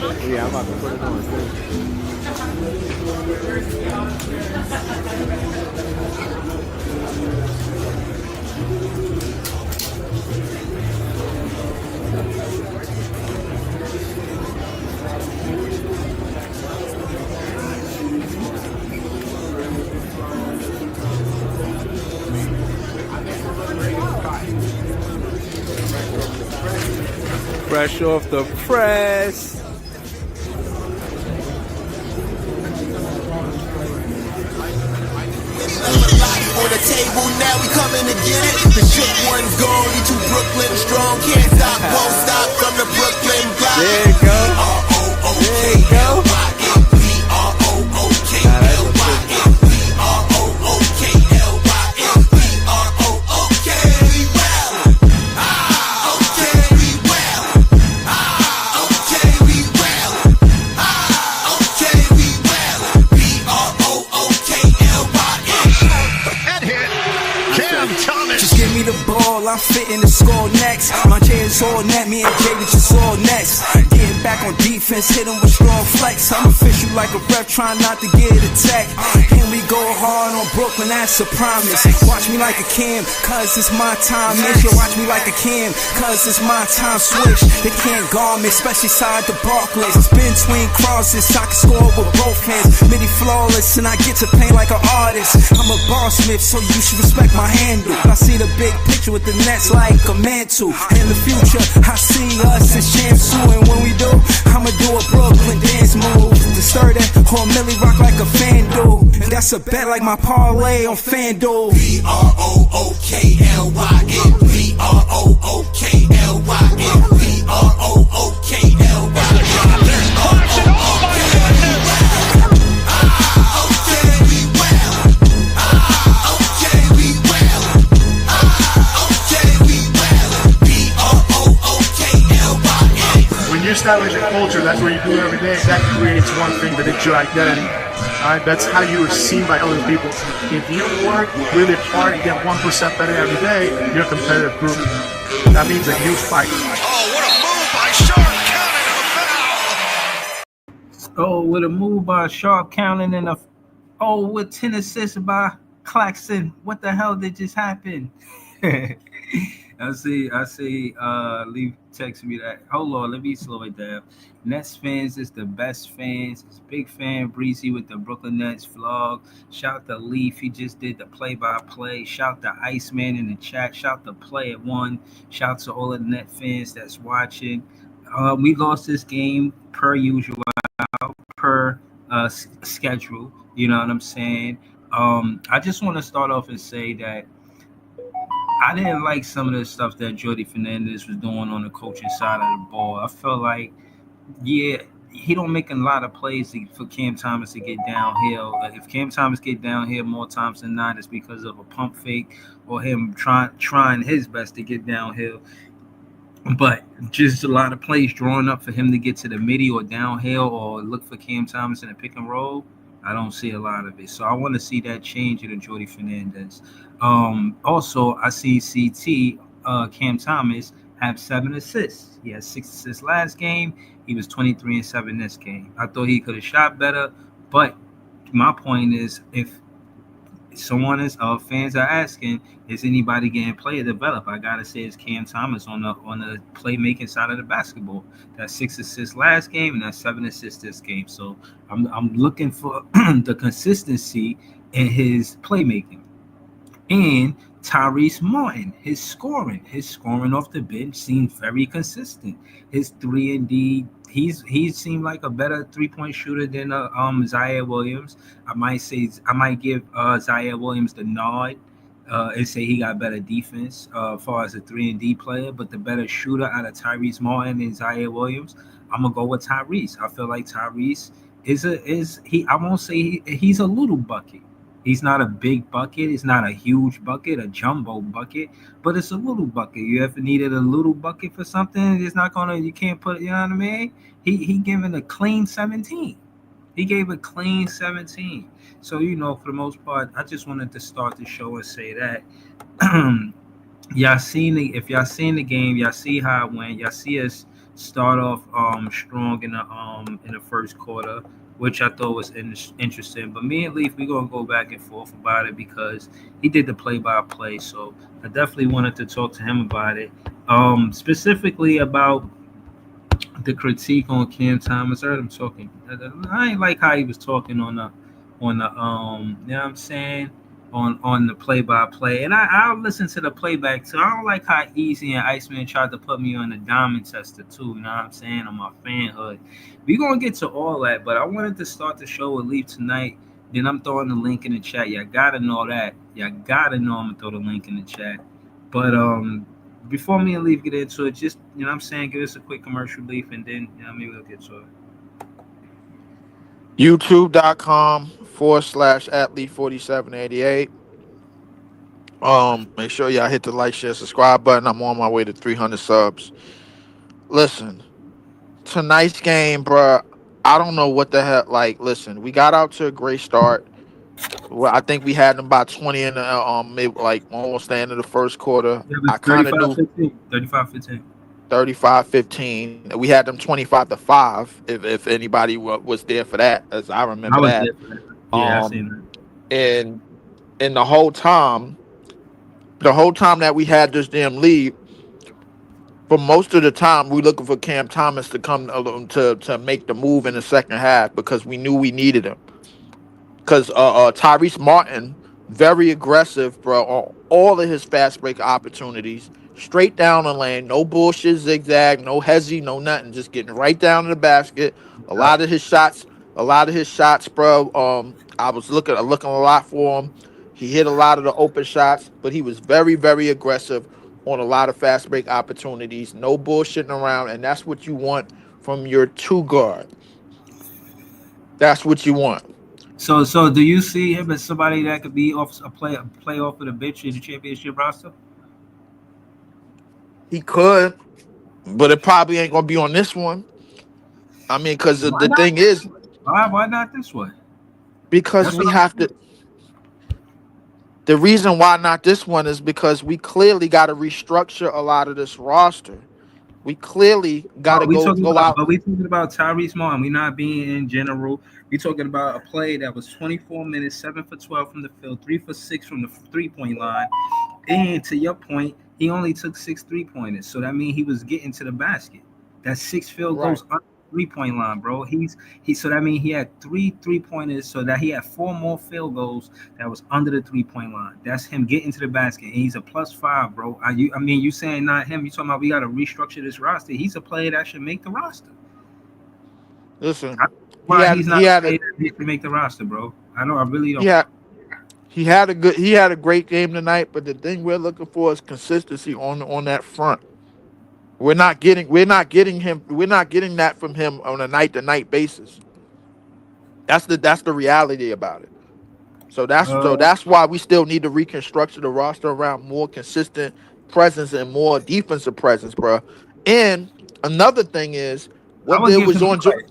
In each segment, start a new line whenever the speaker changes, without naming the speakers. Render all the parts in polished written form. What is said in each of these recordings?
Yeah, I'm about to put it on too. Fresh off the press.
On the table, now we coming to get it. The shit one's gone, we too Brooklyn strong. Can't stop, won't stop from the Brooklyn block.
There you go. There you go.
I'm fitting the score next. My J is all net, me and Jay just all next. Getting back on defense, hit him with strong flex. I'm official like a ref, trying not to get attacked. And we go hard on Brooklyn, that's a promise. Watch me like a Cam, cause it's my time. Make sure watch me like a Cam, cause it's my time. Switch, they can't guard me, especially side the Barclays. Spin between crosses, I can score with both hands. Midi flawless, and I get to paint like an artist. I'm a boss smith, so you should respect my handle. I see the big picture with the nets like a mantle. In the future, I see us as champs too. And when we do, I'ma do a Brooklyn dance move. To stir that or Millie rock like a fan do. And that's a bet like my parlay on FanDuel. BROOKLYN, BROOKLYN,
You establish a culture, that's what you do every day. That creates one thing, that it's your identity. Alright, that's how you are seen by other people. If you work really hard and get 1% better every day, you're a competitive group. That means a huge fight.
Oh, what a move by Sharp, counting a foul.
Oh, with a move by Sharp, counting in a. Oh, with 10 assists by Claxton. What the hell did just happen? I see, Lee texted me that. Hold on, let me slow it down. Nets fans is the best fans. It's big fan Breezy with the Brooklyn Nets vlog. Shout to Leaf, he just did the play-by-play. Shout to Iceman in the chat. Shout to Play at One. Shout to all the Net fans that's watching. We lost this game per usual, per schedule. You know what I'm saying? I just want to start off and say that I didn't like some of the stuff that Jordi Fernandez was doing on the coaching side of the ball. I felt like, yeah, he don't make a lot of plays for Cam Thomas to get downhill. If Cam Thomas get downhill more times than not, it's because of a pump fake or him trying his best to get downhill. But just a lot of plays drawn up for him to get to the midi or downhill or look for Cam Thomas in a pick and roll. I don't see a lot of it. So I want to see that change in Jordi Fernandez. Also, I see CT, Cam Thomas, have 7 assists. He had 6 assists last game. He was 23-7 this game. I thought he could have shot better. But my point is, if someone is fans are asking, is anybody getting player developed? I gotta say it's Cam Thomas on the playmaking side of the basketball. That's 6 assists last game and that's 7 assists this game. So I'm looking for the consistency in his playmaking. And Tyrese Martin, his scoring off the bench seemed very consistent. His 3-and-D, he seemed like a better 3-point shooter than Zaire Williams. I might give Zaire Williams the nod and say he got better defense as far as a 3-and-D player, but the better shooter out of Tyrese Martin and Zaire Williams, I'm gonna go with Tyrese. I feel like Tyrese I won't say he's a little bucket. He's not a big bucket. It's not a huge bucket, a jumbo bucket, but it's a little bucket. You ever needed a little bucket for something? You can't put it, you know what I mean? He giving a clean 17. He gave a clean 17. So, for the most part, I just wanted to start the show and say that. If y'all seen the game, y'all see how it went. Y'all see us start off strong in the first quarter, which I thought was interesting. But me and Leaf, we gonna go back and forth about it because he did the play by play. So I definitely wanted to talk to him about it. Specifically about the critique on Cam Thomas. I heard him talking. I ain't like how he was talking on the you know what I'm saying, on the play by play. And I'll listen to the playback too. I don't like how Easy and Iceman tried to put me on the diamond tester too, you know what I'm saying, on my fanhood. We gonna get to all that, but I wanted to start the show with Leaf tonight. Then I'm throwing the link in the chat. Y'all gotta know that. Y'all gotta know I'm gonna throw the link in the chat. But before me and Leaf get into it, just you know what I'm saying, give us a quick commercial, Leaf, and then maybe we'll get to it.
YouTube.com/athlete4788. Make sure y'all hit the like, share, subscribe button. I'm on my way to 300 subs. Listen, tonight's game, bruh, I don't know what the hell. Like, listen, we got out to a great start. Well, I think we had them by 20 in the maybe like almost the end of the first quarter.
It
I
was
kind of knew
35-15. 35-15.
35-15. We had them 25-5 if anybody was there for that, as I
I
remember
was
that.
there for that. Yeah, I
Um
seen that.
and and the whole time that we had this damn lead, for most of the time we looking for Cam Thomas to come to make the move in the second half because we knew we needed him. Because Tyrese Martin, very aggressive, bro, on all of his fast break opportunities, straight down the lane, no bullshit, zigzag, no hezzy, no nothing, just getting right down to the basket. A
Yeah.
lot of his shots, bro. I was looking a lot for him. He hit a lot of the open shots, but he was very, very aggressive on a lot of fast break opportunities. No bullshitting around, and that's what you want from your two guard. That's what you want.
So do you see him as somebody that could be off a play off of the bench in the championship roster?
He could. But it probably ain't gonna be on this one. I mean, because the,
Why
the
not
thing
this
is,
way? Why not this way?
because
That's
we
what I'm
have to.
saying.
The reason why not this one is because we clearly got to restructure a lot of this roster. We clearly got to go out.
But we talking about Tyrese Martin. We not being in general. We talking about a play that was 24 minutes, 7 for 12 from the field, 3 for 6 from the 3 point line. And to your point, he only took 6 3 pointers. So that means he was getting to the basket. That's 6 field
Right.
goals under the 3 point line, bro. So that means he had 3 3 pointers, so that he had 4 more field goals that was under the 3 point line. That's him getting to the basket. And he's a +5, bro. I mean, you saying not him, you talking about we gotta restructure this roster. He's a player that should make the roster.
Listen,
I,
he
why
had
he's
he
not a
had a
player that should make the roster, bro. I really
he
don't.
had he had a great game tonight. But the thing we're looking for is consistency on that front. We're not getting that from him on a night to night basis. That's the reality about it. So that's why we still need to reconstruct the roster around more consistent presence and more defensive presence, bro. And another thing is
I
what
would
there
give
was
him the
on.
credit.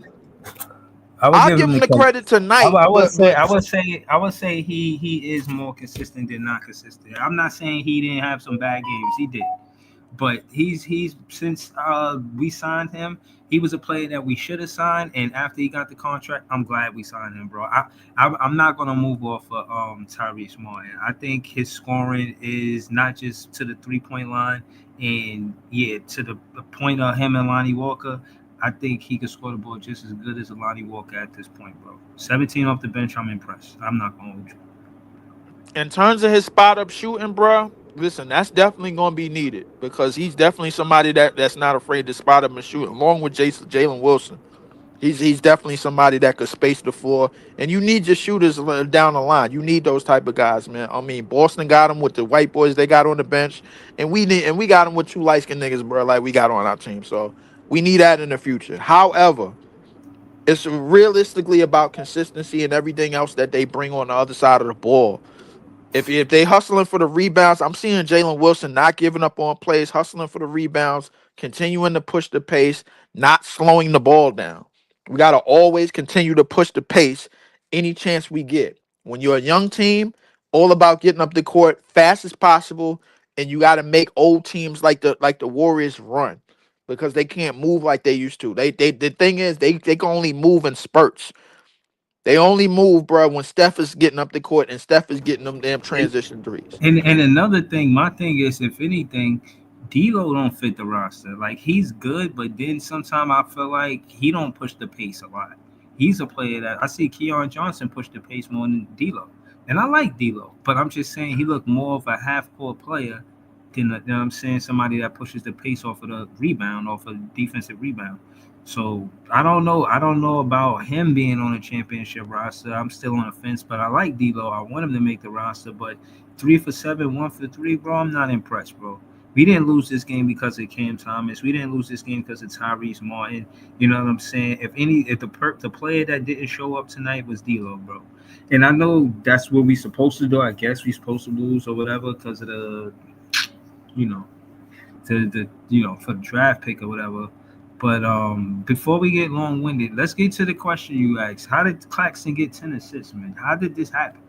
I would
I'll
give
give
him
him
the
the
credit.
credit tonight, but
I would say he is more consistent than not consistent. I'm not saying he didn't have some bad games. He did. But he's since we signed him, he was a player that we should have signed. And after he got the contract, I'm glad we signed him, bro. I'm not gonna move off of Tyrese Martin. I think his scoring is not just to the 3 point line, and yeah, to the point of him and Lonnie Walker. I think he could score the ball just as good as Lonnie Walker at this point, bro. 17 off the bench, I'm impressed. I'm not gonna hold you.
in terms of his spot up shooting, bro, listen, that's definitely gonna be needed because he's definitely somebody that's not afraid to spot up and shoot, along with Jalen Wilson. He's definitely somebody that could space the floor, and you need your shooters down the line. You need those type of guys, man. I mean, Boston got them with the white boys they got on the bench, and we got them with two light skinned niggas, bro. Like we got on our team, so we need that in the future. However, it's realistically about consistency and everything else that they bring on the other side of the ball. If they hustling for the rebounds, I'm seeing Jalen Wilson not giving up on plays, hustling for the rebounds, continuing to push the pace, not slowing the ball down. We got to always continue to push the pace any chance we get. When you're a young team, all about getting up the court fast as possible, and you got to make old teams like the Warriors run. because they can't move like they used to. They the thing is they can only move in spurts. They only move, bro, when Steph is getting up the court and Steph is getting them damn
And,
transition threes.
and another thing, my thing is, if anything, D'Lo don't fit the roster. Like he's good, but then sometimes I feel like he don't push the pace a lot. He's a player that I see Keon Johnson push the pace more than D'Lo, and I like D'Lo, but I'm just saying he looked more of a half court player than you know what I'm saying, somebody that pushes the pace off of the rebound, off of defensive rebound. So I don't know. I don't know about him being on a championship roster. I'm still on the fence, but I like D'Lo. I want him to make the roster, but 3 for 7, 1 for 3, bro. I'm not impressed, bro. We didn't lose this game because of Cam Thomas. We didn't lose this game because of Tyrese Martin. You know what I'm saying? If the player that didn't show up tonight was D'Lo, bro. And I know that's what we supposed to do. I guess we supposed to lose or whatever because of the, you know, for the draft pick or whatever. But before we get long winded, let's get to the question you asked. How did Claxton get 10 assists, man? How did this happen?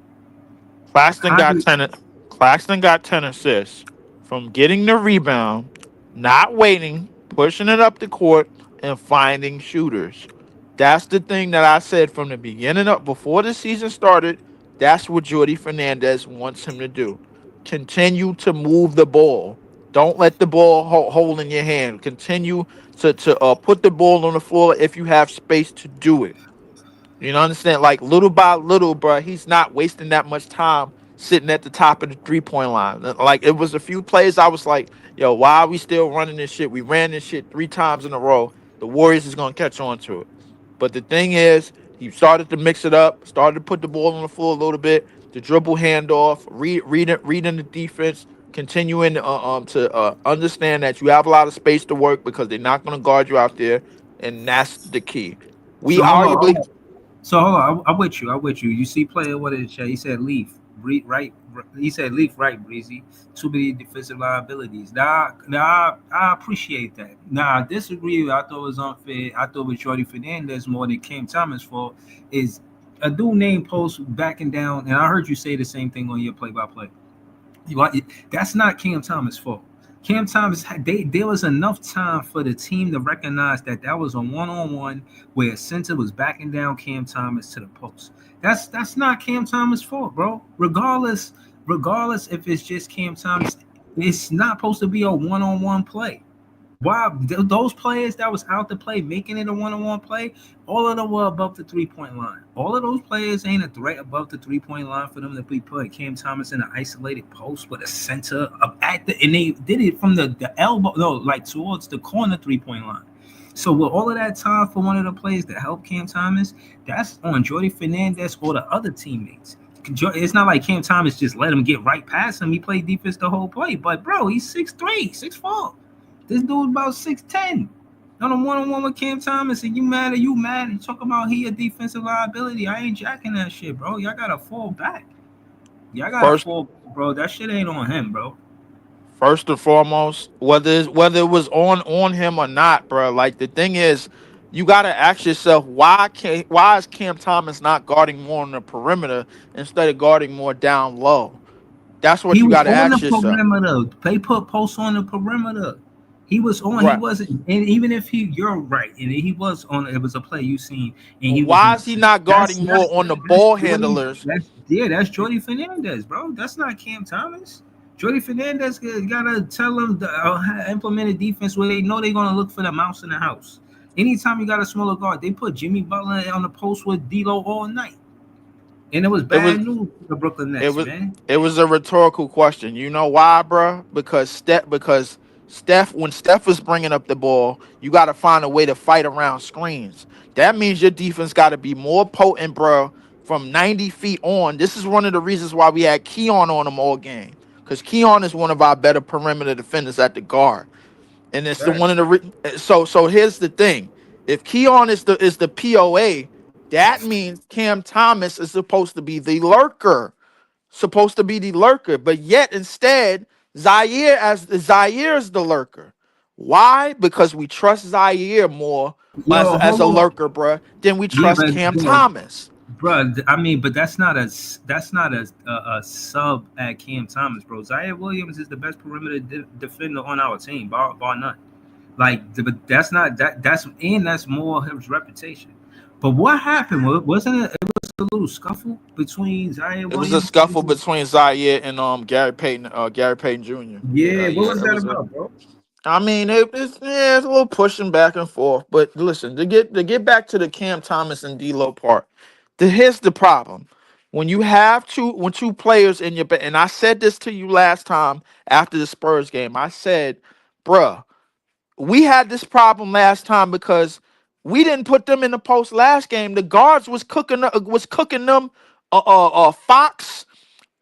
Claxton
How
got
did
10. Claxton got 10 assists from getting the rebound, not waiting, pushing it up the court, and finding shooters. That's the thing that I said from the beginning of before the season started. That's what Jordi Fernandez wants him to do. Continue to move the ball. Don't let the ball hold in your hand. Continue to put the ball on the floor if you have space to do it. You know, understand? Like little by little, bro, he's not wasting that much time sitting at the top of the 3-point line. Like it was a few plays I was like, yo, why are we still running this shit? We ran this shit 3 times in a row. The Warriors is gonna catch on to it. But the thing is, he started to mix it up, started to put the ball on the floor a little bit, the dribble handoff, reading the defense, continuing to understand that you have a lot of space to work because they're not gonna guard you out there, and that's the key. We
so hold
arguably
on. So hold on, I'm with you. I'm with you. You see, player what did it say? He said leave, right? He said leave, right, Breezy. Too many defensive liabilities. Now, I appreciate that. Now, I disagree. I thought it was unfair. I thought it was Jordi Fernandez more than Cam Thomas' fault. Is a dude named Post backing down, and I heard you say the same thing on your play-by-play. That's not Cam Thomas' fault. Cam Thomas, there was enough time for the team to recognize that was a one-on-one where a center was backing down Cam Thomas to the post. That's not Cam Thomas' fault, bro. Regardless if it's just Cam Thomas, it's not supposed to be a one-on-one play. Why those players that was out to play, making it a one-on-one play, all of them were above the 3-point line. All of those players ain't a threat above the 3-point line for them to be put Cam Thomas in an isolated post with a center up at and they did it from the elbow, no, like towards the corner 3-point line. So with all of that time for one of the players to help Cam Thomas, that's on Jordi Fernandez or the other teammates. It's not like Cam Thomas just let him get right past him. He played defense the whole play. But, bro, he's 6'3", 6'4". This dude about 6'10". On a one-on-one with Cam Thomas, and you mad? And talk about he a defensive liability. I ain't jacking that shit, bro. Y'all got to fall back.
first
Bro. That shit ain't on him, bro.
first and foremost, whether it was on him or not, bro. Like the thing is, you gotta ask yourself why is Cam Thomas not guarding more on the perimeter instead of guarding more down low? That's what
He
you
was
gotta
on the
ask yourself.
perimeter. They put posts on the perimeter. He was on. He
Right.
wasn't. And even if you're right, and he was on. It was a play you seen, and he was
Why
in.
is he not
That's
guarding
not.
more on the
That's
ball
Jordy.
handlers?
That's Jordi Fernandez, bro. That's not Cam Thomas. Jordi Fernandez gotta tell them to implement a defense where they know they're gonna look for the mouse in the house. Anytime you got a smaller guard, they put Jimmy Butler on the post with D'Lo all night, and it was
It was
bad news for the Brooklyn
it
Nets,
was
man.
it was a rhetorical question. You know why, bro? Because Steph, when Steph is bringing up the ball, you got to find a way to fight around screens. That means your defense got to be more potent, bro, from 90 feet on. This is one of the reasons why we had Keon on him all game, because Keon is one of our better perimeter defenders at the guard. And it's the one of the so here's the thing. If Keon is the POA, that means Cam Thomas is supposed to be the lurker. Supposed to be the lurker. But yet instead, Zaire is the lurker. Why? Because we trust Zaire more as,
Yo,
as
hold
a
on.
lurker, bruh, than we
Yeah,
trust
but
Cam
yo,
Thomas.
bro, I mean, but that's not a sub at Cam Thomas, bro. Zaire Williams is the best perimeter defender on our team, bar none. But that's not that. That's more his reputation. But what happened? Wasn't it? It was a little scuffle between Zaire
It was a
Williams.
scuffle between Zaire and Gary Payton Jr.
Yeah, what
Yeah,
was
it
that
was.
about, bro?
I mean, it's a little pushing back and forth. But listen, to get back to the Cam Thomas and D'Lo part, here's the problem. When you have two players in your and I said this to you last time after the Spurs game. I said, bruh, we had this problem last time because we didn't put them in the post last game. The guards was cooking them. Fox.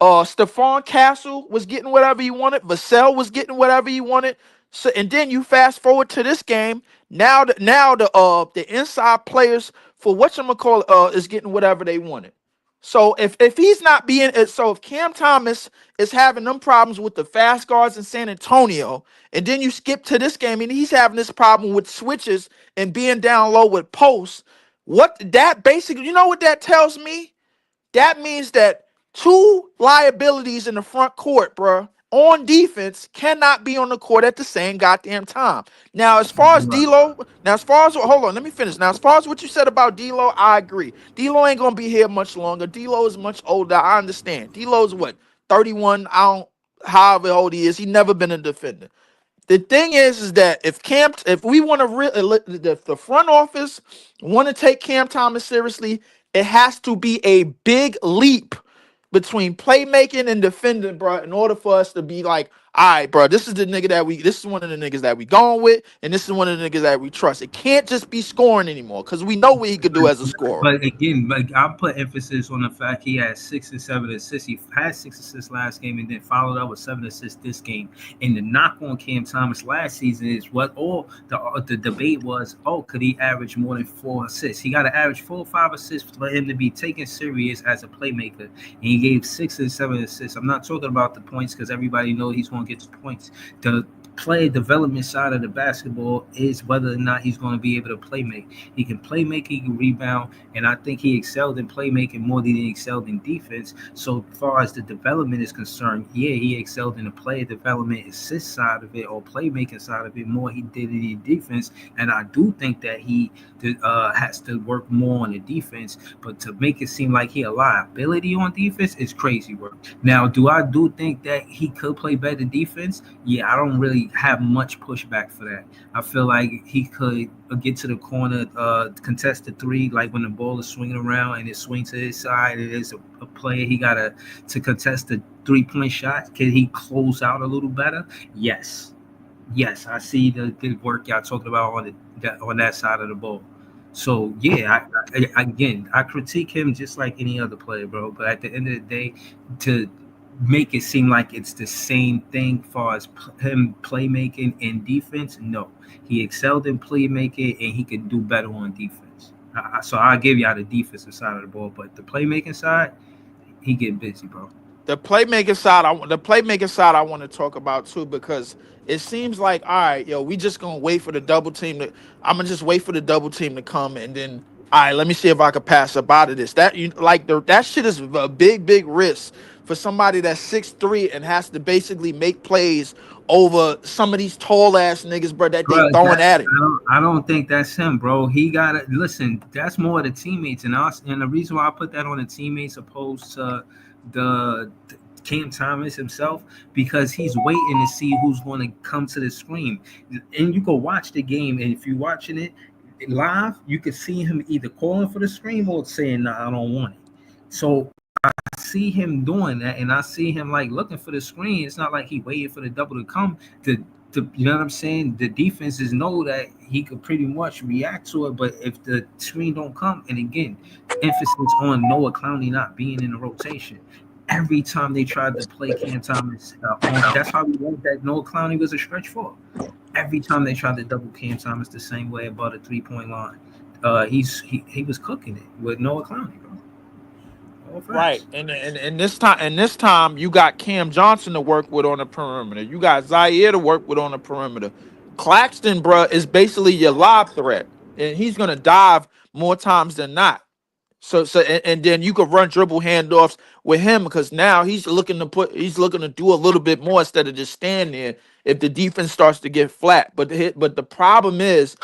Stephon Castle was getting whatever he wanted. Vassell was getting whatever he wanted. So, and then you fast forward to this game. Now the inside players for whatchamacallit is getting whatever they wanted. So if he's not being so if Cam Thomas is having them problems with the fast guards in San Antonio, and then you skip to this game and he's having this problem with switches and being down low with posts, what that basically, you know what that tells me? That means that two liabilities in the front court, bruh, on defense cannot be on the court at the same goddamn time. Now, as far as
Right.
D'Lo, hold on, let me finish. Now, as far as what you said about D'Lo, I agree. D'Lo ain't gonna be here much longer. D'Lo is much older. I understand. D'Lo's what, 31? However old he is, he never been a defender. The thing is that if we want to the front office want to take Cam Thomas seriously, it has to be a big leap between playmaking and defending, bro, in order for us to be like, all right, bro, this is one of the niggas that we going with, and this is one of the niggas that we trust. It can't just be scoring anymore because we know what he could do as a scorer.
But again, like I'll put emphasis on the fact he had 6 and 7 assists. He had 6 assists last game and then followed up with 7 assists this game. And the knock on Cam Thomas last season is what all the debate was, could he average more than 4 assists? He got to average 4 or 5 assists for him to be taken serious as a playmaker. And he gave 6 and 7 assists. I'm not talking about the points because everybody knows he's going to get the points. The play development side of the basketball is whether or not he's going to be able to play make. He can play make, he can rebound, and I think he excelled in playmaking more than he excelled in defense. So as far as the development is concerned, yeah, he excelled in the play development assist side of it or playmaking side of it more he did in defense. And I do think that he has to work more on the defense, but to make it seem like he a liability on defense is crazy work. Now, do I think that he could play better defense? Yeah, I don't really have much pushback for that. I feel like he could get to the corner, contest the three, like when the ball is swinging around and it swings to his side. It is a player he got to contest the 3-point shot. Can he close out a little better? Yes, I see the good work y'all talking about on that side of the ball. So yeah, I critique him just like any other player, bro. But at the end of the day, to make it seem like it's the same thing as far as him playmaking and defense, no. He excelled in playmaking and he could do better on defense. So I'll give y'all the defensive side of the ball, but the playmaking side, he get busy, bro.
The playmaking side, I want to talk about too, because it seems like, all right, yo, we just gonna wait for the double team to. I'm gonna just wait for the double team to come, and then, all right, let me see if I can pass up out of this. That shit is a big risk for somebody that's 6'3" and has to basically make plays over some of these tall ass niggas, bro, that they throwing at him.
I don't think that's him, bro. He gotta listen. That's more the teammates and us. And the reason why I put that on the teammates opposed to the Cam Thomas himself, because he's waiting to see who's going to come to the screen. And you go watch the game, and if you're watching it live, you can see him either calling for the screen or saying, "No, I don't want it." So I see him doing that, and I see him like looking for the screen. It's not like he waiting for the double to come. You know what I'm saying? The defenses know that he could pretty much react to it, but if the screen don't come, and again, emphasis on Noah Clowney not being in the rotation. Every time they tried to play Cam Thomas, that's how we learned that Noah Clowney was a stretch four. Every time they tried to double Cam Thomas the same way about a 3-point line, he was cooking it with Noah Clowney, bro.
Right, and this time you got Cam Johnson to work with on the perimeter. You got Zaire to work with on the perimeter. Claxton, bruh, is basically your lob threat, and he's gonna dive more times than not. And then you could run dribble handoffs with him because now he's looking to do a little bit more instead of just stand there if the defense starts to get flat. But the problem is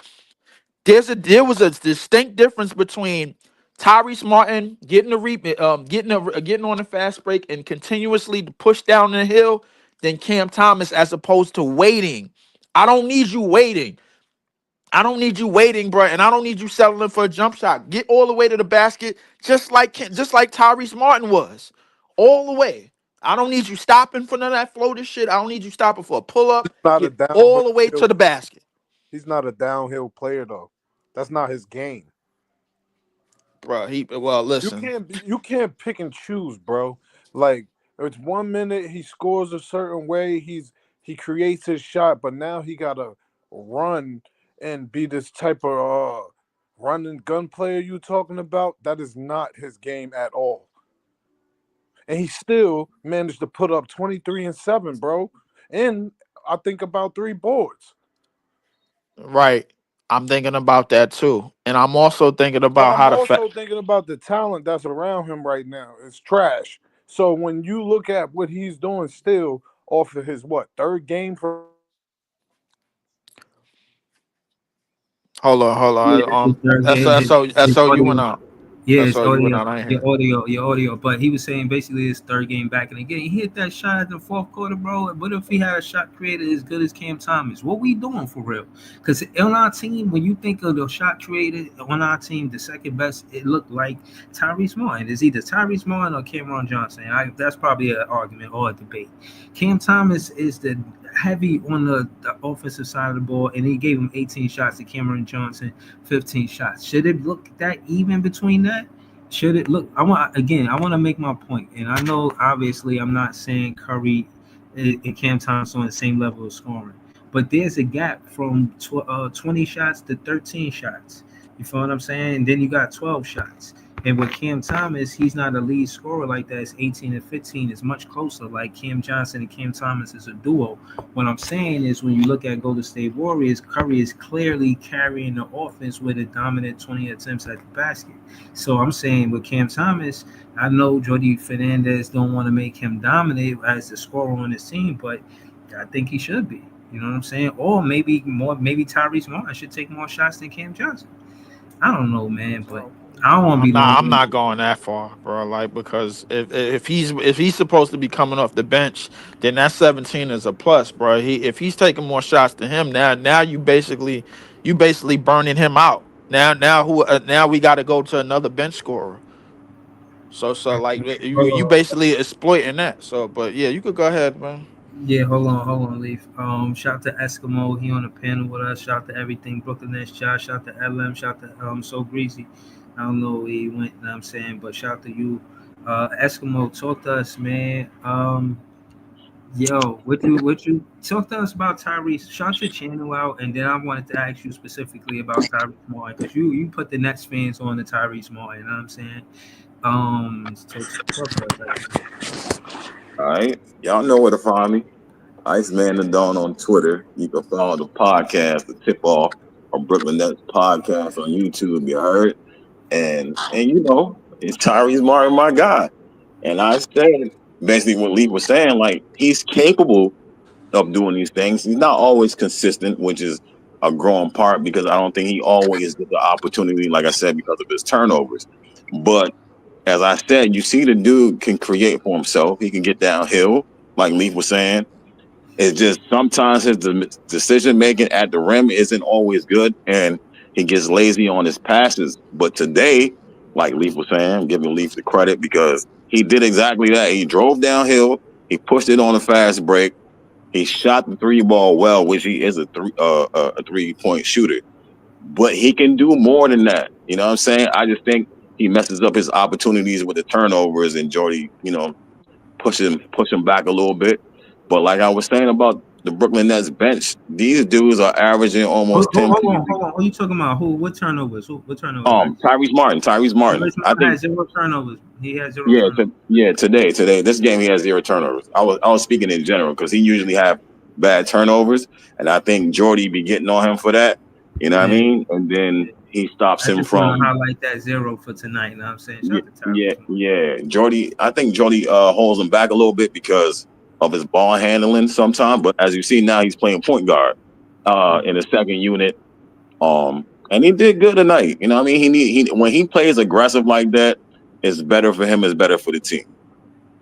there was a distinct difference between Tyrese Martin getting on a fast break and continuously to push down the hill than Cam Thomas as opposed to waiting. I don't need you waiting. I don't need you waiting, bro, and I don't need you settling for a jump shot. Get all the way to the basket, just like Tyrese Martin was, all the way. I don't need you stopping for none of that floater shit. I don't need you stopping for a pull up.
Not a
Get all
downhill.
the way to the basket,
He's not a downhill player though. That's not his game.
bro. Listen,
You can't pick and choose, bro. Like it's 1 minute he scores a certain way, he creates his shot, but now he gotta run and be this type of run and gun player you talking about. That is not his game at all. And he still managed to put up 23 and 7, bro. And I think about 3 boards.
right. I'm thinking about that too, and I'm also thinking
But
about
I'm
how the
also thinking about the talent that's around him right now. It's trash. So when you look at what he's doing still off of his third game for
hold
Yeah,
on.
his third game, his
So you went
audio.
out.
Yeah,
That's
it's
all you went
audio,
out. I ain't
your
hear.
audio, your audio. But he was saying basically his third game back in the game. He hit that shot at the fourth quarter, bro. What if he had a shot created as good as Cam Thomas? What we doing for real? Because on our team, when you think of the shot created on our team, the second best, it looked like Tyrese Martin. It's either Tyrese Martin or Cameron Johnson. That's probably an argument or a debate. Cam Thomas is the heavy on the offensive side of the ball, and he gave him 18 shots to Cameron Johnson, 15 shots. Should it look that even between that? Should it look? I want to make my point, and I know obviously I'm not saying Curry and Cam Thomas on the same level of scoring, but there's a gap from 20 shots to 13 shots. You feel what I'm saying? And then you got 12 shots. And with Cam Thomas, he's not a lead scorer like that. It's 18 and 15. It's much closer. Like Cam Johnson and Cam Thomas is a duo. What I'm saying is when you look at Golden State Warriors, Curry is clearly carrying the offense with a dominant 20 attempts at the basket. So I'm saying with Cam Thomas, I know Jordi Fernandez don't want to make him dominate as the scorer on his team, but I think he should be. You know what I'm saying? Or maybe Tyrese Martin should take more shots than Cam Johnson. I don't know, man, but I don't want to be long.
I'm not going that far, bro. Like because if he's supposed to be coming off the bench, then that 17 is a plus, bro. If he's taking more shots than him, now you basically burning him out. Now we got to go to another bench scorer. So like you basically exploiting that. So but yeah, you could go ahead, man.
Yeah, hold on, Leaf. Shout to Eskimo, he on the panel with us. Shout to everything Brooklyn Nets, shout to LM, shout to So Greasy. I don't know where he went, you know what I'm saying, but shout to you. Eskimo, talk to us, man. Yo, what you talk to us about Tyrese? Shout your channel out, and then I wanted to ask you specifically about Tyrese Martin because you put the Nets fans on the Tyrese Martin, you know what I'm saying? Talk to us.
All right. Y'all know where to find me. Iceman the Dawn on Twitter. You can follow the podcast, the tip off from Brooklyn Nets podcast on YouTube. You heard? And it's Tyrese Martin, my guy. And I said basically what Lee was saying, like he's capable of doing these things. He's not always consistent, which is a growing part because I don't think he always gets the opportunity, like I said, because of his turnovers. But as I said, you see the dude can create for himself. He can get downhill, like Leaf was saying. It's just sometimes his decision making at the rim isn't always good, and he gets lazy on his passes. But today, like Leaf was saying, I'm giving Leaf the credit because he did exactly that. He drove downhill, he pushed it on a fast break, he shot the 3 ball well, which he is a 3-point shooter. But he can do more than that. You know what I'm saying? I just think he messes up his opportunities with the turnovers, and Jordy, push him back a little bit. But like I was saying about the Brooklyn Nets bench, these dudes are averaging almost 10.
Hold on. Who are you talking about? What turnovers? What turnovers?
Tyrese Martin.
I think has 0 turnovers. He has 0 turnovers.
Today, this game he has 0 turnovers. I was speaking in general because he usually have bad turnovers, and I think Jordy be getting on him for that. You know what I mean? And then he stops
I
him
just want
from.
to highlight that 0 for tonight. You know what I'm saying? Shout out to Tyrese.
Yeah. Jordy, I think Jordy holds him back a little bit because of his ball handling sometimes. But as you see now, he's playing point guard in the second unit. And he did good tonight. You know what I mean? He when he plays aggressive like that, it's better for him, it's better for the team.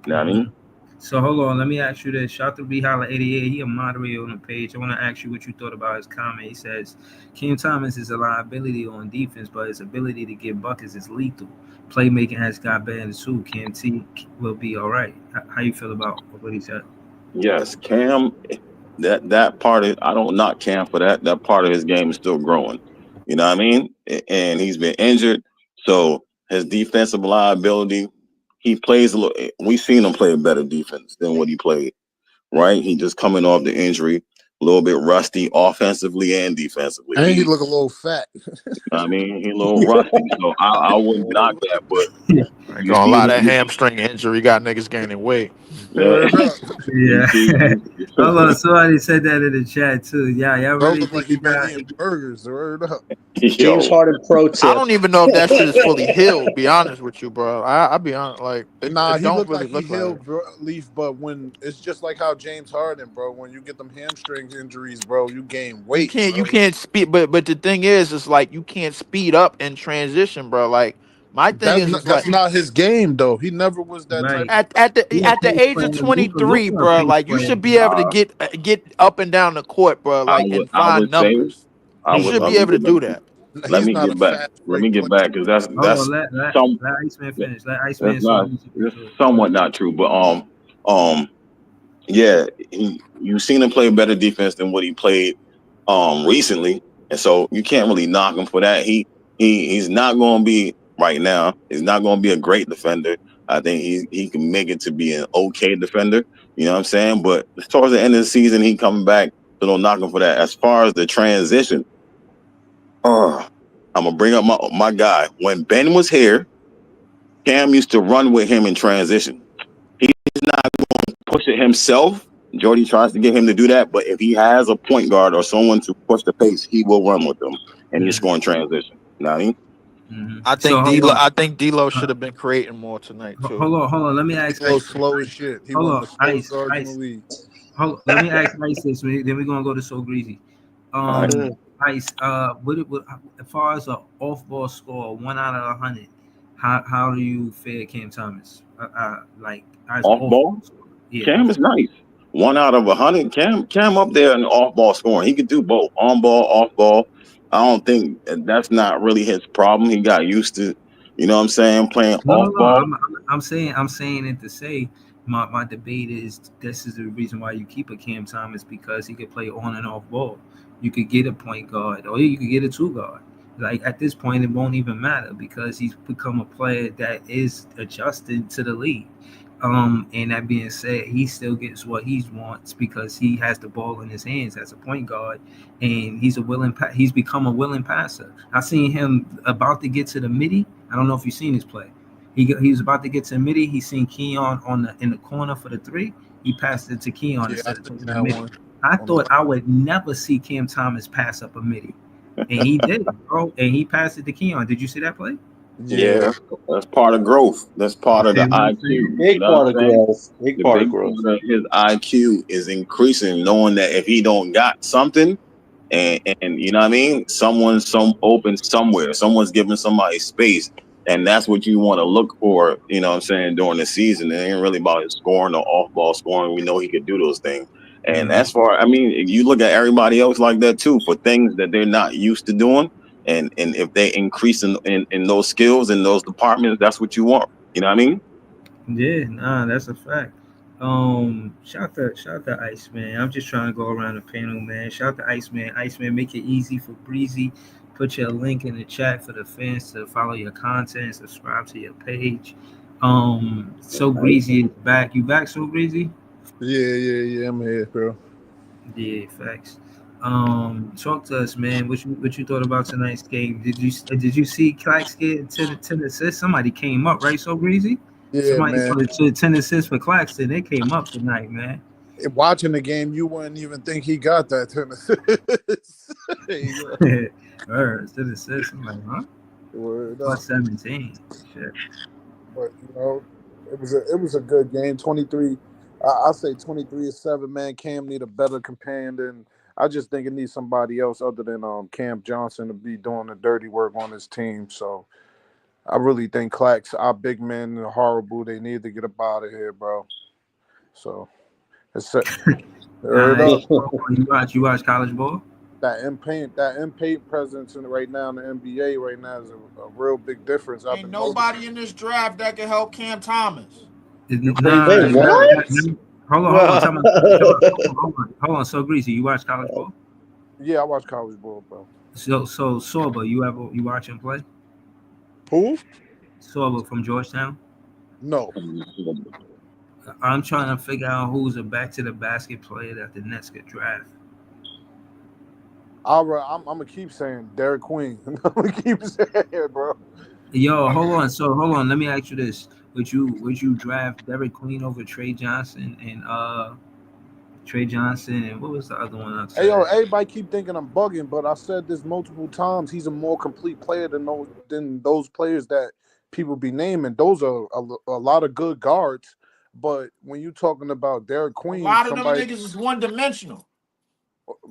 You know what I mean?
So hold on, let me ask you this. Shout to Holla 88. He a moderator on the page. I want to ask you what you thought about his comment. He says Cam Thomas is a liability on defense, but his ability to get buckets is lethal. Playmaking has got better too. Cam T will be all right. How you feel about what he said?
Yes, Cam, that part of I don't knock Cam for that. That part of his game is still growing. You know what I mean? And he's been injured, so his defensive liability. He plays a little. We've seen him play better defense than what he played. Right? He just coming off the injury, a little bit rusty offensively and defensively.
And he look a little fat.
I mean, he's a little rusty, so I wouldn't knock that. But
I ain't gonna lie, that hamstring injury got niggas gaining weight.
Yeah.
Hold on, somebody said that in the chat too. Yeah, y'all really
look like he been eating burgers. Word up.
James Harden pro tip.
I don't even know if that shit is fully healed. Be honest with you, bro. I'll be honest. Like,
he
don't
looked
really
like he
look
healed,
like
bro, Leaf. But when it's just like how James Harden, bro, when you get them hamstring injuries, bro, you gain weight.
You can't speed. But the thing is, it's like you can't speed up and transition, bro. Like my thing
That's not his game, though. He never was that type.
At the age of 23, bro. Like you should be able to get up and down the court, bro. Like and find numbers. You should be able to do that.
Let me get back. Let me get back because that's
let Iceman finish. Let Iceman
that's somewhat not true, but yeah, you've seen him play better defense than what he played recently, and so you can't really knock him for that. He's not going to be right now. He's not going to be a great defender. I think he can make it to be an okay defender. You know what I'm saying? But towards the end of the season, he coming back, so don't knock him for that. As far as the transition. I'm gonna bring up my guy. When Ben was here, Cam used to run with him in transition. He's not going to push it himself. Jordy tries to get him to do that, but if he has a point guard or someone to push the pace, he will run with them, and he's scoring transition. You know what I mean?
I think D'Lo should have been creating more tonight too.
Hold on. Let me ask.
Slow as shit. He
hold
one
on,
of the slowest guards in the league.
Let me ask Ice this. Then we're gonna go to So Greasy. Ice, as far as an off-ball score, 1 out of 100, how do you fare Cam Thomas? Like
off-ball? Yeah. Cam is nice. 1 out of 100. Cam up there in off-ball scoring. He could do both, on-ball, off-ball. I don't think that's not really his problem. He got used to, you know what I'm saying, playing off-ball.
No, I'm saying it to say my debate is this is the reason why you keep a Cam Thomas, because he could play on and off ball. You could get a point guard or you could get a 2 guard. Like at this point, it won't even matter because he's become a player that is adjusted to the league. And that being said, he still gets what he wants because he has the ball in his hands as a point guard, and he's become a willing passer. I seen him about to get to the midi. I don't know if you've seen his play. He was about to get to the midi. He seen Keon in the corner for the 3. He passed it to Keon instead of taking the midi. I thought I would never see Cam Thomas pass up a midi, and he did, bro. And he passed it to Keon. Did you see that play?
Yeah, that's part of growth. That's part of the IQ.
Big part of growth. Big part of growth.
His IQ is increasing, knowing that if he don't got something, and you know what I mean, someone's open somewhere, someone's giving somebody space, and that's what you want to look for. You know what I'm saying, during the season, it ain't really about his scoring or off-ball scoring. We know he could do those things. And as far, I mean, you look at everybody else like that too, for things that they're not used to doing. And if they increase in those skills in those departments, that's what you want. You know what I mean?
Yeah, that's a fact. Shout to Iceman. I'm just trying to go around the panel, man. Shout to Iceman. Iceman, make it easy for Breezy. Put your link in the chat for the fans to follow your content, subscribe to your page. So Greasy is back. You back, So Greasy?
Yeah. I'm here, bro.
Yeah, facts. Talk to us, man. What you thought about tonight's game? Did you see Clax get 10 assists? Somebody came up, right? So Greasy?
Yeah,
somebody
man.
For 10 assists for Claxton. They came up tonight, man.
Watching the game, you wouldn't even think he got that 10 assists.
Did assist. I'm like, huh?
Word up.
Plus 17. Shit.
But it was a good game. 23. I say 23-7. Man, Cam need a better companion. Than I just think it needs somebody else other than Cam Johnson to be doing the dirty work on his team. So I really think Clax, our big men, are horrible. They need to get up out of here, bro. So it's heard
Nah,
up.
you watch college ball?
That impact presence right now in the NBA right now is a real big difference. I've
Ain't
been noticing.
nobody in this draft that can help Cam Thomas.
You play
Nah,
Wait,
defense.
what?
hold on. Tell me, hold on. So greasy, you watch college ball?
Yeah, I watch college ball, bro.
So Sorba, you watch him play?
Who?
Sorba from Georgetown.
No.
I'm trying to figure out who's a back to the basket player that the Nets could draft.
I'm gonna keep saying Derek Queen. I'm gonna keep saying it, bro.
Yo, hold on. So hold on. Let me ask you this: Would you draft Derek Queen over Trey Johnson and what was the other one I
Hey, yo,
said?
everybody keep thinking I'm bugging, but I said this multiple times. He's a more complete player than those players that people be naming. Those are a lot of good guards, but when you're talking about Derek
A
Queen,
lot of them
somebody.
niggas is one dimensional.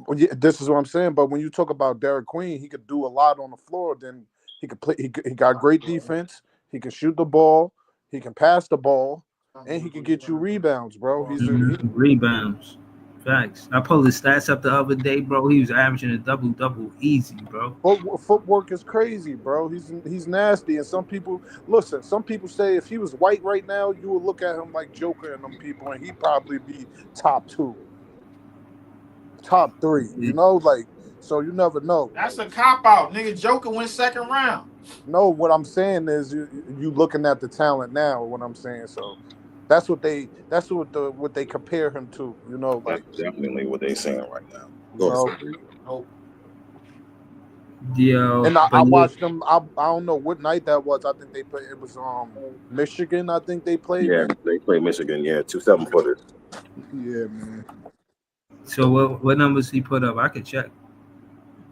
Well, yeah, this is what I'm saying. But when you talk about Derek Queen, he could do a lot on the floor. Then he could play. He got great defense. He can shoot the ball. He can pass the ball, and he can get you rebounds, bro.
Rebounds. Facts. I pulled his stats up the other day, bro. He was averaging a double easy, bro.
Footwork is crazy, bro. He's nasty, and some people listen. Some people say if he was white right now, you would look at him like Joker and them people, and he'd probably be top 2, top 3. You know, like so. You never know.
That's a cop out, nigga. Joker went second round.
No, what I'm saying is you looking at the talent now. What I'm saying, so that's what they compare him to. You know, like
That's definitely what they're saying right now. Go for it.
Nope.
Yo,
and I
but
watched them. I don't know what night that was. I think they played. It was Michigan. I think they played.
Yeah, they play Michigan. Yeah, 2 7-footers.
Yeah, man.
So what numbers he put up? I could check.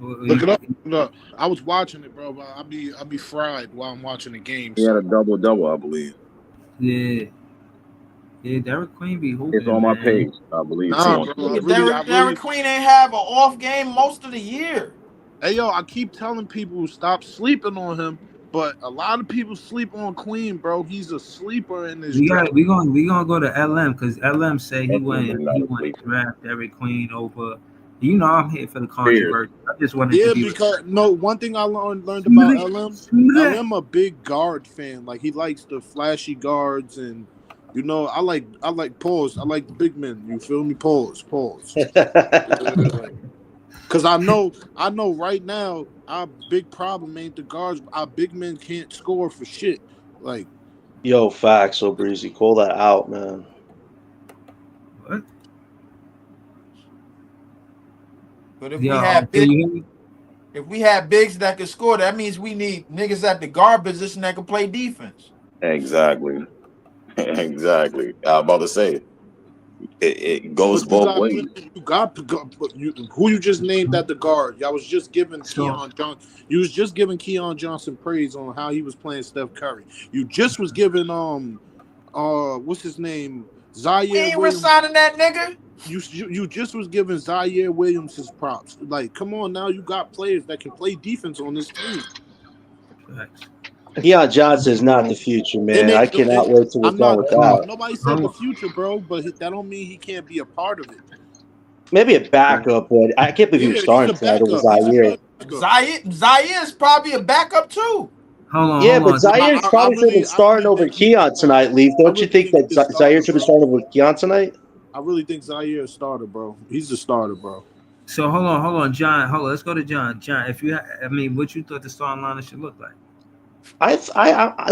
Look it up. Look, I was watching it, bro. But I'll be fried while I'm watching the game.
He had a double, I believe.
Yeah. Yeah, Derek Queen be hooping.
It's on my
man.
page, I believe.
Nah,
too.
bro.
Derek Queen ain't have an off game most of the year.
Hey, yo, I keep telling people stop sleeping on him, but a lot of people sleep on Queen, bro. He's a sleeper in this draft.
We gonna go to LM because LM say he
Definitely
went
not
he
a
went to
sleeper.
draft Derek Queen over. You know I'm here for the controversy. I just wanted
Yeah,
to be
because one thing I learned about LM a big guard fan. Like he likes the flashy guards, and you know I like pause. I like the big men. You feel me? Pause. Because I know right now our big problem ain't the guards. Our big men can't score for shit. Like,
Yo, facts, so breezy. Call that out, man.
what?
But if we had bigs that could score, that means we need niggas at the guard position that can play defense.
Exactly. Exactly. I was about to say it goes both ways.
Who you just named at the guard? Y'all was just giving Keon Johnson. You was just giving Keon Johnson praise on how he was playing Steph Curry. You just was giving what's his name? Zaire
We ain't
Williams.
resigning that nigga.
You just was giving Zaire Williams his props. Like, come on now, you got players that can play defense on this team.
Keon Johnson is not the future, man. I cannot wait till we're done with that.
Nobody said the future, bro, but that don't mean he can't be a part of it.
Maybe a backup, but I can't believe he was starting tonight over Zaire.
Zaire is probably a backup too.
Hold on. Zaire probably should have been starting over Keon tonight, Leaf. Don't you think that Zaire should be starting over Keon tonight?
I really think Zaire is a starter, bro. He's the starter, bro.
So hold on, John. Hold on, let's go to John. John, what you thought the starting lineup should look like?
I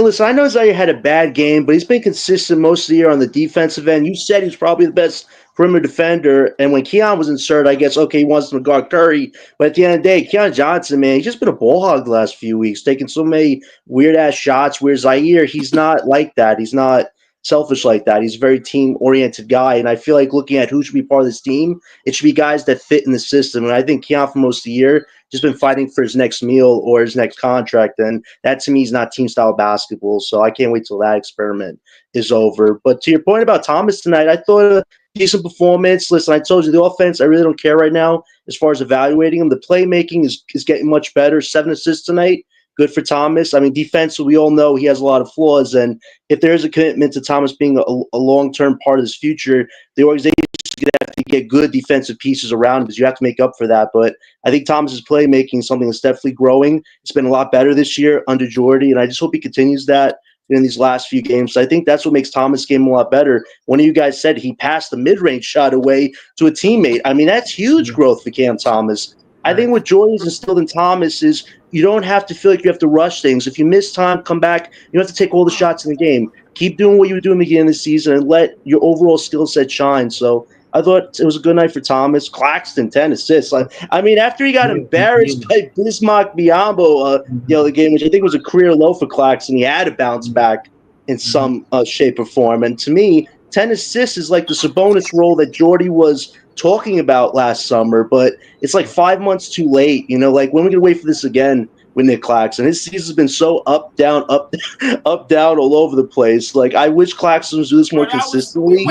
listen. I know Zaire had a bad game, but he's been consistent most of the year on the defensive end. You said he's probably the best perimeter defender, and when Keon was inserted, I guess he wants to guard Curry. But at the end of the day, Keon Johnson, man, he's just been a ball hog the last few weeks, taking so many weird ass shots. Where Zaire, he's not like that. He's not selfish like that. He's a very team-oriented guy, and I feel like looking at who should be part of this team, it should be guys that fit in the system. And I think Keon for most of the year just been fighting for his next meal or his next contract, and that to me is not team-style basketball. So I can't wait till that experiment is over. But to your point about Thomas tonight, I thought a decent performance. Listen, I told you the offense, I really don't care right now as far as evaluating him. The playmaking is getting much better. 7 assists tonight. Good for Thomas. I mean, defense, we all know he has a lot of flaws. And if there's a commitment to Thomas being a long-term part of his future, the organization is going to have to get good defensive pieces around him because you have to make up for that. But I think Thomas's playmaking is something that's definitely growing. It's been a lot better this year under Jordi, and I just hope he continues that in these last few games. So I think that's what makes Thomas' game a lot better. One of you guys said he passed the mid-range shot away to a teammate. I mean, that's huge growth for Cam Thomas. I think what Jordy's instilled in Thomas is you don't have to feel like you have to rush things. If you miss time, come back. You don't have to take all the shots in the game. Keep doing what you were doing at the beginning of the season and let your overall skill set shine. So I thought it was a good night for Thomas. Claxton, 10 assists. I mean, after he got embarrassed by Bismarck Biyombo the other game, which I think was a career low for Claxton, he had to bounce back in some shape or form. And to me, 10 assists is like the Sabonis role that Jordy was talking about last summer, but it's like 5 months too late. You know, like when are we going to wait for this again with Nick Claxton? His season's been so up, down, up, down, all over the place. Like, I wish Claxton was doing this more consistently.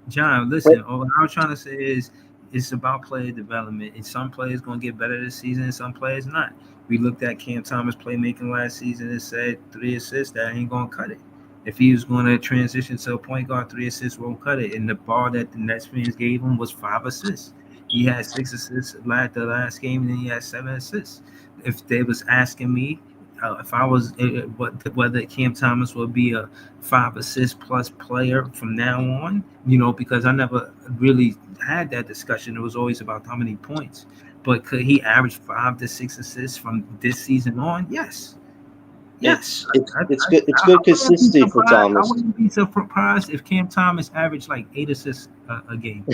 John, listen, what I was trying to say is it's about player development. And some players going to get better this season and some players not. We looked at Cam Thomas playmaking last season and said 3 assists, that ain't going to cut it. If he was going to transition to a point guard, 3 assists won't cut it. And the ball that the Nets fans gave him was 5 assists. He had 6 assists the last game, and then he had 7 assists. If they was asking me if I was whether Cam Thomas would be a 5 assist plus player from now on, you know, because I never really had that discussion. It was always about how many points. But could he average 5 to 6 assists from this season on? Yes. Yes,
it's good consistency for Thomas.
I wouldn't be surprised if Cam Thomas averaged like 8 assists a game.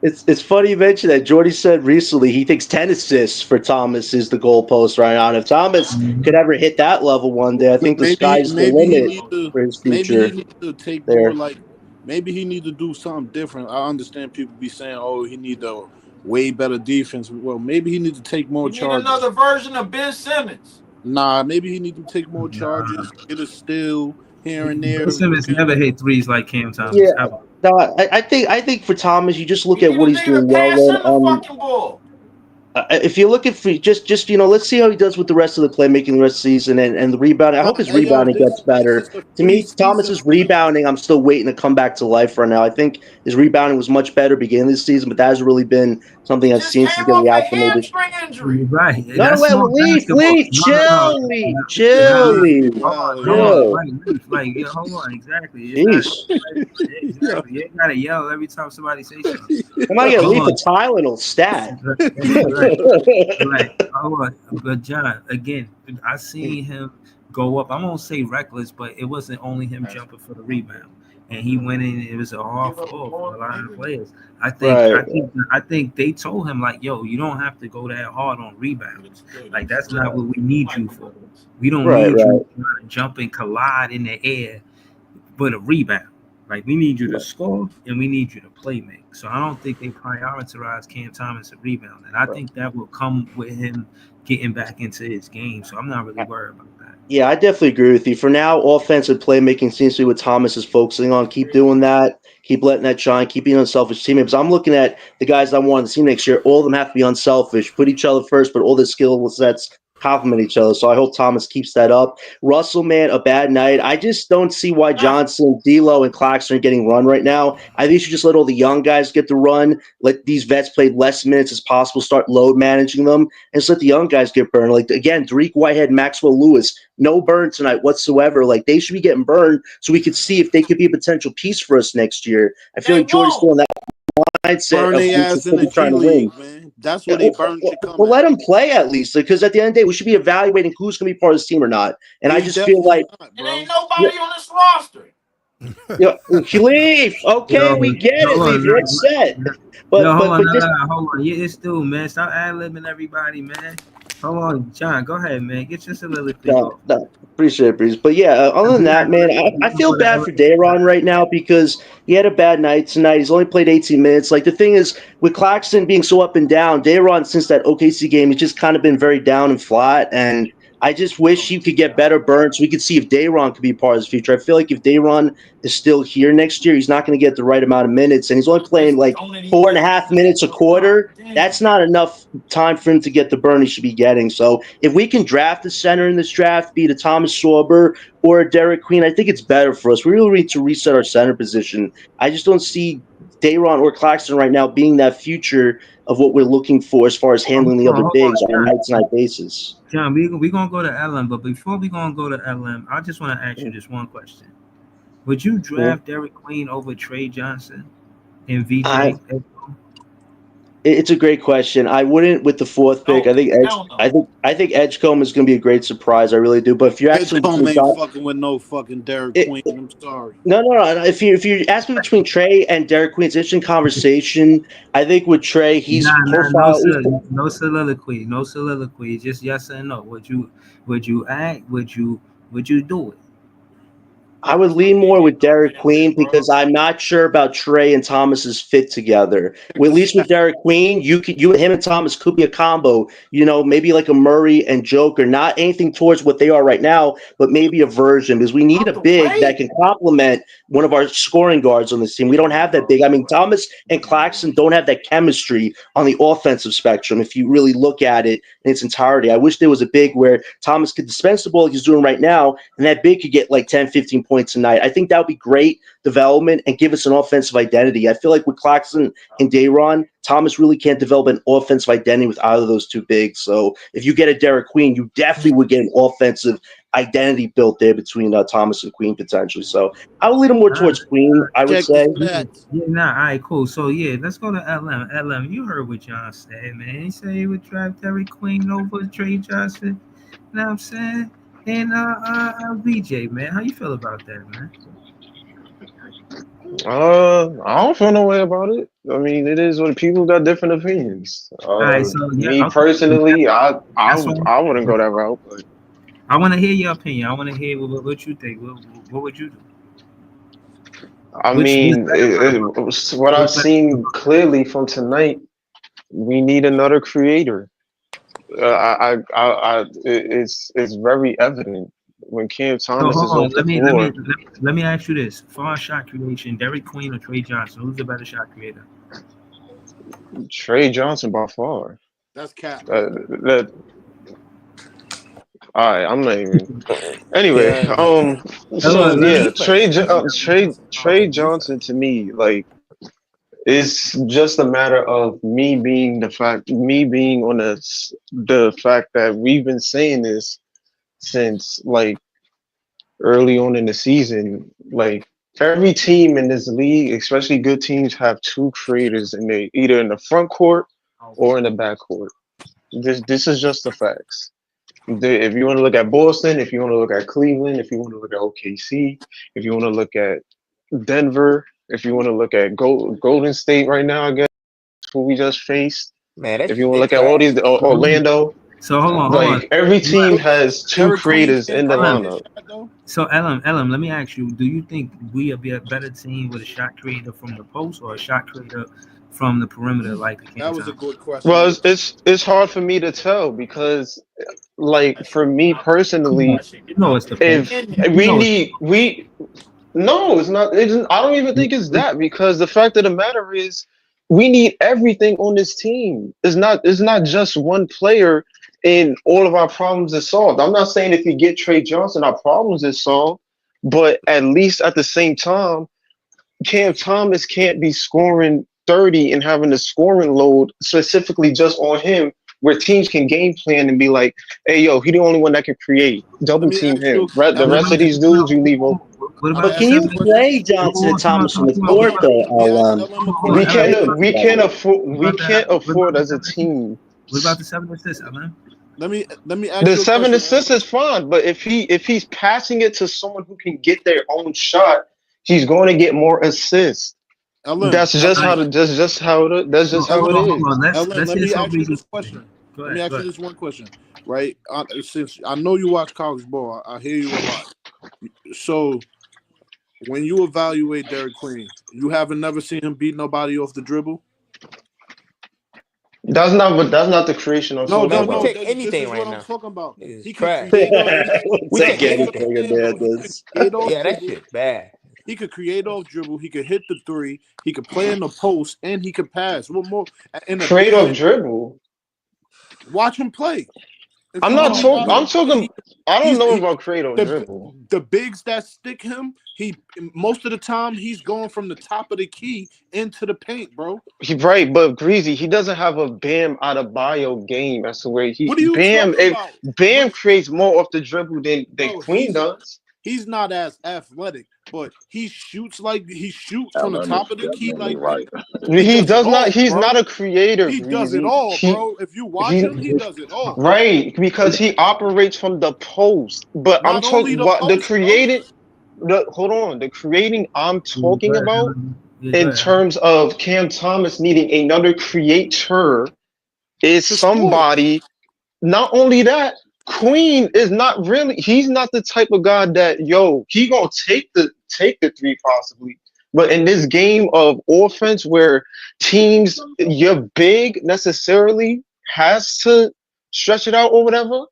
It's funny you mentioned that. Jordy said recently he thinks 10 assists for Thomas is the goalpost right now. And if Thomas could ever hit that level one day, I think the sky's the limit for his future.
Maybe he needs to take more like. Maybe he needs to do something different. I understand people be saying, "Oh, he needs a way better defense." Well, maybe he needs to take more charges.
Another version of Ben Simmons.
Nah, maybe he needs to take more charges, get a steal here and there.
Ben Simmons never hit threes like Cam Thomas.
Yeah, no, I think for Thomas, you just look at what he's doing well. If you're looking for just let's see how he does with the rest of the playmaking the rest of the season and the rebounding. I hope his rebounding gets better. To me, Thomas's rebounding, I'm still waiting to come back to life right now. I think his rebounding was much better beginning of the season, but that hasn't really been something I've seen since getting acclimated.
Right.
No, leave, chill.
Like, hold on, exactly. Exactly. You gotta yell every time somebody says something.
I might get leave for Tylenol stat.
Right. But John, again, I seen him go up. I won't say reckless, but it wasn't only him jumping for the rebound, and he went in. It was a hard fall for a lot of players. I think they told him like, "Yo, you don't have to go that hard on rebounds. Like that's not what we need you for. We don't need you to jump and collide in the air, but a rebound. Like we need you to score and we need you to play make." So I don't think they prioritize Cam Thomas at rebound, and I think that will come with him getting back into his game. So I'm not really worried about that.
Yeah, I definitely agree with you. For now, offensive playmaking seems to be what Thomas is focusing on. Keep doing that. Keep letting that shine. Keep being unselfish teammates. I'm looking at the guys I want on the team next year. All of them have to be unselfish. Put each other first, but all the skill sets complement each other. So I hope Thomas keeps that up. Russell, man, a bad night. I just don't see why Johnson, D'Lo, and Claxton are getting run right now. I think you should just let all the young guys get the run. Let these vets play less minutes as possible. Start load managing them. And just let the young guys get burned. Like, again, Dariq Whitehead, Maxwell Lewis, no burn tonight whatsoever. Like, they should be getting burned so we could see if they could be a potential piece for us next year. I feel like Jordy's still in that mindset
burn their ass in the
trying to
league,
win.
man. That's where they burn should come.
Well, let them play at least, because at the end of the day, we should be evaluating who's going to be part of this team or not. And I just feel like
there ain't nobody on this roster.
Leaf. Okay, we get it, Leaf. You're upset.
Hold on. Yeah, it's still, man. Stop ad-libbing everybody, man. Hold on, John. Go ahead, man. Get your soliloquy
No,
off.
no, appreciate it, Breeze. But yeah, other than that, man, I feel bad for Dayron right now because he had a bad night tonight. He's only played 18 minutes. Like the thing is, with Claxton being so up and down, Dayron since that OKC game, he's just kind of been very down and flat. And I just wish he could get better burns so we could see if Dayron could be part of his future. I feel like if Dayron is still here next year, he's not going to get the right amount of minutes, and he's only playing like 4.5 minutes a quarter. That's not enough time for him to get the burn he should be getting. So if we can draft a center in this draft, be it a Thomas Sorber or a Derek Queen, I think it's better for us. We really need to reset our center position. I just don't see Dayron or Claxton right now being that future of what we're looking for as far as handling the other bigs on a night-to-night basis.
John, we gonna go to LM, but before we gonna go to LM, I just want to ask you this one question: would you draft Derek Queen over Trey Johnson and VJ?
It's a great question. I wouldn't with the fourth pick. I think Edgecombe is going to be a great surprise. I really do. But if you're actually
Edgecombe ain't fucking with no fucking Derek Queen. I'm sorry.
No. If you ask me between Trey and Derek Queen, it's an interesting conversation. I think with Trey, he's profile.
No soliloquy. Just yes and no. Would you act? Would you do it?
I would lean more with Derek Queen because I'm not sure about Trey and Thomas's fit together. Well, at least with Derek Queen, him and Thomas could be a combo. You know, maybe like a Murray and Joker. Not anything towards what they are right now, but maybe a version because we need a big that can complement one of our scoring guards on this team. We don't have that big. I mean, Thomas and Claxton don't have that chemistry on the offensive spectrum. If you really look at it in its entirety, I wish there was a big where Thomas could dispense the ball like he's doing right now, and that big could get like 10, 15 points tonight. I think that would be great development and give us an offensive identity. I feel like with Claxton and Dayron, Thomas really can't develop an offensive identity with either of those two bigs. So if you get a Derek Queen, you definitely would get an offensive identity built there between Thomas and Queen potentially. So I would lean more towards Queen, I would say.
Yeah, all right, cool. So yeah, let's go to LM. LM, you heard what John said, man. He said he would draft Derek Queen over Trey Johnson. You know what I'm saying? And VJ, man, how you feel about that, man?
I don't feel no way about it. I mean, it is what people got different opinions. Personally, I wouldn't go that route. But
I want to hear your opinion. I want to hear what you think. What would you do?
What I've seen clearly from tonight, we need another creator. It's very evident when Cam Thomas is off the floor.
Let me ask you this: far shot creation, Derek Queen or Trey Johnson? Who's the better shot creator?
Trey Johnson by far.
That's cap.
All right, I'm not even. Anyway, Trey Johnson to me, like, it's just a matter of me being on the fact that we've been saying this since like early on in the season. Like every team in this league, especially good teams, have two creators either in the front court or in the back court. This is just the facts. If you want to look at Boston, if you want to look at Cleveland, if you want to look at OKC, if you want to look at Denver, if you want to look at Golden State right now, I guess who we just faced.
Man,
if you want to look at all these Orlando,
so hold on.
Every team has two creators in the lineup.
So LM, let me ask you: do you think we will be a better team with a shot creator from the post or a shot creator from the perimeter?
That was a good question.
Well, it's hard for me to tell because, like, for me personally, it's not. I don't even think it's that, because the fact of the matter is we need everything on this team. It's not just one player and all of our problems are solved. I'm not saying if you get Trey Johnson, our problems is solved, but at least at the same time, Cam Thomas can't be scoring 30 and having the scoring load specifically just on him, where teams can game plan and be like, hey, yo, he the only one that can create. Double team him. The rest of these dudes, you leave open.
But can you play Johnson and Thomas on the court though?
We can't afford as a team.
What about the 7 assists, Alan?
Let me ask
the 7 assists is fine, but if he's passing it to someone who can get their own shot, he's going to get more assists. That's just how it is.
Let me ask you this question. Let me ask you this one question, right? Since I know you watch college ball, I hear you a lot. So when you evaluate Derek Queen, you haven't never seen him beat nobody off the dribble?
That's not the creation I'm
No,
talking
no,
Man, we
no.
about.
take
This
anything
is
right
what I'm
now.
talking about.
It's
He could
trash.
create off.
We
No,
take
listen
anything.
what I'm saying, bro. He could create off
Yeah, that
dribble.
shit bad.
He could create off dribble. He could hit the three. He could play in the post, and he could pass. What more? In a
Create
big
off
man,
dribble.
watch him play. If
I'm
you
not
really
talking.
watch
I'm
him play,
talking. I don't
he's
know
he,
about create off
the
dribble.
the bigs that stick him. He most of the time he's going from the top of the key into the paint, bro.
Right, but Greasy, he doesn't have a Bam Adebayo game as to where
What are you talking about?
Bam creates more off the dribble than
Bro,
Queen does.
he's not as athletic, but he shoots from the
LM is
top of the key
definitely
like
right.
he
He
does it
does not.
all,
He's not
bro.
a creator,
He does it
Greasy.
all, bro. If you watch him, he does it all.
Right, because he operates from the post. But I'm
Not only
talking
the
what the
post, bro.
creating. Hold on, the creating I'm
Yeah,
talking
go ahead,
about
Alan. Yeah, go
in
ahead, Alan.
terms of Cam Thomas needing another creator is
To score.
somebody. Not only that, Queen is not really. He's not the type of guy that he gonna take the three possibly. But in this game of offense, where teams your big necessarily has to stretch it out or whatever,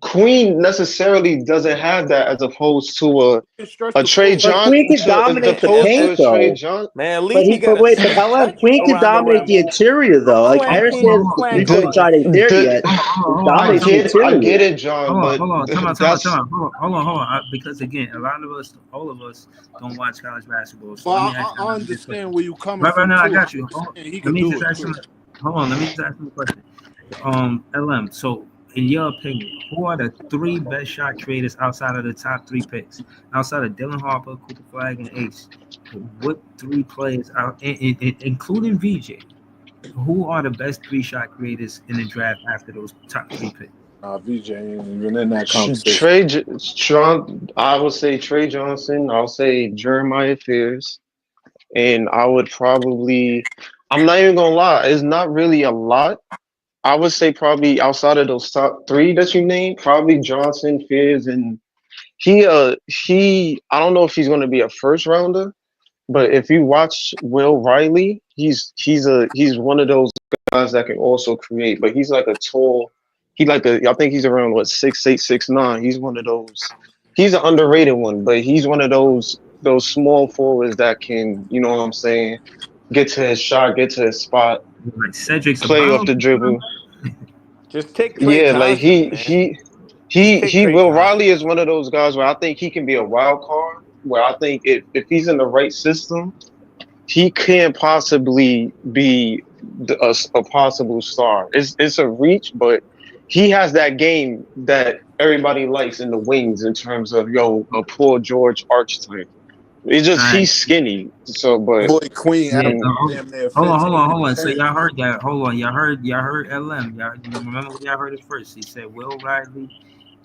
Queen necessarily doesn't have that as opposed to
He can stretch
a
the
Trey
floor.
But
John
Queen could
to as
dominate the
opposed to
paint,
a Trey
though.
John.
Man, at least he
But
got a
wait, but
safe
LM
touch
Queen could
around the
dominate
rim.
the interior, though. Like I
Quinn
understand
can't. Quinn
the coach shot
can't.
ain't there yet.
Hold
I
on,
Dominate the
get I
interior.
get it, John, but
hold on. Time out.
that's
Hold on. Because again, a lot of us, all of us, don't watch college basketball. So
But
let me ask
I
you this
understand
question.
where you coming
Right
from
now, I
too.
got you.
I'm just saying he
Let
could
me
do
just
it
ask
too.
him. Hold on. Let me just ask him a question. LM. So, in your opinion, who are the three best shot creators outside of the top three picks? Outside of Dylan Harper, Cooper Flag, and Ace, what three players are, including VJ? Who are the best three shot creators in the draft after those top three picks?
VJ ain't even in that conversation.
I would say Trey Johnson. I'll say Jeremiah Fears, and I would probably. I'm not even gonna lie. It's not really a lot. I would say probably outside of those top three that you named, probably Johnson, Fears, and he. I don't know if he's gonna be a first rounder, but if you watch Will Riley, he's one of those guys that can also create. But he's like a tall. I think he's around what 6'8", 6'9". He's one of those. He's an underrated one, but he's one of those small forwards that can, you know what I'm saying, get to his shot, get to his spot,
Like Cedric's
play off
about.
the dribble.
Just take Trey
Yeah, like
Johnson, man. Just take Trey
Will
Johnson.
Riley is one of those guys where I think he can be a wild card. Where I think if he's in the right system, he can't possibly be a possible star. It's a reach, but he has that game that everybody likes in the wings in terms of a Paul George archetype. It's just
All right.
he's skinny. So, but
Boy, Queen
Yeah,
averaged damn near
hold
15
on,
and
So
10.
y'all heard that? Hold on, y'all heard LM. Y'all remember when y'all heard it first? He said Will Riley,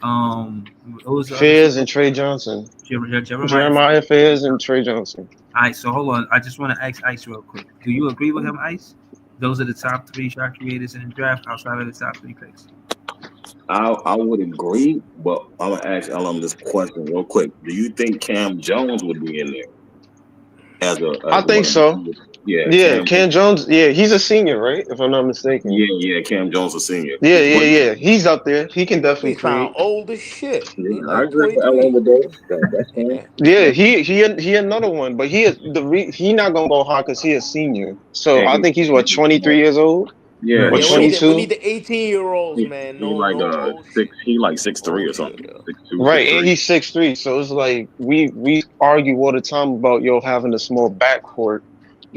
what was the other
Fairs
two?
and Trey Johnson,
Jeremiah.
Jeremiah Fairs and Trey Johnson.
All right, so hold on. I just want to ask Ice real quick. Do you agree with him, Ice? Those are the top three shot creators in the draft outside of the top three picks.
I would agree, but I'm gonna ask LM this question real quick. Do you think Cam Jones would be in there
I think so. Yeah, Cam Jones. Yeah, he's a senior, right? If I'm not mistaken.
Yeah, Cam Jones a senior.
Yeah. He's up there. He can definitely
He sound
create.
old as shit.
Yeah,
He
I
like
agree with
23.
LM with those. That's fine.
Yeah, he another one, but he not gonna go high because he a senior. So I think he's 23 years old.
Yeah,
Or
Yeah,
22.
we need the 18-year-olds, man.
He
No
like
bullshit.
he like 6'3" or something. 6'2",
Right,
6'3".
and he's 6'3", so it's like we argue all the time about having a small backcourt.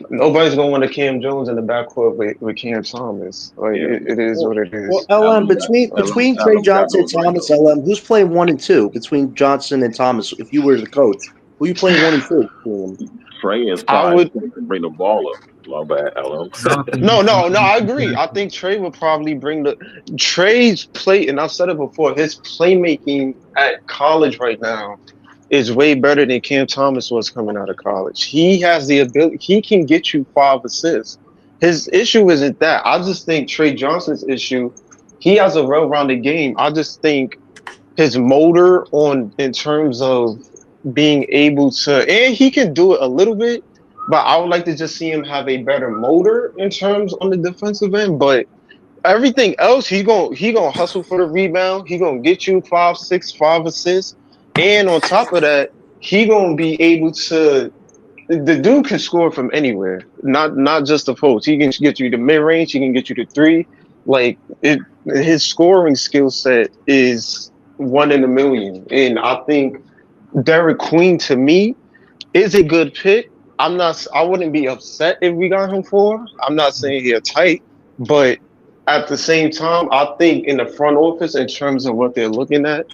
Nobody's gonna want a Cam Jones in the backcourt with Cam Thomas. Like it is what it
Well,
is.
LM between Trey Johnson and Thomas, LM, who's playing 1 and 2 between Johnson and Thomas? If you were the coach, who you playing 1 and 2?
Trey is
I
probably
would.
bring the ball up. My bad, LM.
No. I agree. I think Trey would probably bring Trey's play, and I've said it before. His playmaking at college right now is way better than Cam Thomas was coming out of college. He has the ability. He can get you 5 assists. His issue isn't that. I just think Trey Johnson's issue he has a well-rounded game. I just think his motor on in terms of being able to, and he can do it a little bit, but I would like to just see him have a better motor in terms on the defensive end. But everything else, he gonna hustle for the rebound. He gonna get you 5 assists, and on top of that, he gonna be able to. The dude can score from anywhere, not just the post. He can get you the mid range. He can get you the three. Like it, his scoring skill set is one in a million. And I think Derek Queen to me is a good pick. I wouldn't be upset if we got him for. I'm not saying he's tight, but at the same time, I think in the front office, in terms of what they're looking at,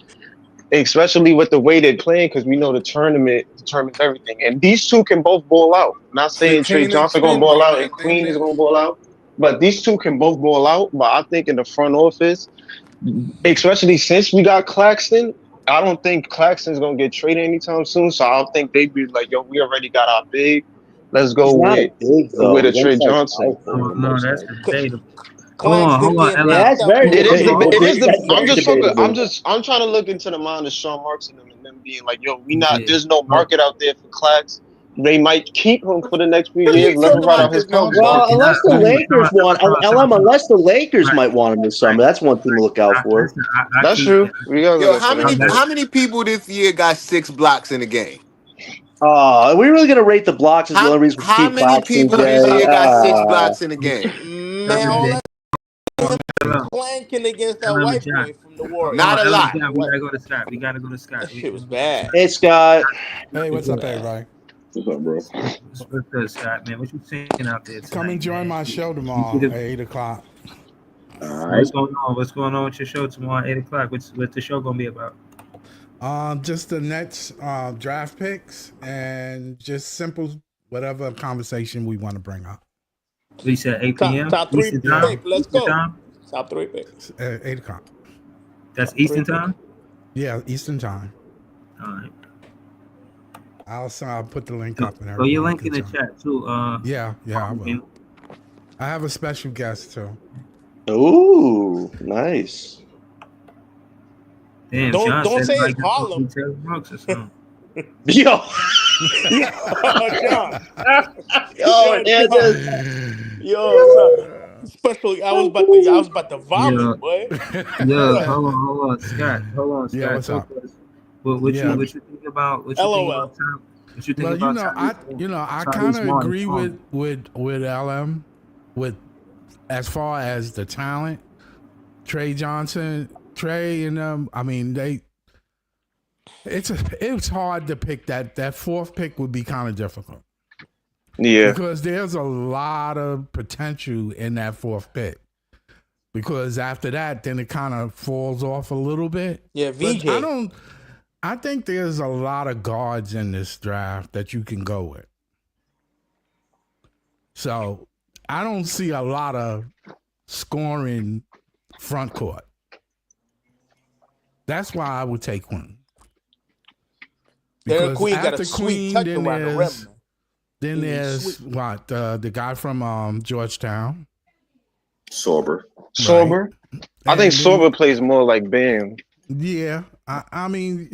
especially with the way they're playing, because we know the tournament determines everything. And these two can both ball out. Not
They
saying Trey
can't
Johnson gonna
extend
ball
like
out
that.
and Queen is gonna ball out, but these two can both ball out. But I think in the front office, especially since we got Claxton, I don't think Claxton's gonna get traded anytime soon. So I think they'd be like, "Yo, we already got our big. Let's go
He's not a
with
big though.
with a
He's
Trey
inside
Johnson."
power forward
No,
almost.
that's
Like.
debatable.
Claxton
Hold on,
getting
Ella.
Yeah,
knocked
that's
out
very
It
cold.
is the.
debatable.
It is the.
That's
I'm
very
just talking.
debatable.
I'm trying to look into the mind of Sean Marks and them, and them being like, "Yo, we not.
Yeah.
There's no market out there for Clax. They might keep him for the next few
What are
years,
you
let him
talking
ride
about?
out his
There's no
contract."
Well,
market.
Nah,
unless the Lakers want, unless the Lakers
Right,
might want him this summer, that's one thing to look out for.
listen, I
That's
keep.
true. We gotta look
Yo,
out for that.
Okay.
But
how many people this year got 6 blocks in a game?
Are we really gonna rate the blocks as the only reason we
How
keep
many
Claxton,
people this
Jay?
year got 6 blocks in a game?
Man, all
Ella,
that clanking against that
Ella,
white
John.
boy from the Warriors.
Not a
Ella,
lot.
John, we gotta go to Scott. We gotta go to Scott.
That shit was bad.
Hey, Scott.
Hey, what's up, everybody?
What's up, bro?
What's good, Scott, man? What you seeing out there tonight,
Come and join
man?
my show
You
tomorrow
see
at
the-
8 o'clock.
All right.
What's going on? What's going on with your show tomorrow at 8 o'clock? What's the show gonna be about?
Just the Nets draft picks and just simple whatever conversation we want to bring up.
We said 8 p.m.
Top three
Eastern
pick.
time.
Let's
Eastern
go.
time?
Top three picks.
At 8 o'clock.
That's Eastern time.
Yeah, Eastern time.
All right.
I'll put the link up and everything.
Throw your link in the chat too.
Yeah, I will. I have a special guest too.
Ooh, nice.
Damn,
Don't-
Sean
don't
said
say
like
it's
the
Harlem.
Taylor Brooks or something.
Yo,
John.
yo, yeah,
Yo, son. Especially, I was about to vomit,
Yeah.
boy.
Yeah, hold on, Scott. Hold on, Scott.
Yeah, what's
Talk
up?
to us. What
Yeah.
you think about? What you
LOL.
think about Tom? What you think
Well,
about?
I
Tyrese
kind of
Martin
agree
song?
with LM with as far as the talent. Trey Johnson, Trey and them. I mean, it's hard to pick that fourth pick would be kind of difficult
yeah,
because there's a lot of potential in that fourth pick. Because after that, then it kind of falls off a little bit.
Yeah,
But
VJ.
I think there's a lot of guards in this draft that you can go with. So I don't see a lot of scoring front court. That's why I would take one.
Derek
Because
Queen got a
after
sweet
Queen,
touch
then
around the rim.
there's,
Man.
then
He was
there's
sweet.
what the guy from Georgetown.
Sorber.
Sorber. I think
And then-
Sorber plays more like Bam.
Yeah, I mean,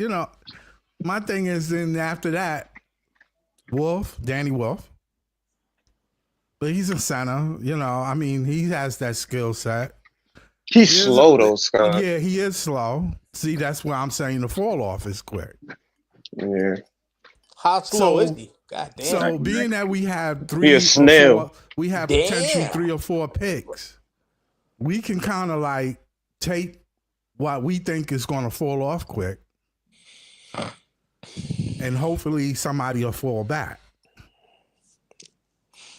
my thing is then after that, Danny Wolf. But he's a center, I mean, he has that skill set.
He's
He is
slow though, Scott.
Yeah, he is slow. See, that's why I'm saying the fall off is quick.
Yeah.
How slow
So-
is he? God damn.
So being that we have
He
three
a
or
snail.
four, we have
Damn.
potential 3 or 4 picks. We can kind of like take what we think is going to fall off quick, and hopefully somebody will fall back.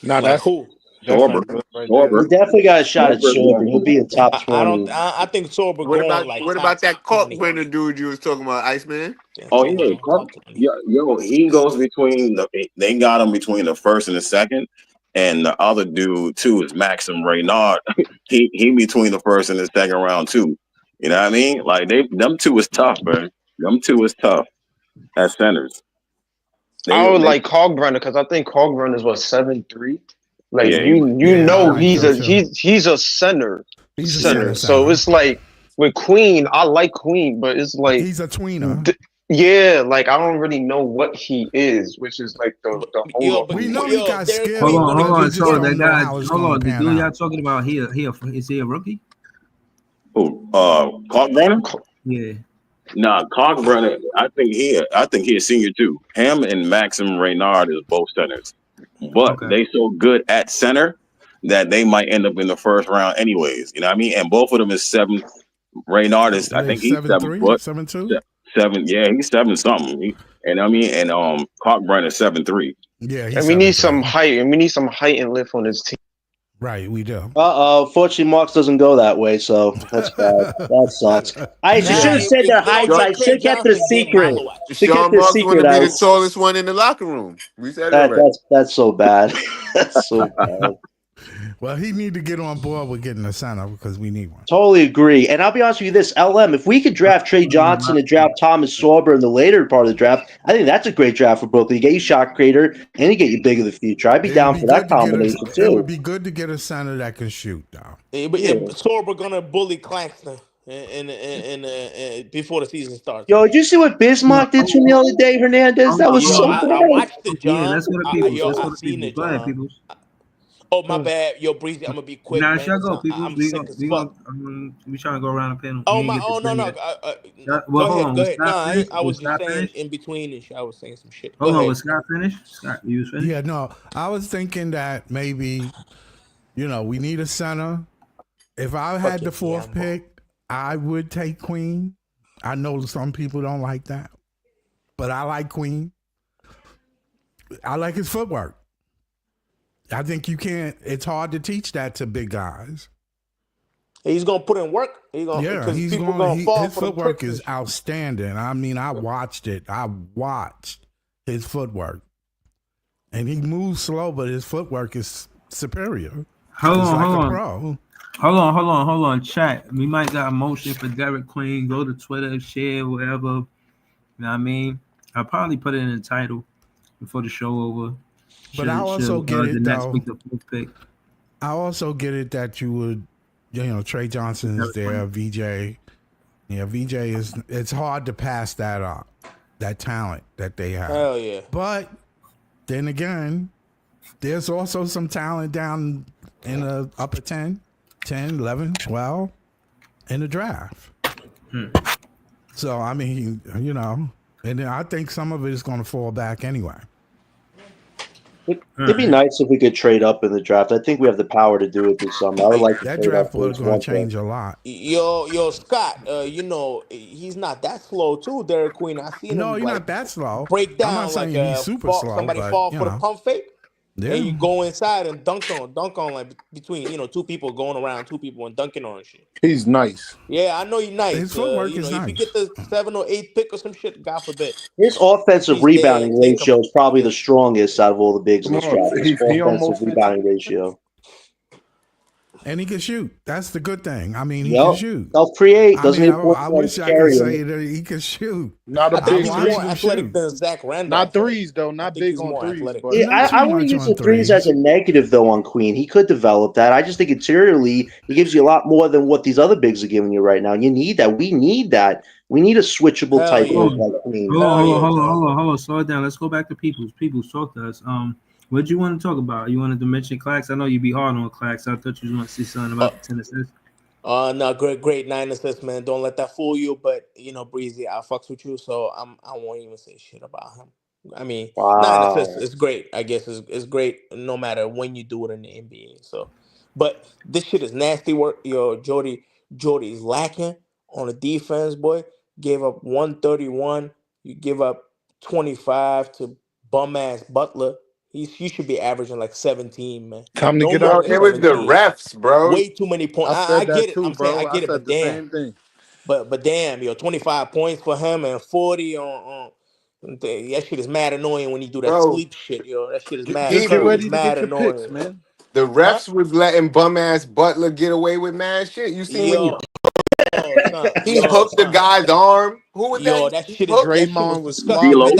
Now
Like who?
Sorber.
we
Sorber.
definitely got a shot at Sorber. He'll be in top
I
20.
don't. I think Sorber
What
going
about
like.
what
top
about that cork
20.
burner dude you was talking about, Iceman?
Oh yeah, yo, he goes between they got him between the first and the second, and the other dude too is Maxim Reynard. he between the first and the second round too. You know what I mean? Like them two is tough, man. Them two is tough as centers.
I would like Kalkbrenner because I think Kalkbrenner is 7'3". Like
Yeah,
you
Yeah, I
know
like
he's
him
a
too.
he's a center.
He's a
center. So
center.
it's like with Queen, I like Queen, but it's like
He's a tweener.
yeah, like I don't really know what he is, which is like the hold
Yo,
on.
but
We know he got
Derek
skill.
Queen gonna
Hold
We
on.
just
So
don't
that
know
guy,
how it's
hold
going
on.
to
The
pan
dude y'all
out.
talking about is he a rookie?
Who? Kalkbrenner?
Yeah.
Nah, Kalkbrenner. I think he a senior too. Him and Maxim Reynard is both centers, but
Okay.
they so good at center that they might end up in the first round anyways. You know what I mean? And both of them is seven. Reynard is, I
They
think he's
7'3", 7'2".
seven. Yeah, he's seven something. And I mean, and Kalkbrenner is 7'3".
Yeah,
And
he's
we need some
7'3".
height, and we need some height and lift on this team.
Right, we do.
Fortunately, Marks doesn't go that way, so that's bad. That sucks. I should have said their heights. I should have kept it a secret. Should kept
Sean
it a
Marks want
secret.
to be the tallest one in the locker room. We said it already.
That's so bad. That's so bad.
Well, he need to get on board with getting a center because we need one.
Totally agree. And I'll be honest with you, this LM, if we could draft Trey Johnson and draft Thomas Sorber in the later part of the draft, I think that's a great draft for Brooklyn. You get you shot creator and you get you big of the future. I'd be down for that combination
It
too.
would be good to get a center that can shoot, though.
But Sorber gonna bully Claxton in before the season starts.
Yo, did you see what Bismarck did to me the other day, Hernandez? That was so bad.
I watched it, John.
Yeah, let's go to people. Let's go to
seen it,
people. Go ahead,
John.
people.
Oh, my bad. Yo, Breezy, I'm gonna be quick,
Nah,
man.
shall go, people.
I'm sick as fuck.
We trying to go around the panel.
Oh
We
my!
ain't get
Oh
to
no,
Dre
no.
yet.
Go
Hold
ahead,
on.
go
Was
ahead.
Scott
No,
finished?
I was
Was
just
Scott
saying
finished?
in between and shit. I was saying some shit.
Hold
Go
on.
ahead.
Was Scott finished? Scott, you was finished?
Yeah, no. I was thinking that maybe, we need a center. If I had the fourth pick, I would take Queen. I know some people don't like that, but I like Queen. I like his footwork. I think it's hard to teach that to big guys.
He's gonna put in work. His
footwork is outstanding. I mean, I watched it. I watched his footwork. And he moves slow, but his footwork is superior.
Hold on.
Pro.
Hold on. Chat. We might got a motion for Derek Queen. Go to Twitter, share, whatever. You know what I mean? I'll probably put it in the title before the show over.
But I also get it,
next
though.
week, the fourth pick.
I also get it that you would, Trey Johnson is there, VJ. Yeah, VJ it's hard to pass that up, that talent that they have.
Hell yeah.
But then again, there's also some talent down in the upper 10, 11, 12 in the draft. So, I mean, and then I think some of it is going to fall back anyway.
It'd be nice if we could trade up in the draft. I think we have the power to do it this summer. I would like to
that
trade
draft
up
was going to change a lot.
Yo, Scott. He's not that slow too, Derek Queen. I seen him.
No, he's not that slow.
Break down
I'm not saying
like
he's super slow.
Somebody
but,
fall for the pump fake.
Yeah.
And you go inside and dunk on like between two people going around two people and dunking on shit.
He's nice.
Yeah, I know he's nice.
His footwork is nice.
If you get the 7th or 8th pick or some shit, God forbid.
His offensive rebounding ratio is probably the strongest out of all the bigs in this draft. His offensive rebounding ratio.
And he can shoot. That's the good thing. I mean, he can shoot.
Self-create. Doesn't
I wish I could say that he can shoot.
Not a big
he's more athletic than Zach Randolph.
Not threes, though. Not big on threes. But
I wouldn't use the threes as a negative, though, on Queen. He could develop that. I just think interiorly, he gives you a lot more than what these other bigs are giving you right now. You need that. We need that. We need a switchable type of like Queen.
Hold on. Slow it down. Let's go back to Peoples. Peoples, talk to us. What did you want to talk about? You wanted to mention Clax? I know you'd be hard on Clax. I thought you was going to say something about the 10 assists.
No, great 9 assists, man. Don't let that fool you. But Breezy, I fucks with you, so I won't even say shit about him. I mean, 9 assists is great. I guess it's great no matter when you do it in the NBA. So, but this shit is nasty work. Yo, Jordy's lacking on the defense, boy. Gave up 131. You give up 25 to bum ass Butler. He should be averaging like 17, man.
Time to get
out. It was the refs, bro.
Way too many points. I get it.
Too,
I'm
bro.
saying I get it, but damn.
Same thing.
But damn, 25 points for him and 40 on that shit is mad annoying when you do that sleep shit, yo. That shit is mad.
Just get ready to
mad
get your
annoying,
picks, man.
The refs was letting bum ass Butler get away with mad shit. You seen when he hooked the guy's arm? Who was that?
Yo, that shit is
Draymond was
D'Lo.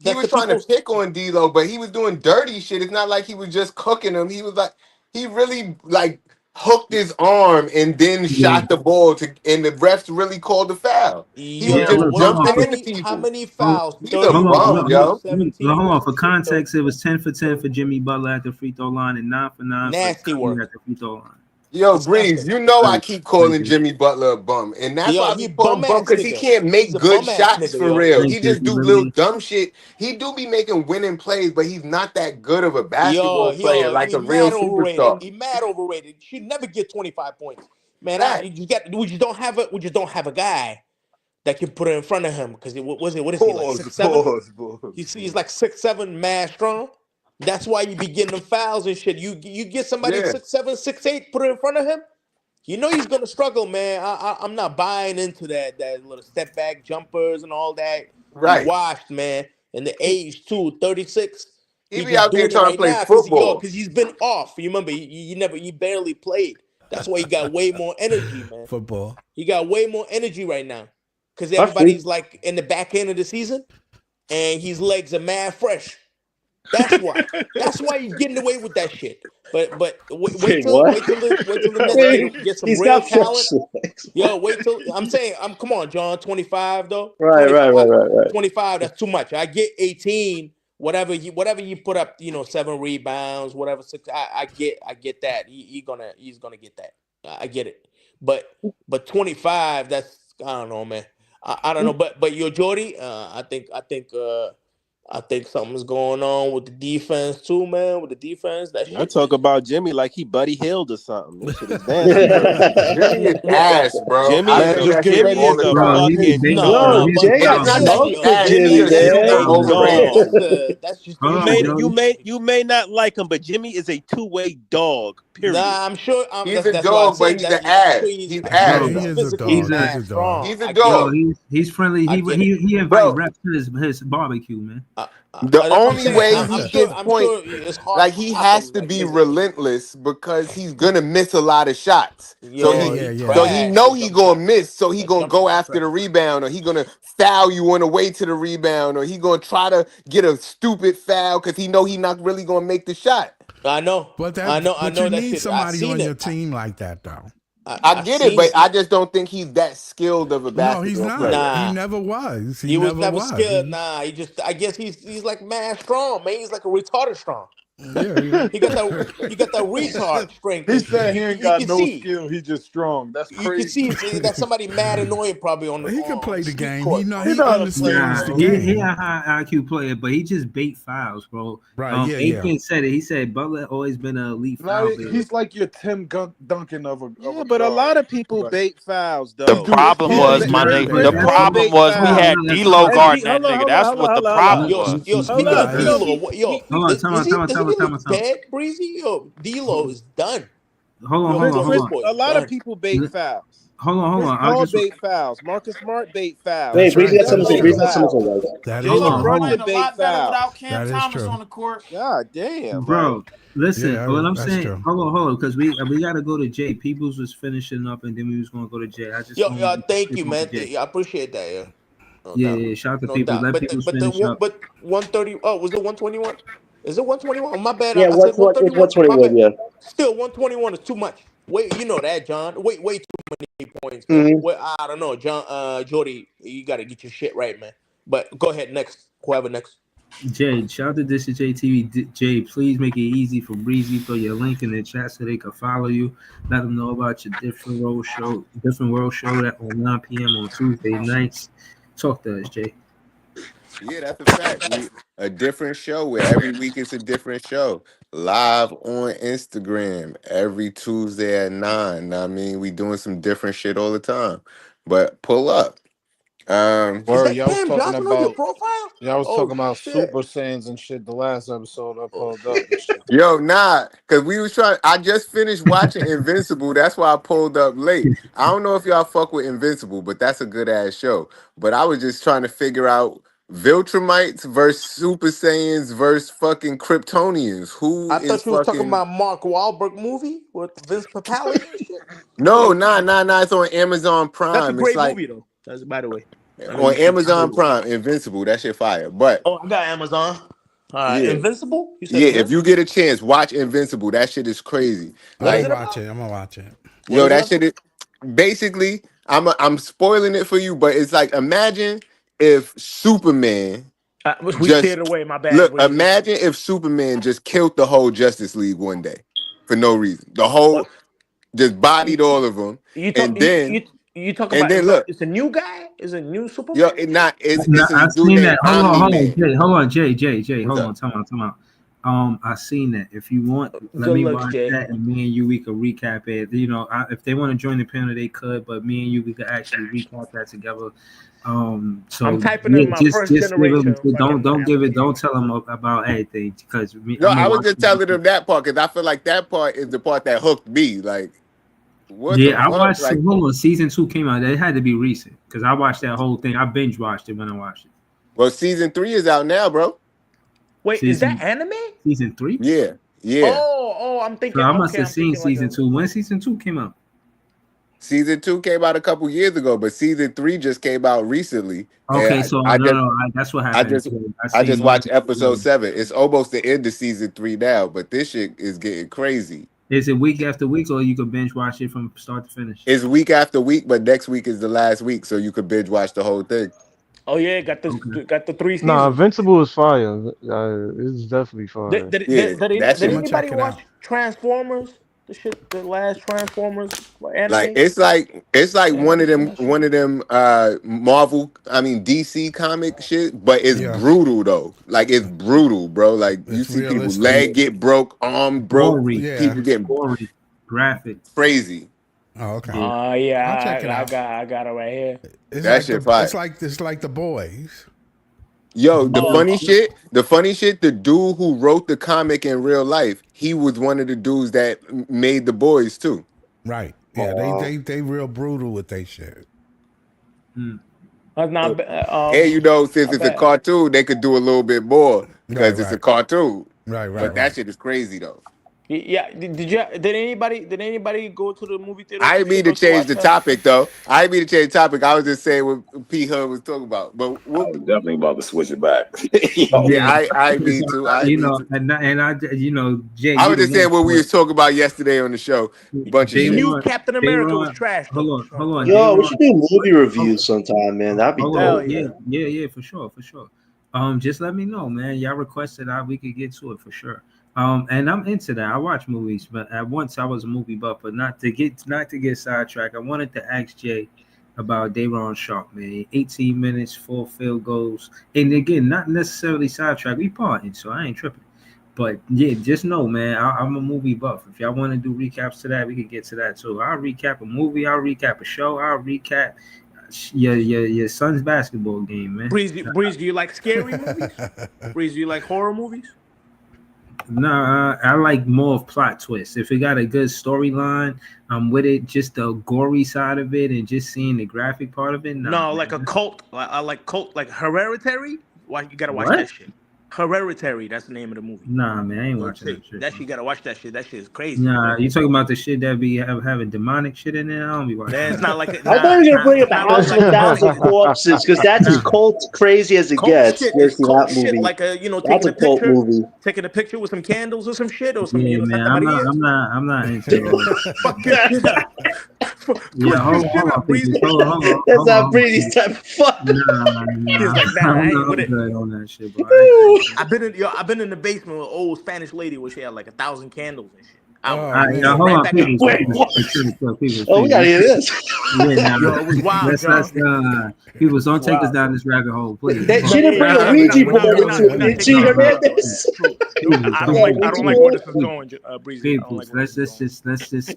He was trying to pick on D'Lo, but he was doing dirty shit. It's not like he was just cooking him. He was like, he really like hooked his arm and then shot the ball and the refs really called the foul. He was
Yeah,
just
look, hold
jumping
on.
into
How
people.
many
Hold,
fouls?
He's a
hold on,
31
bum,
look,
versus
yo.
hold
17
on.
was
For
the free throw.
context, it was 10 for 10 for Jimmy Butler at the free throw line and 9 for 9 for
Nasty
Kyrie
work.
at the free throw line.
Yo, Breeze,
Disgusting.
you know I
Crazy,
keep calling
crazy.
Jimmy Butler a bum. And that's
Yo,
why I
he
be calling him
bum
bum
ass
because he
nigga.
can't
He's
make
a
good
bum ass
shots
nigga,
for
yo.
real.
Thank
He
you.
just
He
do little
really,
dumb shit. He do be making winning plays, but he's not that good of a basketball player
Yo,
like
he
a real
mad overrated.
superstar.
He mad overrated. Should never get 25 points. Man,
Fact.
we just don't have a guy that can put it in front of him because what is he like
Pause,
6'7"?
pause, pause.
He's like 6'7", mad strong. That's why you be getting them fouls and shit. You get somebody
Yeah,
6'7", 6'8", put it in front of him. You know he's gonna struggle, man. I'm not buying into that little step back jumpers and all that. He
right.
washed, man. And the
He,
age too, 36.
he
He
be
just
out there
doing it
trying to
right
play
now
football.
because he's been off. You remember he barely played. That's why he got way more energy, man.
Football.
He got way more energy right now because
I freak.
everybody's like in the back end of the season and his legs are mad fresh. That's why. That's why he's getting away with that shit. But
Wait, what?
wait till the Nets
Wait,
get some
he's
real
got
talent.
fresh legs.
Yo, wait till I'm saying come on, John, 25 though.
Right, right,
25,
right, right,
25, that's too much. I get 18, whatever you put up, 7 rebounds, whatever six. I get that. He's gonna get that. I get it. But 25, that's I don't know, man. I don't know. But yo, Jordy, I think something's going on with the defense too, man. With the defense, that
I
shit.
talk about Jimmy like he Buddy Hield or something. This shit is nasty work.
right.
Jimmy is ass, bro. I
Jimmy,
Man,
say
just
that
get
shit
Jimmy
ready
all
to
is
the
a
cook.
bro,
time.
he's
fucking
bait.
No,
Bro,
Yo,
no,
he's
but
Jay
And
got
it's not
Jimmy,
that
smoked
he
for
ass. He
Jimmy,
Jimmy
just
is
too
man.
a
overrated.
dog.
that's just Jimmy.
Jody.
You may not like him, but Jimmy is a two-way dog. Period.
Nah, I'm sure.
He's a
That's why I
dog, but
said
he's an
that. I'm sure
ass. He's
Yeah,
ass
Bro,
he
he's
though.
is a
physically
he's
dog.
a
He's
mad
a dog.
strong.
He's a
I get
yo.
it.
dog.
He's friendly.
I get it.
He invite
Bro,
reps to his barbecue, man.
the
That's what I'm
only
saying.
way he gets
I'm
points,
sure it's hard
like
to
he
block
has
him
to
like
be
physically.
relentless because he's gonna miss a lot of shots. So
Yeah,
Yo,
he
yeah,
he
yeah.
so he
trash for
know he
jump
gonna
shots.
miss, so he
That
gonna
jump
go
shot
after
trash.
the rebound, or he gonna foul you on the way to the rebound, or he gonna try to get a stupid foul because he know he not really gonna make the shot.
I
But you
know that
need
shit. I
somebody
seen
on your
it.
team like that, though.
I
I
get it, but
seen.
I just don't think he's that skilled of a
No, he's
basketball
not.
player.
He
Nah,
never was. He
he was
never
never
was.
scared. Nah, he just. I guess he's like mad strong, man. He's like a retarded strong.
Yeah, yeah.
He got that retard strength
He
and shit.
said he ain't
You
got
can
no
see.
skill. He just strong. That's
You can
crazy.
see that somebody mad annoying probably
He could
on
play
the
the
street
game. He
court,
know
bro.
He
he
know how to play the
understands
Nah,
the
game.
he a
game.
high IQ player, but he just bait fouls, bro.
Right, yeah, yeah.
Aiken said it. He said Butler always been an elite
Now
foul baiter.
he's like your Duncan of
Yeah,
a
but a
guard.
lot of people
Like
bait fouls
The
he
though.
do.
problem
He
Paul,
was,
just
my
But
very
nigga.
but
The
Paul
that's
problem
bait
was we
hold on,
fouls.
had
no, that's
D'Lo
not
And
guarding that nigga. That's what the
hold on.
problem
Yo,
was.
yo.
Hold
Speaking
on.
of
You know,
Guys,
D'Lo, yo,
hold on, time out, time out,
doesn't
time
he
out, time out,
look
time out.
dead, Breezy? Yo, D'Lo is done.
Hold on,
Yo,
hold on, hold
this
on.
boy
a
is
lot of
done.
people bait fouls.
Hold
Chris
on. I
Paul
just
bait fouls. Marcus Smart bait fouls.
Wait,
that's
Breezy
right.
got something
Steph
to say.
bait
Breezy got something
fouls.
to say, guys.
That is
hold
Jalen
on,
true.
hold on,
Brunson bait fouls.
That is true.
God damn, like
bro. Listen, what
Yeah,
I'm
that's
saying.
true.
Hold on, because we got to go to Jay. Peoples was finishing up, and then we was gonna go to Jay. I just
Yo,
don't want to
thank
skip
you,
over
man.
Jay.
I appreciate that. Yeah, no
Yeah,
doubt,
yeah. Shout out to
no
Peoples.
doubt.
Let Peoples finish up.
130. Oh, was it 121? Is it 121? Oh, my bad.
Yeah,
I said
it's
131. My
121,
bad.
yeah.
Still, 121 is too much. Wait, you know that, John. Way too many points, man.
Mm-hmm.
Well, I don't know, John. Jordy, you got to get your shit right, man. But go ahead, next. Whoever next.
Jay, shout out to This is JTV. Jay, please make it easy for Breezy. Throw your link in the chat so they can follow you. Let them know about your different world show that on 9 p.m. on Tuesday nights. Talk to us, Jay.
Yeah, that's a fact. A different show where every week it's a different show. Live on Instagram every Tuesday at 9. I mean, we doing some different shit all the time. But pull up.
Is
word,
that
y'all was
Cam
talking
Johnson on your
about
profile?
y'all was
Oh
talking about
shit.
Super Saiyans and shit. The last episode I
Oh
pulled up
shit.
and shit.
Yo, nah, because we was trying. I just finished watching Invincible. That's why I pulled up late. I don't know if y'all fuck with Invincible, but that's a good ass show. But I was just trying to figure out Viltrumites versus Super Saiyans versus fucking Kryptonians. Who
I
is
thought you was talking
fucking.
about Mark Wahlberg movie with Vince Papale and shit.
No, nah. It's on Amazon
That's a
Prime. It's
great
like
movie though. That's by the way. I know
on
you seen it.
Amazon Prime, Invincible. That shit fire. But
Oh, I got Amazon.
Yeah.
Invincible. You said
Yeah, if
Invincible.
you get a chance, watch Invincible. That shit is crazy.
What is
Like,
it about?
I'm gonna watch it.
What
yo,
is it
that
about?
shit is basically. I'm spoiling it for you, but it's like imagine if Superman
We steered
just
away. My bad,
look.
Breezy.
Imagine if Superman just killed the whole Justice League one day for no reason. The
What?
whole just bodied all of them,
You talk
and then
you talk
and
about
then look,
it's a new guy? Is a new
yo,
Superman?
it not
Now,
it's a
I
dude
seen
named
that.
Omni
Hold on,
Man.
Jay. Hold on, Jay.
What's
Hold
up?
on, time out. I seen that. If you want, let
Good
me
looks,
watch
Jay.
that, and me and you we could recap it. You know, if they want to join the panel, they could, but me and you we could actually recap that together.
I'm
So
typing
yeah,
in my first
just give them.
generation
Don't
fucking
give it. Don't
application.
tell them about everything because me,
No,
I'm gonna
I was
watch
just telling
it.
them that part because I feel like that part is the part that hooked me. Like, what the
Yeah, I
fuck?
watched.
Like,
Hold on, season 2 came out. That had to be recent because I watched that whole thing. I binge watched it when I watched it.
well, season 3 is out now, bro.
Wait, is that
Season
anime?
season 3.
Yeah, yeah.
Oh, I'm
So
thinking.
I must
Okay,
have
I'm
seen
thinking like
season
a.
2. When season 2 came out?
Season 2 came out a couple years ago, but season 3 just came out recently.
Okay,
And
so
I just,
that's what
I
happened.
just,
So I
I
seen
just
one.
watched episode 7. It's almost the end of season 3 now, but this shit is getting crazy.
Is it week after week, or you can binge watch it from start to finish?
It's week after week, but next week is the last week, so you could binge watch the whole thing.
Oh yeah,
Okay.
got the 3 seasons.
Nah, Invincible is fire. It's definitely fire.
Yeah, that
Did
I'm
shit.
gonna check
anybody
it out.
watch Transformers? The last Transformers
Like
anime.
it's like
Animation that shit.
one of them Marvel, I mean DC comic shit, but it's
Yeah,
brutal though. Like it's brutal, bro. Like you
it's
see people
realistic.
leg get broke, arm broke,
Gory,
Yeah.
people get
gory, graphic.
crazy.
Oh, okay.
Yeah.
Yeah,
I'll check it out.
I got it right here.
That shit fire.
It's like the boys.
Yo,
Oh,
the funny shit, the dude who wrote the comic in real life, he was one of the dudes that made the boys too.
Right. Yeah,
wow.
they real brutal with they shit.
Mm.
that's not
And since
not
it's a
bad.
cartoon, they could do a little bit more
Right,
because it's a
right.
cartoon.
Right,
But that
right.
shit is crazy though.
Yeah, did anybody go to the movie theater
I
to
didn't mean to
to
change
watch
the
that?
topic though. I didn't mean to change the topic. I was just saying what P Hud was talking about. But
I was definitely about to switch it back. Yo,
Yeah,
yeah, I
because,
mean to. I mean to.
Jay,
I
you
was
the
just saying
one
what we
for
was talking about yesterday on the show. Bunch of
Day
The
shit.
new
one.
Captain
Day
America was
one.
trash though.
Hold on. Day
Yo, we
one.
should do movie
Hold
reviews sometime, man. That'd be
Hold
Hell
on.
dope.
yeah.
Yeah, for sure. Just let me know, man. Y'all requested we could get to it for sure. And I'm into that. I watch movies, but at once I was a movie buff, but not to get sidetracked. I wanted to ask Jay about Dayron Sharp, man. 18 minutes, 4 field goals. And again, not necessarily sidetrack. We parting, so I ain't tripping. But yeah, just know, man, I'm a movie buff. If y'all want to do recaps to that, we can get to that too. I'll recap a movie, I'll recap a show, I'll recap your son's basketball game, man.
Breeze, do you like scary movies? Breeze, do you like horror movies?
Nah, I like more of plot twists. If it got a good storyline, I'm with it. Just the gory side of it and just seeing the graphic part of it. Nah,
No, like a
man.
cult. I like cult, like Hereditary. Why you gotta watch
What?
that shit? Hereditary. That's the name of the movie.
Nah, man, I ain't watching that shit.
That shit, you gotta watch that shit. That shit is crazy.
Nah, you talking about the shit that be having demonic shit in there? I don't be watching
Man,
that.
it's not like
I thought you were gonna bring up
not
House
like
of a Thousand
demonic.
Corpses because that's as
Nah.
cult crazy as it
Cult
gets.
shit.
You ever
It's
seen
cult
that
shit.
movie?
Like
That's a cult movie.
taking a picture with some candles or some shit or some
Yeah, man,
Santa Maria.
I'm not into all that.
Fuck your shit up.
Yeah, hold on,
Breezy.
That's not Brady's type of fuck.
Nah,
He's like, nah, I ain't with it.
good on that shit, bro. I
I've been in the basement with an old Spanish lady where she had like 1,000 candles and shit.
Oh,
Alright,
man.
now hold
right
on,
back
people.
up.
Wait, what?
People.
Oh, we gotta hear this.
Yeah,
Yo, it was wild,
let's
John.
people don't take us
Wow.
down this rabbit hole, please.
She didn't bring a Ouija board into it, did she, Hernandez?
True.
People,
I
don't
don't like where this is going, Breezy. I don't like where
let's
this is going.
just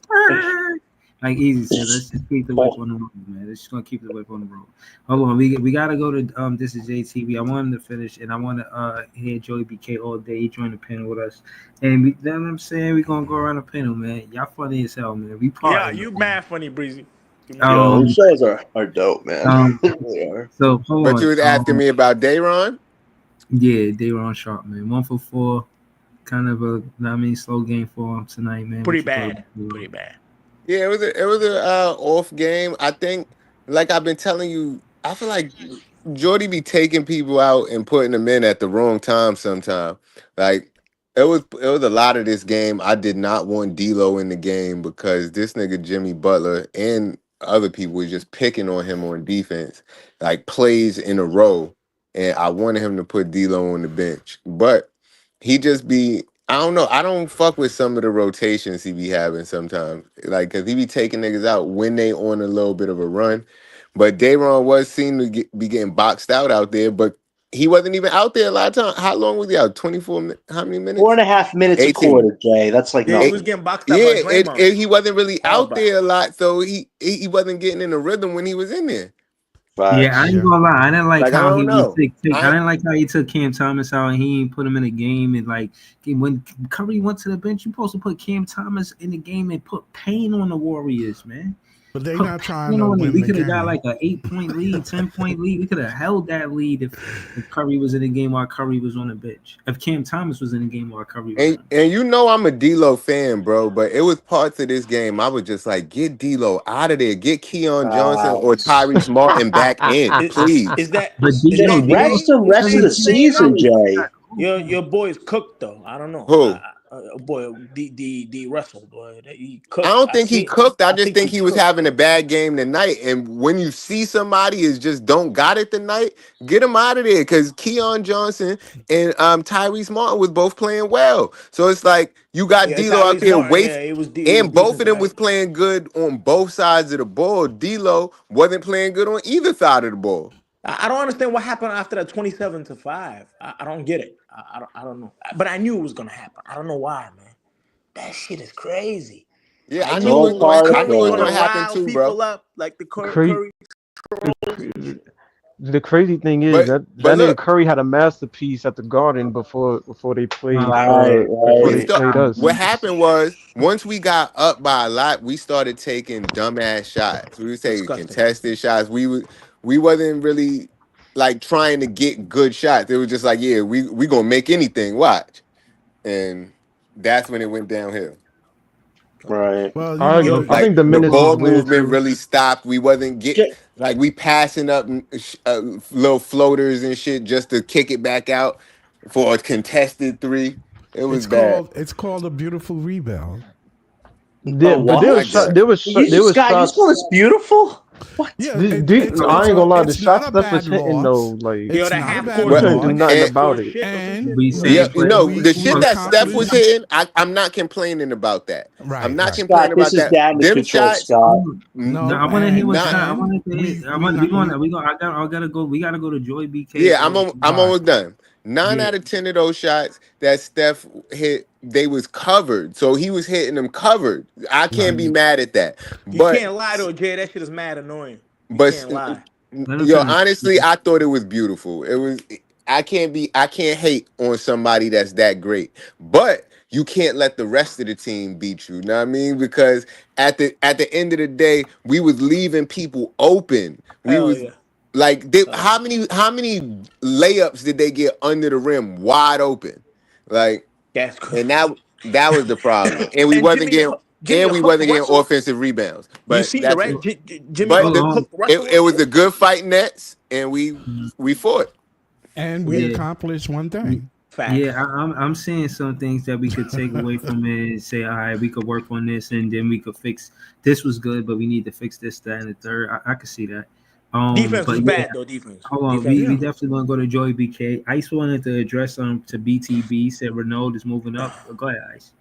like Easy said, let's just keep the whip on the road, man. Let's just gonna keep the whip on the road. Hold on, we gotta go to This Is JTV. I wanted to finish, and I want to hear Joey BK all day. He joined the panel with us, and you know what I'm saying, we gonna go around the panel, man. Y'all funny as hell, man. We
Yeah,
partying.
you mad funny, Breezy.
Yo, those shows are dope, man. They are.
So hold
But
on.
you was asking me about Dayron?
Yeah, they were on sharp, man. 1 for 4, kind of a slow game for him tonight, man.
Pretty
What you thought?
bad. Pretty bad.
Yeah, it was a off game. I think, like I've been telling you, I feel like Jordy be taking people out and putting them in at the wrong time sometime. Like it was a lot of this game. I did not want D'Lo in the game because this nigga Jimmy Butler and other people were just picking on him on defense, like plays in a row. And I wanted him to put D'Lo on the bench. But he just be I don't know. I don't fuck with some of the rotations he be having sometimes. Like, cause he be taking niggas out when they on a little bit of a run. But Dayron was seen to be getting boxed out there, but he wasn't even out there a lot of time. How long was he out? 24 How many minutes?
4.5 minutes a
18.
quarter, Jay. That's like
Yeah, he was
nothing.
getting boxed out by
Yeah,
Draymond.
he wasn't really
All
out
back.
there a lot, so he wasn't getting in the rhythm when he was in there.
Yeah, I ain't gonna lie. I didn't like
Like, I
how
don't know.
I didn't like how he took Cam Thomas out and he ain't put him in the game. And like when Curry went to the bench, you supposed to put Cam Thomas in the game and put pain on the Warriors, man.
But they're
Put
not trying
pain
to
on it.
win
We
the
could have got
game.
like an 8-point lead, 10-point lead. We could have held that lead if Curry was in the game while Curry was on the bench. If Cam Thomas was in the game while Curry was on the bench.
And you know I'm a D'Lo fan, bro, but it was parts of this game I was just like, get D'Lo out of there, get Keon Johnson or Tyrese Martin back in, please.
Is that
But
is that
rest
Jay?
the
Is
rest of
Jay
the
saying
season,
no?
Jay.
Your boy's cooked though. I don't know.
Who?
Boy, the Russell boy, he
I
cooked.
don't think he cooked. I just think
he
he was
cooked.
having a bad game tonight. And when you see somebody is just don't got it tonight, get him out of there. Because Keon Johnson and Tyrese Martin was both playing well. So it's like you got
Yeah,
D'Lo out
Tyrese
there
Martin.
waste,
Yeah, it was
and both
decent
of them was
tonight.
playing good on both sides of the ball. D'Lo wasn't playing good on either side of the ball.
I don't understand what happened after that 27-5. I don't get it. I don't know. But I knew it was gonna happen. I don't know why, man. That shit is crazy.
Yeah,
I
I knew it was
knew
going. I knew
Curry
it was
gonna
going to
Article.
happen
rile
too, bro.
people up like the
Cra-
Curry trolls and shit.
The crazy thing is
But
that nigga
look.
Curry had a masterpiece at the Garden before they played
Right,
before
We
they
right.
start.
played us.
What happened was once we got up by a lot, we started taking dumbass shots. We were taking
Disgusting.
contested shots. We wasn't really like trying to get good shots. It was just like, yeah, we gonna make anything. Watch, and that's when it went downhill.
Right.
Well, you
I
know,
agree.
Yo,
I
Like
think the
the
minutes was
ball
weird
movement
too.
really stopped. We wasn't get
Jay,
like we passing up little floaters and shit just to kick it back out for a contested three. It was bad.
it's called a beautiful rebound.
Yeah,
oh,
but
I
what?
guess.
there was
You just call
shots.
this beautiful? What?
Yeah,
I ain't gonna lie, the
it's not
shots
a
Steph was
bad
hitting though,
loss.
like
yo,
It's
that
not a
half
bad
court,
we
But
couldn't do
loss,
nothing
half
and
about
court
it.
shit or some
and
shit.
We
yeah,
said,
we
but
we
the
we
shit that Steph was
accomplished.
hitting, I'm not complaining about that. I'm
Right,
not
right.
Scott,
complaining
this
about
is
that.
damage
Them
control,
shots,
Scott.
no, I
No,
want to hear what
not.
Scott. I
and
want to hear.
we we not we
We gonna. I gotta go. We gotta go to Joy BK.
Yeah, I'm
right.
almost done. 9
Yeah,
out of 10 of those shots that Steph hit, they was covered. So he was hitting them covered. I can't
right.
be mad at that.
You
But
can't lie though, Jay. That shit is mad annoying. You
but
can't lie.
Let him
yo,
finish.
honestly, I thought it was beautiful. It was. I can't hate on somebody that's that great. But you can't let the rest of the team beat you. Know what I mean? Because at the end of the day, we was leaving people open. We
Hell
was
yeah.
like,
Hell yeah.
how many layups did they get under the rim wide open? Like,
That's good.
and that was the problem. And we
And
wasn't getting
Jimmy hooked Russell.
offensive rebounds.
You
But
seen the
that's
right?
it.
Jimmy
But
hooked Russell
it
and
was
shit.
a good fight nets, and we fought.
And we
Yeah.
accomplished one thing.
Facts.
Yeah, I'm seeing some things that we could take away from it and say, all right, we could work on this, and then we could fix. This was good, but we need to fix this, that, and the third. I could see that.
Defense was
But yeah,
bad though. Defense.
hold on.
Defense.
We definitely want to go to Joy BK. Ice wanted to address to BTB. Said Renault is moving up. Go ahead, Ice.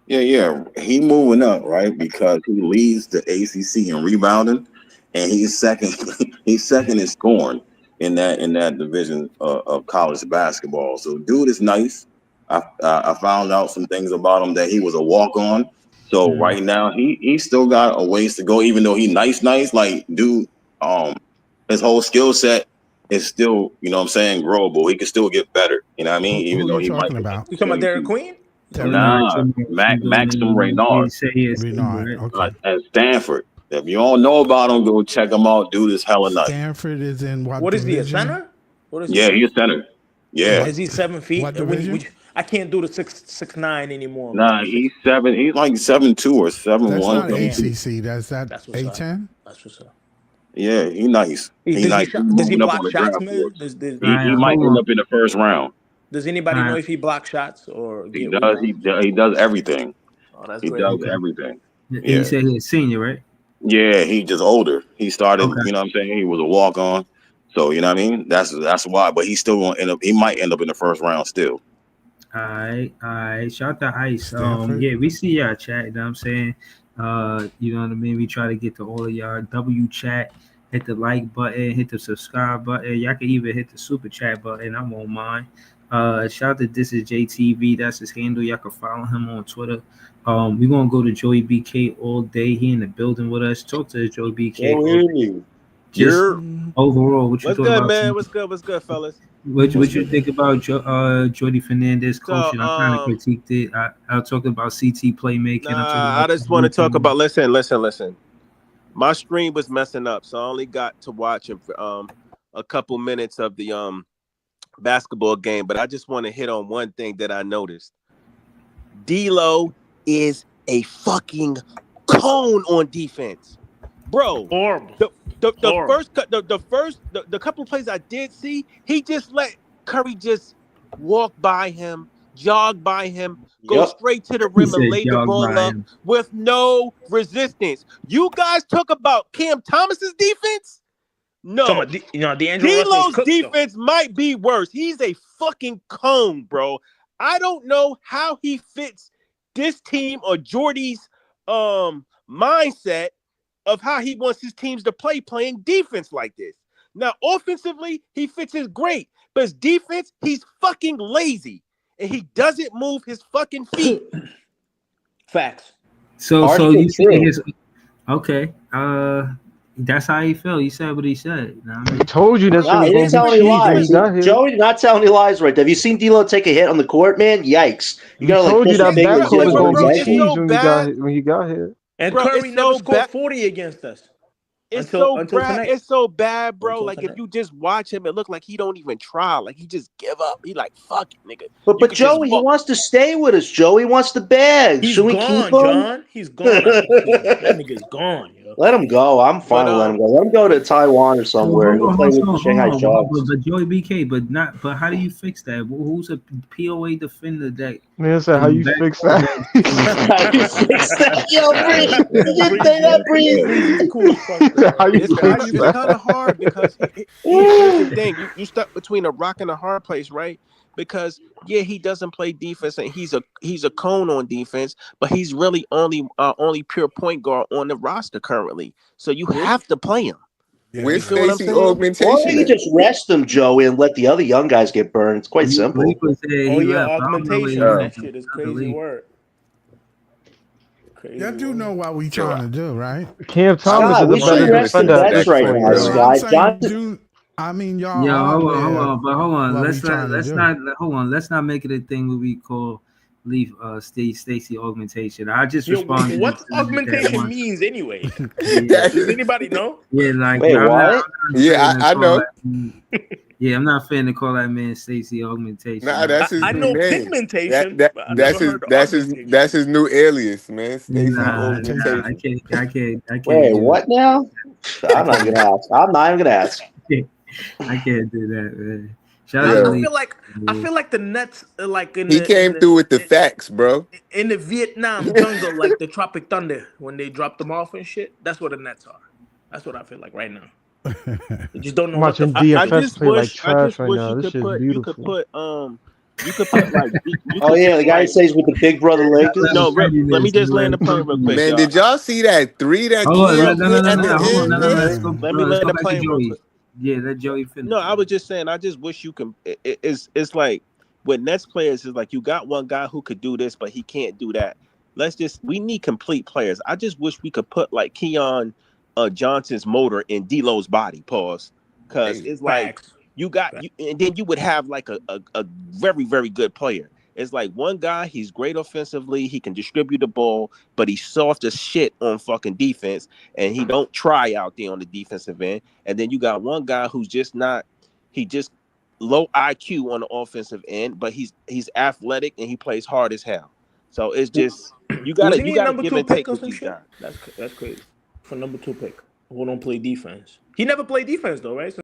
Yeah. He moving up, right? Because he leads the ACC in rebounding, and he's second. He's second in scoring in that division of college basketball. So, dude is nice. I found out some things about him that he was a walk on. So right now he still got a ways to go. Even though he nice, like dude, his whole skill set is still, you know what I'm saying, growable. He can still get better. You know what I mean? Even
Who
though
you
he might
talking
be
about?
You talking about Derek
22.
Queen?
Nah, Maxim Reynard
Renard. Okay.
at Stanford. If you don't know about him, go check him out. Dude is hella nice.
Stanford is in what
What is he, a
division?
center? What is
Yeah,
he?
he's a center. Yeah.
Is he 7 feet?
What division?
I can't do the 6'9" anymore.
Nah,
Man.
he's 7'2" or 7'1".
That's not
Damn.
ACC. That's
That's what's up.
A10.
That's what's up.
Yeah, he nice. He
Does he
nice. He
does he
moving up
block
on the
shots,
draft
man?
board.
Does
All right,
He might
hold
end
on.
up in the first round.
Does
All
anybody know
right.
if he blocks shots or
He
get
does.
rebounds?
He does everything.
Oh, that's
He
great.
does
Okay.
everything.
And you
Yeah.
said he's a senior, right?
Yeah, he just older. He started,
Okay.
you know what I'm saying? He was a walk on. So, you know what I mean? That's why. But he's still gonna end up he might end up in the first round still.
All right. Shout out to Ice.
Stanford.
Yeah, we see y'all chat. You know what I'm saying? You know what I mean? We try to get to all of y'all. W chat, hit the like button, hit the subscribe button. Y'all can even hit the super chat button. I won't mind. Shout out to This Is JTV. That's his handle. Y'all can follow him on Twitter. We're gonna go to Joey BK all day. He in the building with us. Talk to Joey BK all day. Just
You're
overall, what you
what's
thought
good,
about
man? What's good? What's good, fellas?
what you think about Jordi Fernandez
So,
coaching? I kind of critiqued it. I talked about CT playmaking. I talked
nah, I
about
just want to talk about. Listen. My stream was messing up, so I only got to watch a couple minutes of the basketball game. But I just want to hit on one thing that I noticed. D'Lo is a fucking cone on defense, bro.
Horrible.
The couple plays I did see, he just let Curry just walk by him, jog by him, go
Yep.
straight to the
He
rim and
said
lay the
jog
ball
by
up
him.
with no resistance. You guys talk about Cam Thomas's defense? No.
D'Angelo Russell's
D'Lo's
cooked though.
defense might be worse. He's a fucking cone, bro. I don't know how he fits this team or Jordy's mindset of how he wants his teams to play playing defense like this. Now, offensively, he fits it great, but his defense, he's fucking lazy and he doesn't move his fucking feet.
Facts.
So
Hard to
you
get
say
through.
his okay. That's how he felt. He said what he said. You know what I mean?
He told you that's
Nah,
what
he
was
didn't
gonna
tell
be
any
cheese when he
lies.
got here.
Joey not telling any lies right there. Have you seen D'Lo take a hit on the court, man? Yikes. You
He
gotta like
told you
push your
that
fingers
backcourt
in
was
over
gonna
his
be
It's
ankle.
cheese
so
when
bad.
he got here.
And
Bro,
Curry
it's
never
so
scored
bad.
40 against us
It's
until
so bad.
tonight.
It's so bad, bro.
Until
Like if
tonight.
you just watch him, it look like he don't even try. Like he just give up. He like fuck it, nigga. You
But
could just
Joey, he
walk.
wants to stay with us. Joey wants the bag.
He's
Should we keep
gone,
him?
John. He's gone after this season. That nigga's gone, yo.
Let him go. I'm fine
But
with letting him go. Let him go to Taiwan or
Well,
somewhere and go play with the Shanghai
hold on.
Sharks.
But Joey BK, but how do you fix that? Who's a POA defender that
Man said, "How you fix that?"
How you fix that? Yo, Bree, you didn't say that, Bree.
Breezy's cool as fuck.
He said, "How you
it's
fix
kind
that?"
of hard because here's the thing. You stuck between a rock and a hard place, right? Because yeah, he doesn't play defense and he's a cone on defense, but he's really only pure point guard on the roster currently. So you have to play him. You
Where's
feel what I'm
Stacey
saying?
Or
augmentation
you
at?
just rest him, Joey, and let the other young guys get burned. It's quite simple.
Reaper said
Oh
he
yeah,
left. I don't know where he
augmentation.
went.
That shit is
About to
crazy
leave.
word. Crazy
Y'all do
word.
know what we trying to do, right?
Cam
I was
Thomas
Scott,
is
we
a
should
better
rest the
defender at
vets
this
right
point,
now,
No,
bro.
I'm
Scott.
saying
Johnson,
I mean, y'all
Yo,
are
hold
aware
on, but hold on.
what we
Let's
trying to do.
not. Let's not make it a thing where we call leave Stacy augmentation. I just
Yo,
responded
what
to that
augmentation
one.
means anyway?
Yeah,
Does anybody know?
yeah, like
wait,
I'm not
what?
Yeah,
finna
I
call
know.
that man, yeah, I'm not finna call that man Stacy augmentation.
Nah, that's his
I
new
know
name.
pigmentation, but I never heard of augmentation.
That's his new alias, man. Stacey
Nah, I
augmentation.
can't
Wait,
do
what now?
I
I'm not
can't
gonna ask. I'm not even gonna ask.
I can't do that, man. Shout out
I,
to
I
Yo,
Lee.
feel like the Nets are like
he came through with the facts, bro.
in the Vietnam jungle, like the Tropic Thunder when they drop them off and shit. That's what the Nets are. That's what I feel like right now. They just don't know
I'm
what the
watching
fuck to
I
do.
DFS
just
play like
wish
trash right now.
you
This
could
shit's
put
beautiful.
like you
Oh
could
yeah,
put
the guy who
like
stays with the Big Brother Lakers.
no. Let me just land the plane real quick,
Man,
y'all.
did y'all see that three that
Hold on,
Cam hit at the
hold on,
end, man?
Let's go.
Let me
Let's
land
go
the
back to
plane real
Joey.
quick.
Yeah, let Joey finish.
No, I was just saying. I just wish you can. It's like with Nets players, is like you got one guy who could do this, but he can't do that. We need complete players. I just wish we could put like Keon Johnson's motor in D'Lo's body. Pause, because
Hey,
it's like
Facts.
you got you, and then you would have like a very very good player. It's like one guy, he's great offensively, he can distribute the ball, but he's soft as shit on fucking defense, and he don't try out there on the defensive end. And then you got one guy who's just not, he just low IQ on the offensive end, but he's athletic and he plays hard as hell. So it's just you
Wasn't
gotta
he a
you gotta
number
give
two
and
pick
take
or
with
some
these
shit?
guys.
That's crazy for number two pick. who don't play defense. He never played defense though, right? So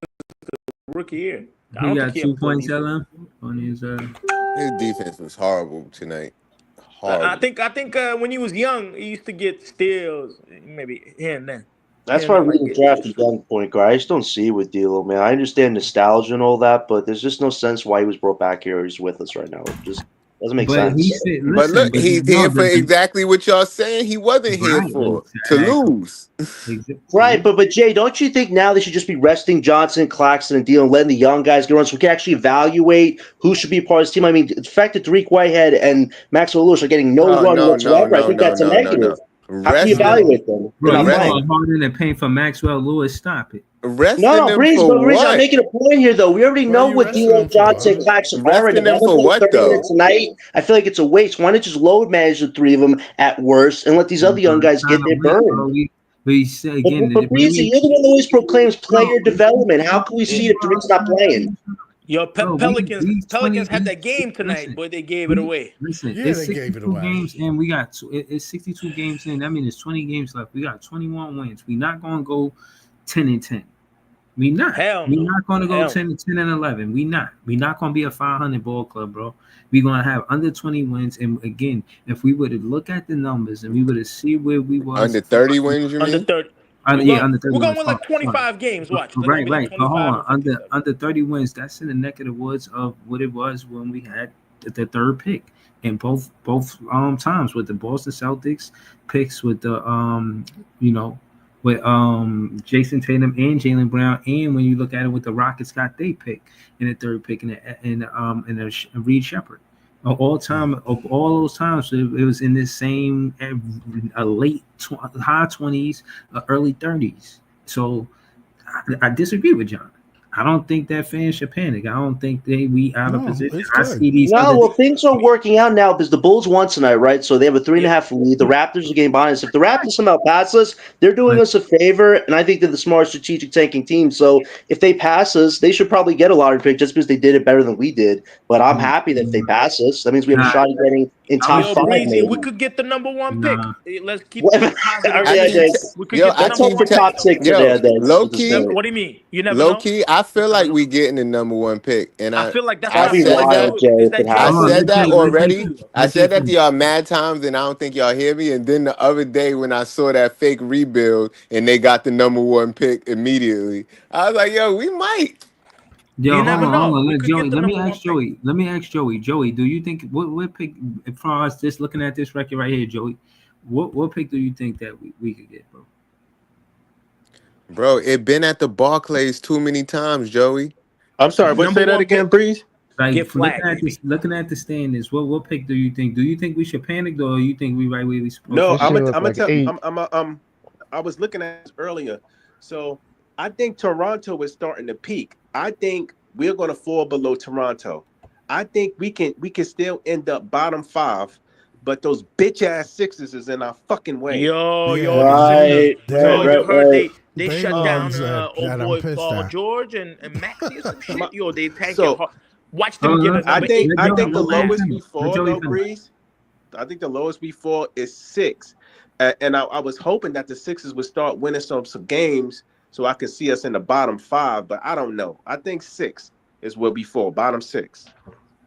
rookie year. I
He
don't think
got
he ever
2
played
points,
defense.
Ellen, on his.
His defense was horrible tonight.
I
Horrible.
think when he was young, he used to get steals, maybe here and then.
That's why I really drafted young point guard. I just don't see it with D'Lo, man. I understand nostalgia and all that, but there's just no sense why he was brought back here. Or he's with us right now. It just doesn't make
But he
sense.
said,
But
listen,
look,
but
he's
no,
here for exactly what y'all saying he wasn't here for. To
exactly.
lose.
Right, but Jay, don't you think now they should just be resting Johnson, Claxton, and D'Lo, and letting the young guys get on so we can actually evaluate who should be a part of this team? I mean, the fact that Tariq Whitehead and Maxwell Lewis are getting no
Oh
run
no, no,
whatsoever, I
no,
think
no,
that's a
no, no,
negative.
no.
How can you evaluate them? They're
Bro,
not
you
playing.
going hard in the paint for Maxwell Lewis. Stop it.
Resting them
Breeze,
for
but Breeze, I'm
what?
making a point here, though. We already know what D'Lo, Johnson, Claxton are. And
Resting
if I'm
them
going to
for
play
what
30
though?
minutes tonight, I feel like it's a waste. Why not just load manage the three of them at worst and let these other young guys get their burn?
We say again,
But Breezy, you're the one that always proclaims player development. How can we see that Tariq's not playing?
Yo, Pelicans had that game tonight,
listen,
but they gave it away.
Listen,
Yeah,
it's
they gave it
62
away.
games and we got it's 62 games in. That means there's 20 games left. We got 21 wins. We're not gonna go 10-10. We not.
Hell
We're
no.
not gonna go
Hell
10 and 11. We not. We're not gonna be a 500 ball club, bro. We're gonna have under 20 wins. And again, if we were to look at the numbers and we were to see where we was
Under 30 wins, you
under
mean?
30.
under 30
We're gonna
wins.
win like 25 games. Watch. They're
Right,
gonna be like
right. But hold
25
on,
and 57.
under 30 wins, that's in the neck of the woods of what it was when we had the third pick. And both times with the Boston Celtics picks with the with Jason Tatum and Jaylen Brown, and when you look at it with the Rockets got they pick in the third pick and Reed Shepard. All those times it was in this same late high 20s, early 30s. So I disagree with John. I don't think that fans should panic. I don't think we out of position. I see these.
Things are working out now because the Bulls won tonight, right? So they have a 3.5 lead. The Raptors are getting behind us. If the Raptors somehow pass us, they're doing us a favor, and I think they're the smart strategic tanking team. So if they pass us, they should probably get a lottery pick just because they did it better than we did. But I'm happy that if they pass us, that means we have a shot at getting in top 5.
Breezy,
Maybe.
we could get the number one pick. Let's keep
Positive.
we could get the
Let's hope
number
for
one
top
pick.
6 today.
Low key.
What do you mean? You never
Low
know.
key, I feel like we getting the number one pick, and
I feel like that's
I
what I
said
feel
that.
like too. Is that
I said that already. I
Let's
said that
see.
to y'all mad times, and I don't think y'all hear me. And then the other day when I saw that fake rebuild and they got the number one pick immediately, I was like, "Yo, we might."
Yo,
You never know.
hold
We
on.
could
Joey,
get the
let me
number one
ask Joey. Let me ask Joey. Joey, do you think what pick, as far as this looking at this record right here, Joey? What pick do you think that we could get, bro?
Bro, it been at the Barclays too many times, Joey.
I'm sorry, but say that again, Breeze.
Like
Get flagged,
looking at the standings, what pick do you think? Do you think we should panic, or you think we right where we supposed
No,
to?
I'm
shit
gonna
look
tell.
like 8.
I was looking at this earlier. So I think Toronto is starting to peak. I think we're gonna fall below Toronto. I think we can still end up bottom 5, but those bitch ass Sixers is in our fucking way.
Yo,
Right,
you heard they
They
shut down
ones that
old
I'm
boy
pissed
Paul
at.
George and Maxey or some shit. Yo, they tanking
So
hard. Watch them get a
I
number
think
8
I
pick.
think the
I'm mad.
lowest we fall though, Breeze. I think the lowest we fall is 6, and I was hoping that the Sixers would start winning some games so I could see us in the bottom 5. But I don't know. I think 6 is where we fall, bottom 6.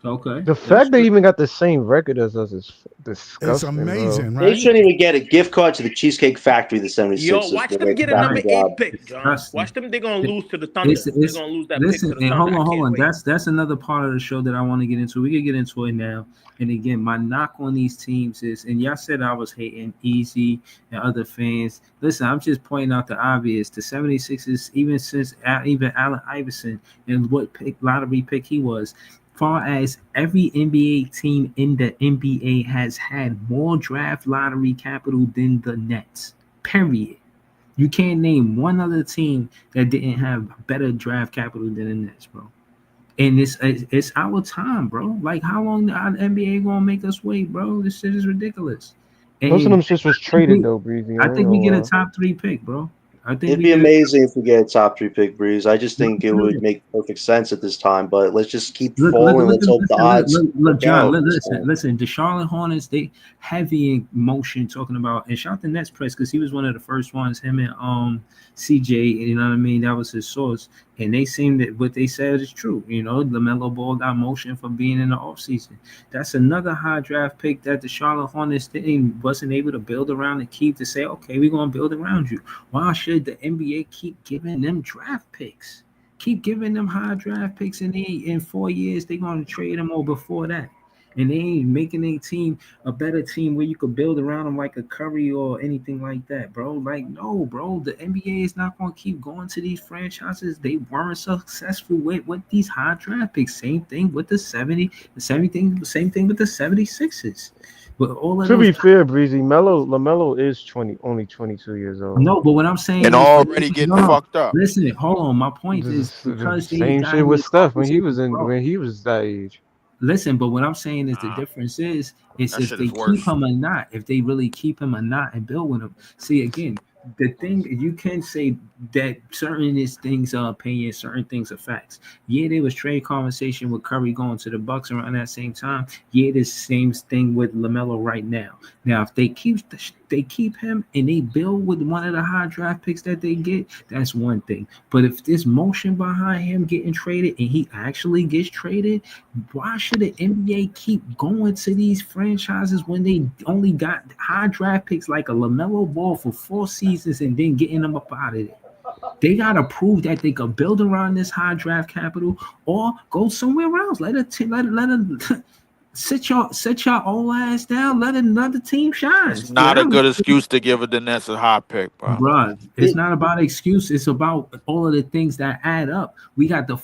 Okay.
The fact they even got the same record as us is disgusting.
It's amazing,
They
right?
shouldn't even get a gift card to the Cheesecake Factory, the 76ers.
Yo, watch them get a number 8 pick, John.
Disgusting.
Watch them. They're gonna lose to the Thunder. They're gonna lose that
listen,
pick to the
and
Thunder.
hold on.
Wait.
That's another part of the show that I want to get into. We can get into it now. And again, my knock on these teams is, and y'all said I was hating Easy and other fans. Listen, I'm just pointing out the obvious. The 76ers, even since Allen Iverson and what lottery pick he was, far as every NBA team in the NBA has had more draft lottery capital than the Nets. Period. You can't name one other team that didn't have better draft capital than the Nets, bro. And it's our time, bro. Like, how long the NBA gonna make us wait, bro? This shit is ridiculous.
Most of
And
them shits was traded though, Breezy.
I think we get a top 3 pick, bro. I think
It'd
we
be
did it.
amazing if we get a top 3 pick, Breeze. I just think it would
Look,
make perfect sense at this time. But let's just keep
look,
falling. Let's hope the
listen,
odds work
John,
out this
listen,
time.
listen. The Charlotte Hornets, they heavy in motion talking about, and shout the Nets press because he was one of the first ones. Him and CJ, you know what I mean? That was his source, and they seemed that what they said is true. You know, LaMelo Ball got motion for being in the offseason. That's another high draft pick that the Charlotte Hornets wasn't able to build around and keep to say, okay, we're gonna build around you. Why should the NBA keep giving them draft picks? Keep giving them high draft picks, and in 4 years they're gonna trade them or before that. And they ain't making a team a better team where you could build around them like a Curry or anything like that, bro. Like, no, bro, the NBA is not gonna keep going to these franchises. They weren't successful with these high draft picks. Same thing with same thing with the 76ers. But all of
To
those
be fair, Breezy, Lamelo is only 22 years old.
no, but what I'm saying
And
is,
already getting
no,
fucked up.
listen, hold on. My point
This
is
is the
because they
same
got
shit
in
with
this
Steph when
bro.
he was that age.
Listen, but what I'm saying is the
Nah,
difference is
that
if
shit
they
is
keep
worse.
him or not, if they really keep him or not and build with him. See again, the thing you can say that certain is things are opinions, certain things are facts. Yeah, there was trade conversation with Curry going to the Bucks around that same time. Yeah, the same thing with LaMelo right now. Now, if they keep him and they build with one of the high draft picks that they get, that's one thing. But if there's motion behind him getting traded and he actually gets traded, why should the NBA keep going to these franchises when they only got high draft picks like a LaMelo Ball for 4 seasons and then getting them up out of there? They gotta prove that they could build around this high draft capital or go somewhere else. Let it sit your old ass down. Let another team shine.
It's
See,
not a good excuse to give the Nets a high pick, bro.
bruh, it's not about excuse. It's about all of the things that add up. We got the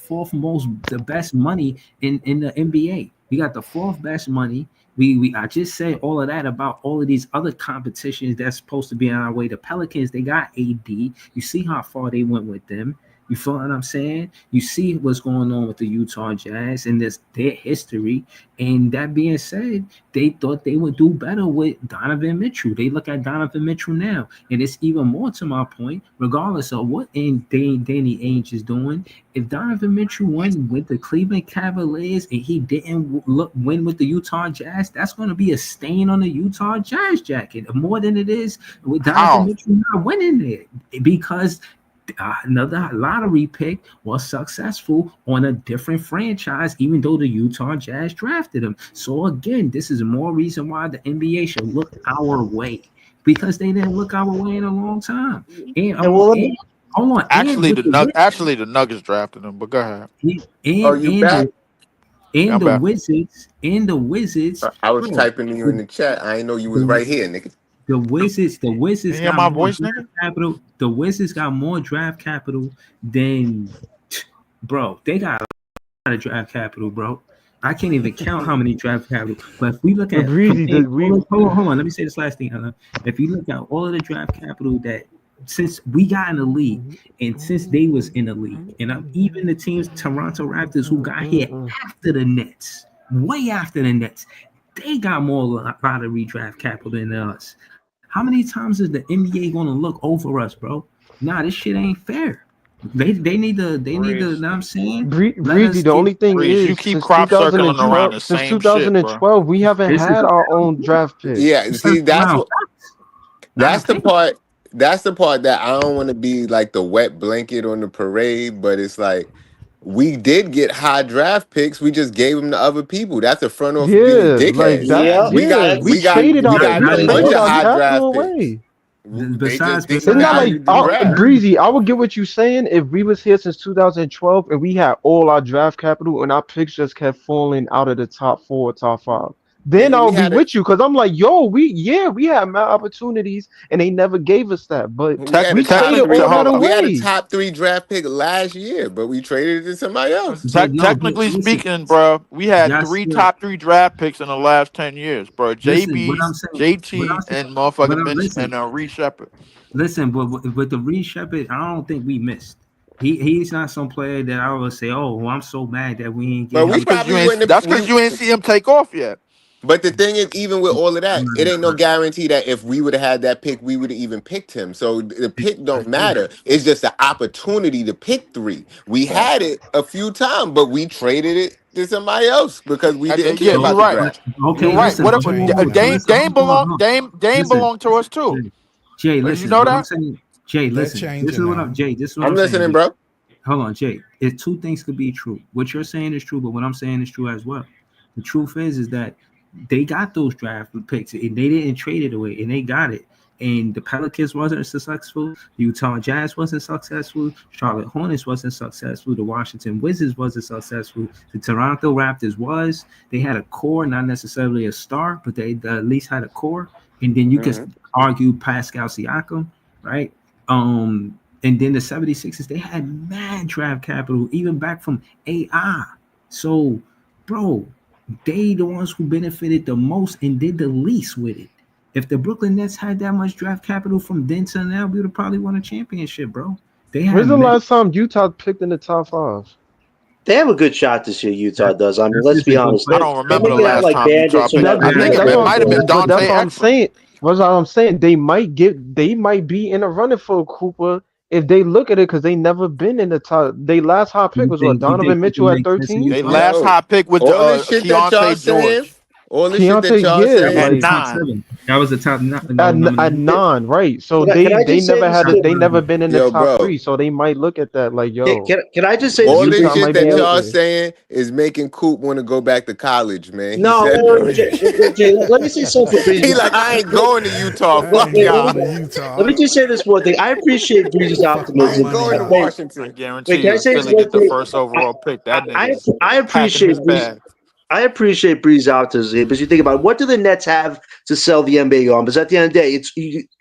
best money in the NBA. We got the fourth best money. I just said all of that about all of these other competitions that's supposed to be on our way. The Pelicans, they got AD. You see how far they went with them. You feel what I'm saying? You see what's going on with the Utah Jazz and this their history. And that being said, they thought they would do better with Donovan Mitchell. They look at Donovan Mitchell now, and it's even more to my point. Regardless of what Danny Ainge is doing, if Donovan Mitchell won with the Cleveland Cavaliers and he didn't win with the Utah Jazz, that's going to be a stain on the Utah Jazz jacket more than it is with Donovan
How?
Mitchell not winning it because another lottery pick was successful on a different franchise, even though the Utah Jazz drafted him. So again, this is more reason why the NBA should look our way because they didn't look our way in a long time. And
And well, let me,
and hold on, and with the
Actually the Nuggets drafted him, but go ahead.
Oh,
and
you back?
Yeah, I'm
the
back.
Wizards,
I was
bro.
typing to you in the chat. I didn't know you was
The,
right here, nigga.
the
You
Wizards
hear
got
my
more
voice,
draft
nigga?
capital. The Wizards got more draft capital than, bro. They got a lot of draft capital, bro. I can't even count how many draft capital. But if we look
But
at
Breezy,
compare,
did we?
hold on. Let me say this last thing, Alan. If you look at all of the draft capital that since we got in the league and since they was in the league, and even the teams, Toronto Raptors, who got here after the Nets, way after the Nets, they got more lottery draft capital than us. How many times is the NBA gonna look over us, bro? Nah, this shit ain't fair. They need to,
Breeze.
know what I'm saying? Let
Breezy,
us
the
get
only thing
Breeze, you
is
keep crop circling around the
since
same shit, bro.
2012 we haven't
this is
had
a
our own draft picks.
Yeah, see, that's
around
what
facts, not
that's the
opinion.
part. That's the part that I don't want to be like the wet blanket on the parade, but it's like we did get high draft picks. We just gave them to other people. That's the front office being
Yeah, like
dickheads.
that.
yeah,
We
Yeah,
got
we
we got
traded
we
our
got
we
a
Not
bunch
traded
of
even
our
high draft
capital
picks.
away.
They just
besides
didn't
It's not
besides
like
value the draft.
Breezy. I would get what you're saying if we was here since 2012 and we had all our draft capital and our picks just kept falling out of the top four, top five. Then
Nigga, we
I'll be
had a
with you because I'm like, yo, we had mad opportunities and they never gave us that. But
we had a
we
top
traded
three.
all that
Hold on.
We had a
away.
top three draft pick last year, but we traded it to somebody else.
but no, but
Technically
listen,
speaking, bro, we had
y'all
three
still
top three draft picks in the last 10 years, bro.
listen.
JB,
What I'm
JT,
saying,
and
but
motherfucking Bench
listen,
and Reed Shepard.
but the Reed Shepard, I don't think we missed. He's not some player that I would say, oh, well, I'm so mad that we ain't get
But
him
we
with the
probably wouldn't have
That's because you ain't see him take off yet.
But the thing is, even with all of
I'm
that,
not
it ain't no
impressed.
guarantee that if we would have had that pick, we would have even picked him. So the pick
I
don't
agree.
matter. It's just the opportunity to pick three. We had it a few times, but we traded it to somebody else because we didn't
Yeah,
care
So,
you're
about the
right.
but
draft.
You're
okay,
right.
listen.
What
It
if
Okay,
changed
so
now.
Dame?
listen.
Dame belong. Dame
Listen.
belonged to us too.
Jay,
You
listen.
know
What I'm
that?
saying, Jay,
They're
listen. This is
changing
what I'm
now.
Jay. This is what
I'm
I'm saying.
listening, bro.
Hold on, Jay. If two things could be true, what you're saying is true, but what I'm saying is true as well. The truth is that they got those draft picks and they didn't trade it away, and they got it. And the Pelicans wasn't successful. The Utah Jazz wasn't successful. Charlotte Hornets wasn't successful. The Washington Wizards wasn't successful. The Toronto Raptors was. They had a core, not necessarily a star, but they at least had a core. And then you
Hmm.
could argue Pascal Siakam, right? And then the 76ers, they had mad draft capital, even back from AI. So, bro, they the ones who benefited the most and did the least with it. If the Brooklyn Nets had that much draft capital from then to now, we would have probably won a championship, bro. They had
When's the
mad.
last time Utah picked in the top 5?
They have a good shot this year. Utah
That,
does. I mean,
that's
let's
just
be
a good
honest.
I
They're,
question.
don't
they're
remember the
making out
last
like
time Utah
bandits and
picked.
That,
I
nothing
think
yeah,
against
it
that's
them.
what I'm
might have been
saying. But
Dante
that's what I'm
Exum.
saying. What's what I'm saying. They might be in a running for Cooper if they look at it because they never been in the top. They last high pick was what,
You think
Donovan
Cooper
Mitchell at
makes sense in
13?
They
Utah?
last
Yo,
high pick with
all this shit that y'all
Keontae
saying,
George
all this shit that
Keontae,
y'all
yeah,
That was
saying,
the
like
top
9.
seven. That was the top number
at
9.
nine, right? So
Can
they
I
they
just say
never
this
had
Top
it.
too?
They never
9.
been in the
yo,
top
bro.
3. So they might look at that like, yo,
Can I just say this
All
to
this
Utah
Breezy's
shit
might be
that
up
point?
y'all
there.
saying is making Coop want to go back to college, man. He
No,
said
wait,
it
wait,
already.
Jay, let me say something for Breezy.
He like, I ain't going to Utah.
I
Fuck
ain't
Wait,
going
y'all.
to
let me
Utah.
just say this one thing. I appreciate Breezy's
Fuck my
I ain't
optimism.
money
going to
up.
I
Washington.
Wait,
guarantee
can I
you, if
say this
Philly
one
get the
thing?
first overall pick, that nigga's
I
packing
appreciate
his
Breeze.
bag.
I appreciate Breeze optimism because you think about it, what do the Nets have to sell the NBA on? Because at the end of the day,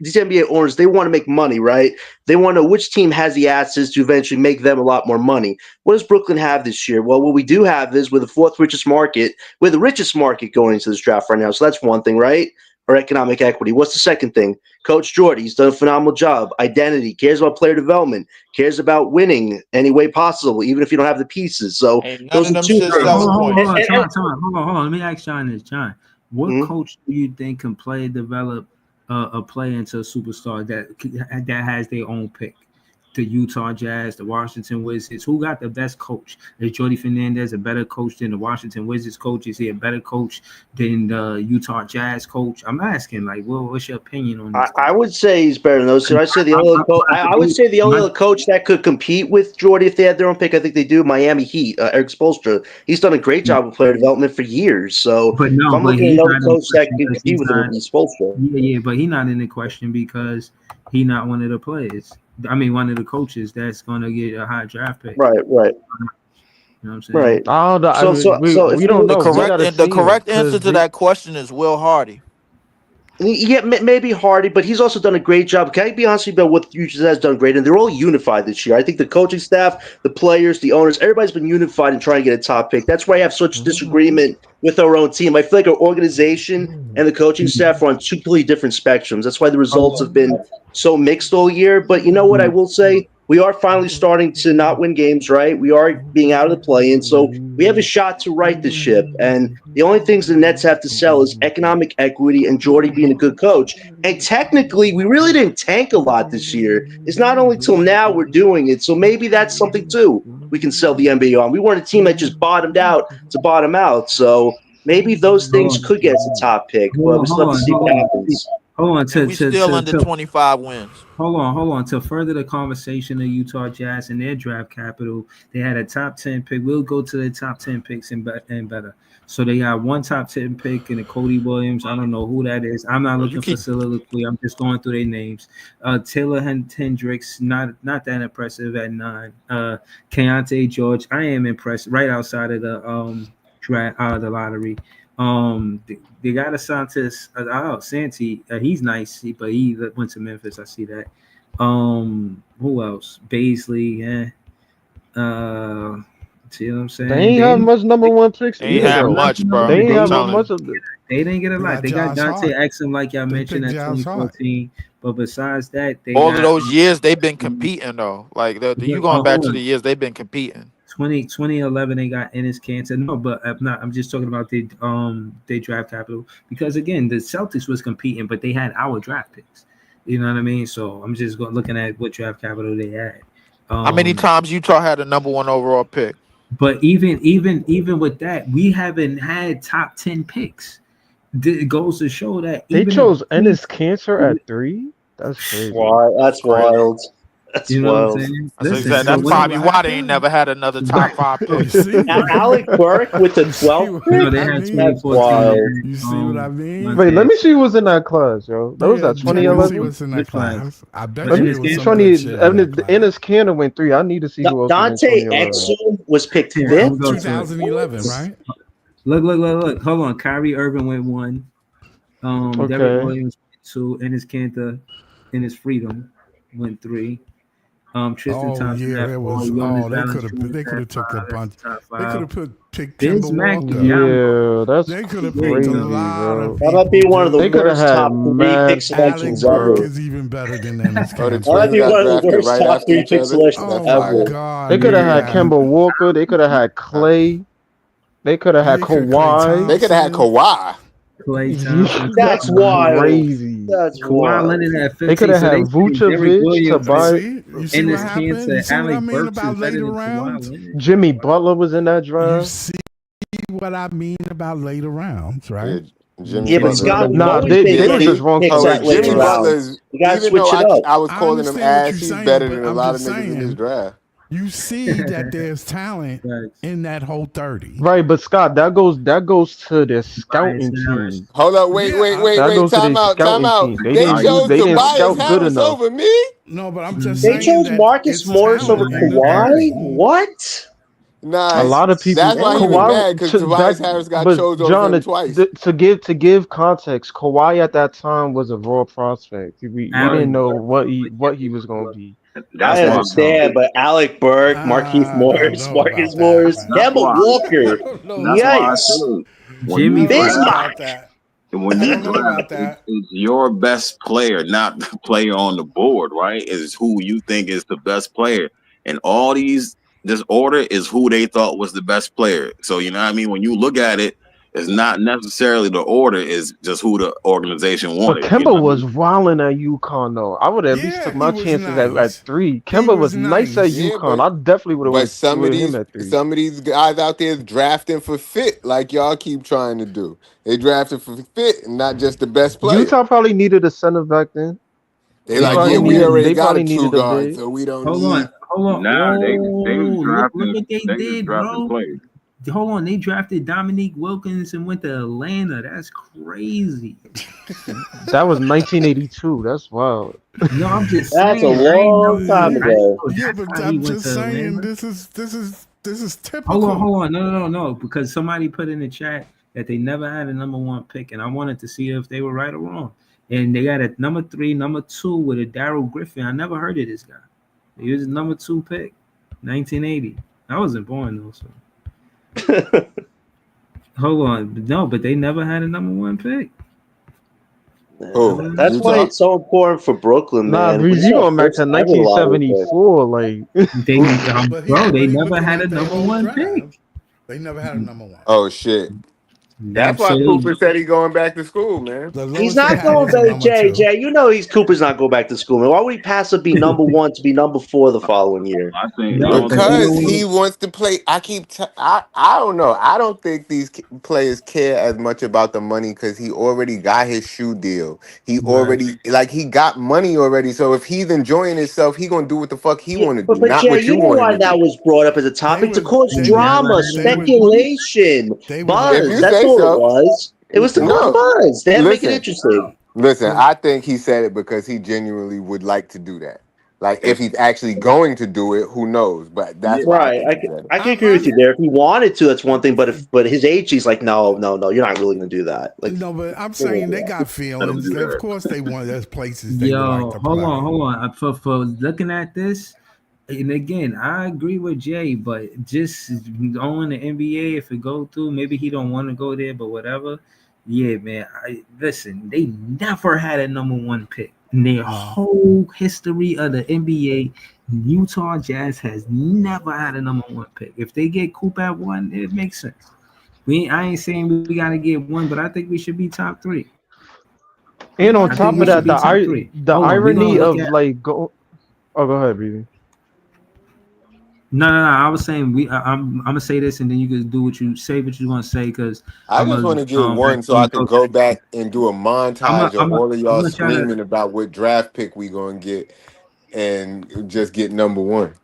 these NBA owners, they want to make money, right? They want to know which team has the assets to eventually make them a lot more money. What does Brooklyn have this year? Well, what we do have is we're the fourth richest market. We're the richest market going into this draft right now. So that's one thing, right? Or economic equity. What's the second thing? Coach Jordy, he's done a phenomenal job. Identity, cares about player development, cares about winning any way possible, even if you don't have the pieces. So
Ain't none
those
of
are
them
two
shit
John,
things.
selling
hold on,
points.
hold on. Let me ask John this. John, what
Mhm.
coach do you think can play develop a player into a superstar that has their own pick? The Utah Jazz, the Washington Wizards. Who got the best coach? Is Jordi Fernandez a better coach than the Washington Wizards coach? Is he a better coach than the Utah Jazz coach? I'm asking, like, what's your opinion on these
I
things?
would say he's better than those two. I say the
I'm,
only other
I'm,
I would say the only other coach that could compete with Jordy if they had their own pick. I think they do. Miami Heat, Eric Spoelstra. He's done a great job with player development for years. So
but
if
no,
I'm
but
looking at
he's
another
not in
coach that
question
can
because
compete
he's
with him, it would
not.
be Spoelstra.
Yeah, but he's not in the question because he's not one of the players. I mean, one of the coaches that's going to get a high draft pick.
Right, right,
You know what I'm saying?
right.
I don't know. I
So,
mean,
so,
we
so if
we
I'm
don't
The
know.
looking,
We
so
correct
gotta
the
see him
correct answer
because
to that question is Will Hardy.
yeah, maybe Hardy, but he's also done a great job. Can I be honest with you about what Utah has done great? And they're all unified this year. I think the coaching staff, the players, the owners, everybody's been unified in trying to get a top pick. That's why I have such disagreement with our own team. I feel like our organization and the coaching staff are on two completely different spectrums. That's why the results have been so mixed all year. But you know what I will say? We are finally starting to not win games, right? We are being out of the play, and so we have a shot to right the ship. And the only things the Nets have to sell is economic equity and Jordy being a good coach. And technically, we really didn't tank a lot this year. It's not only till now we're doing it. So maybe that's something too we can sell the NBA on. We weren't a team that just bottomed out to bottom out. So maybe those things
Hold
could get us a top pick, but we still have to see what happens.
on.
And we still under 25 wins.
Hold on. To further the conversation of Utah Jazz and their draft capital, they had a top 10 pick. We'll go to the top 10 picks and better. So they got one top 10 pick in the Cody Williams. I don't know who that is. I'm not
Well, you
looking for
keep
soliloquy. I'm just going through their names. Taylor Hendricks, not that impressive at 9. Keontae George, I am impressed. Right outside of the draft, out of the lottery. They got a Santos. Santi. He's nice, but he went to Memphis. I see that. Who else? Baisley. See what I'm
they
saying?
ain't have much number one picks
ain't
either
Yeah,
have
I'm
though.
not
much,
gonna lie.
bro.
They ain't
I'm
have
telling
much
you.
of the.
They didn't get a
They
lot.
got
They got
Josh
Dante
Hart.
Exum, like y'all
They
mentioned,
picked
at
Josh Hart.
2014. But besides that, they
All of
got
those years they've been competing though. Like you going back to
hold
the
on.
years they've been competing.
2011 they got Ennis Cancer. No, but I'm just talking about their draft capital, because again the Celtics was competing, but they had our draft picks. You know what I mean? So I'm just looking at what draft capital they had.
How many times Utah had a number 1 overall pick?
But even with that, we haven't had top 10 picks. It goes to show that
They
even
chose Ennis Cancer at 3. That's crazy.
Why? That's wild. That's
you know
wild.
what I'm saying?
That's,
Listen,
exactly, that's probably why they ain't never had another top 5
You
pick.
see?
Alec Burke with the 12th
You see what
they
I
had
mean?
That's
2014.
wild.
You see what I mean?
Wait, let me see who was in that class, yo. That was
Yeah,
that
check and see
2011.
what's in that
Which class?
class. I bet
But
you
Ennis
there was
Cancer?
some good shit in that class.
Ennis Cancer went 3. I need to see who else was in
Dante
2011.
Exum was picked
Yeah,
fifth.
I'm gonna go to it.
2011, right?
Look. Hold on. Kyrie Irving went 1. Derrick
Okay.
Williams went 2. Ennis Cantor, Ennis Freedom went 3. Tristan
Oh
Thompson
yeah,
at
it
4.
was.
Jonas
Oh, they could have.
Valanciunas
They could
at
have took a
5. That's
bunch.
the top
They could
5.
have picked
Vince
Kemba
Mack,
Walker.
Yeah, that's
They could have
Yeah,
picked a
crazy,
lot
bro.
of
That might
people.
be one of the
They could have
worst
had
top 3
mad
pick
Alec
selections
Burke
ever.
is even better than Ennis
Oh, the
That might
Cancer.
twins
be
got
one of the
drafted
worst
right
top
after
3
each
pick
other.
selections
Oh
That's
my
fire.
ever.
God!
They could have had
Yeah.
Kemba Walker. They could have had Clay. They could have had
They could Klay
Kawhi.
They could have had
Thompson.
Kawhi.
Clay Thompson.
That's wild.
Crazy.
That's
Kawhi
wild.
Leonard at
They could
15.
have
So
had
they saying Derrick
Vucevic,
Williams,
You
Tobias,
see? You see what
Ennis
happened? You
Cancer,
see what I
Alec
mean
Burks is
about
better
later
than Kawhi
rounds?
Leonard.
Jimmy Butler was in that
You
draft.
see what I mean about later rounds,
Yeah,
right?
Jimmy
Yeah, but
Jimmy
Butler.
Scott,
Butler.
we've
Nah,
always
they
been
they was
Jimmy.
just
getting
wrong
picks
Oh
at
wait,
players,
later
Jimmy
bro.
Butler
rounds.
is.
You gotta
Even though
switch it up.
I was
I
calling him
understand what
ass,
you're
he's
saying,
better
but
than a
I'm
lot of
just
niggas in this
saying,
draft.
you see that there's talent
Facts.
in that whole 30.
Right, but Scott, that goes to their
Tobias
scouting
Harris.
team.
Hold up,
Yeah,
That
wait.
goes to
Time
their
out, time
scouting
out.
team.
They chose
They didn't
Tobias
scout good
Harris
enough.
over me.
no, but I'm just
They
saying
chose
that
Marcus
it's
Morris over
talent in the
Kawhi?
30.
What?
A
Nah,
lot of people,
that's why he was
Kawhi
mad because
to
Tobias
that,
Harris got
but
chose over
John,
him twice.
to give context, Kawhi at that time was a raw prospect. We
Alec
didn't know
Burks
what
was
he was
definitely
going
was.
to be.
That's
I
why.
At the time.
understand, but Alec Burke, Markeith
I don't
Morris,
know
Marcus
about that,
Morris,
man.
That's
Kemba
why.
I
Walker.
don't know
That's
about
why I
that.
Yikes.
said when
Jimmy
you
I don't know
draft,
about
Bismack.
that.
when
I
you
don't know
draft,
about that.
it's your best player, not the player on the board, right? Is who you think is the best player, and all this order is who they thought was the best player. So you know what I mean. When you look at it, it's not necessarily the order; is just who the organization
But
wanted. You know
Kemba
what I
was
mean?
wilding at UConn though. I would have at least
Yeah,
took
he
my
was
chances at
nice.
3.
He
Kemba
was
was nice at
nice.
Yeah,
UConn. I definitely would have
but
went with him at 3.
some of these guys out there drafting for fit, like y'all keep trying to do. They drafted for fit and not just the best player.
Utah probably needed a center back then.
They like, yeah,
Hold
we
on.
already
They
got a
probably
two
needed a
guard,
big.
so we don't
Hold
need.
on. Hold on.
Nah, they was
Oh, look
drafting.
what they
They was
did,
drafting
bro.
players.
Hold on. They drafted Dominique Wilkins and went to Atlanta. That's crazy.
That was 1982. That's wild.
No, I'm just
That's a
saying.
long time
I didn't
ago.
know
Yeah,
that's
but
how he
I'm
went
just
to
saying
Atlanta.
this is typical.
Hold on. No. Because somebody put in the chat that they never had a number 1 pick, and I wanted to see if they were right or wrong. And they got a number 3, number 2 with a Daryl Griffin. I never heard of this guy. He was a number 2 pick, 1980. I wasn't born though, so hold on. No, but they never had a number 1 pick.
Who?
That's why
Utah?
it's so important for Brooklyn,
Nah,
man. We
Breeze, you
need our
going back to
first ever lottery pick.
1974? Like,
They,
But
bro, they
he
never
looking
had
at
a
their
number
whole
1 pick.
draft. They never had a number 1.
Oh shit! That's why
Absolutely.
Cooper said he going back to school, man.
The
He's
lowest they
not
had
going
was a
back,
number 2.
Jay. You know Cooper's not going back to school, man. Why would he pass up be number 1 to be number 4 the following year?
I think
No,
the
because
only
Because
even
he
when
wants to play. I don't know. I don't think these players care as much about the money because he already got his shoe deal. He
right.
already he got money already. So if he's enjoying himself, he gonna do what the fuck he
Yeah,
want to
but
do, not
Jay,
what
you
you
know
want him
why
to
that
do.
was brought up as a
They
topic? To
was
cause
they was
drama,
they was
speculation,
they was
If
buzz.
you
That's
say
all it
so.
was. It was to cause
No,
buzz. They had to make it
listen.
interesting.
Listen, I think he said it because he genuinely would like to do that. Like, if he's actually going to do it, who knows? But that's why I
Right.
think he said it.
I can agree with
I'm
you there. If he wanted to, that's one thing. But his age, he's like, no, you're not willing to do that. Like,
no, but I'm
they won't
saying
do
they
that.
got
let them
feelings.
do
Of
that.
course, they want there's places they would like
Yo,
to
hold
play.
on. For looking at this, and again, I agree with Jay, but just going to NBA, if it go through, maybe he don't want to go there, but whatever. Yeah, man. Listen, they never had a number 1 pick. In their
No.
whole history of the NBA, Utah Jazz has never had a number one pick. If they get Coop at one, it makes sense. I ain't saying we gotta get one, but I think we should be top three.
And
I
on
think
I
we
top of
should be
that,
mean,
top three.
the
Hold on, we're gonna
irony
look
of
at.
like go. Oh, go ahead, baby.
No. I was saying I'm gonna say this, and then you can do what you say, what you want to say, because
I
I'm
just
gonna
want to get one
ask
so
you
I
and
could
Coach.
go back and do a montage of all of
I'm
y'all
gonna try to.
screaming about what draft pick we gonna get and just get number one.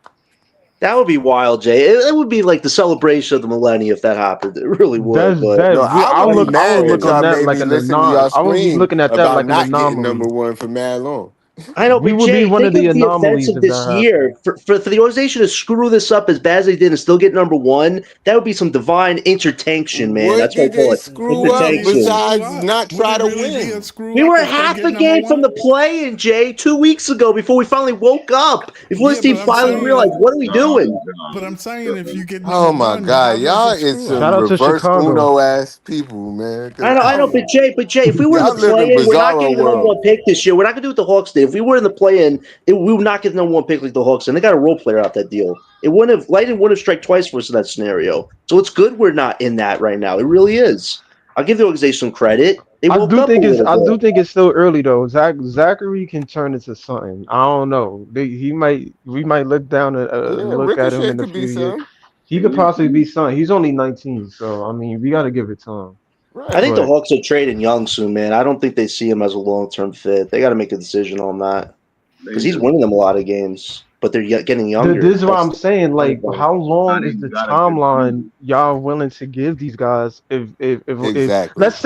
That would be wild, Jay. It would be like the celebration of the millennium if that happened. It really would.
That's
But
that.
No, I would be
I
mad
would
that
look on
y'all
that
made
like
me
an
listen to
anon.
y'all
I would be
scream
looking at that
about
like an
not getting number
anomaly.
one for mad long.
I know,
We
but
would be
Jay,
one
think
of the
of the events
anomalies
of
if that
this
happened.
year. For the organization to screw this up as bad as they did and still get number one, that would be some divine intertanction, man.
What
That's what I
did
call
they
it.
screw
would it
up
be a
Intertanction.
screw
besides
up?
not
Would
try
it
to
really be a
win?
screw
We
up
were
if they
half
get
a
number
game from
one?
the play-in, Jay, 2 weeks ago before we finally woke up. Before this
Yeah,
team
but I'm
finally
No,
realized,
saying,
what are we
no,
doing?
but I'm saying, if you get
Oh
number
my
one,
god,
how was
y'all
it
is
screw
some
Shout
up?
out to
reverse
Chicago.
Uno ass people, man.
I know, but Jay, if we were in the
Y'all live in
play-in, we're not
bizarro
getting the number
world.
one pick this year. We're not going to do what the Hawks did. If we were in the play-in, we would not get the number one pick like the Hawks, and they got a role player out that deal. It wouldn't have Lightning wouldn't have struck twice for us in that scenario. So it's good we're not in that right now. It really is. I'll give the organization some credit. They woke up a little
I do
bit.
think it's still early though. Zachary can turn into something. I don't know. We might look down and
Yeah,
look at him
Ricochet
in a
could be
few years.
some.
He could possibly be something. He's only 19, so I mean, we got to give it time.
I
Right.
think the
But
Hawks are trading Young soon, man. I don't think they see him as a long-term fit. They got to make a decision on that
they
because he's
just
winning them a lot of games, but they're getting
this
younger.
is what
That's
I'm saying.
the
Like, how
how
long
they
is the
gotta get
timeline
younger.
y'all willing to give these guys? If
Exactly.
let's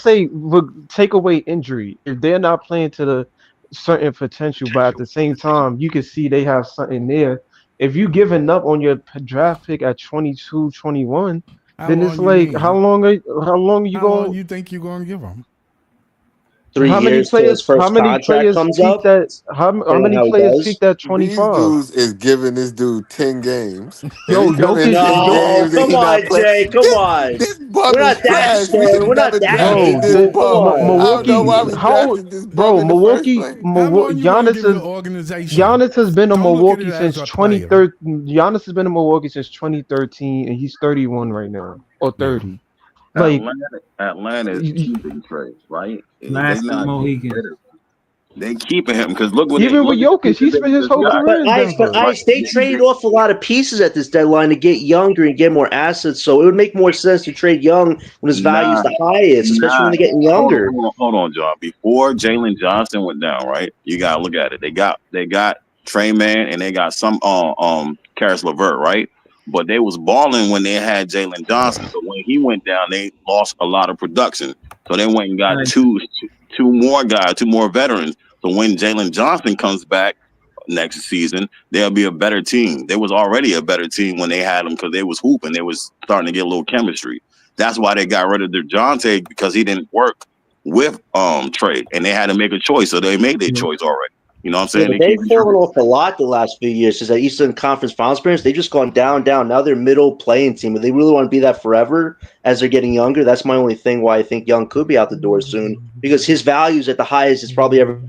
say we take away injury, if they're not playing to the certain potential, but at the same time you can see they have something there. If you giving up on your draft pick at 22, 21,
How
then it's
long you
like
need?
how long are you
How long
going?
you think you're going to give them?
3 years till his
How
first
many
contract
players
comes
peaked
up,
at how
depending on
many
how he
players peaked
does.
at
These
25?
dudes is giving this dude 10 games. If
Yo,
he come in
Jokic,
10
No,
games and
come
he not
on,
play,
Jay. Come on.
this bum
We're
is
not that
trash. We should
stern.
have
We're not
never
that
drafted
bro,
this
hateful. Come
bum. I
on.
don't know
Milwaukee,
why we
how,
drafted this bum
bro,
in the first
Milwaukee,
place.
How long you going to give the
Giannis
organization?
Has been in
Don't look at
Milwaukee
it as
since
a player.
2013. Giannis has been in Milwaukee since 2013, and he's 31 right now, or
Yeah.
30. Like,
Atlanta is
y-
keeping Trey, right? They
Last two
not getting rid
Mohicans.
of him. They keeping him because look what they
even with
look at the
Jokic,
pieces
he
they
spent his
just
whole
got.
career in
But
Denver.
Right?
Ice, they traded off a lot of pieces at this deadline to get younger and get more assets. So it would make more sense to trade Young when his value is
Nah,
the highest, especially when
nah.
they're getting
Hold on,
younger.
hold on, hold on, John. Before Jalen Johnson went down, right? You gotta look at it. They got Trey Man and they got some Karis LeVert, right? But they was balling when they had Jalen Johnson. But when he went down, they lost a lot of production. So they went and got
Like,
two more guys, two more veterans. So when Jalen Johnson comes back next season, they'll be a better team. They was already a better team when they had him because they was hooping. They was starting to get a little chemistry. That's why they got rid of DeJounte because he didn't work with Trey, and they had to make a choice. So they made their choice already. You know what I'm
Yeah,
saying?
but
They keep
they've
it
fallen
true.
off a lot the last few years since that Eastern Conference Finals appearance. They've just gone down, down. Now they're middle playing team. If they really want to be that forever as they're getting younger, that's my only thing why I think Young could be out the door soon because his value is at the highest it's probably ever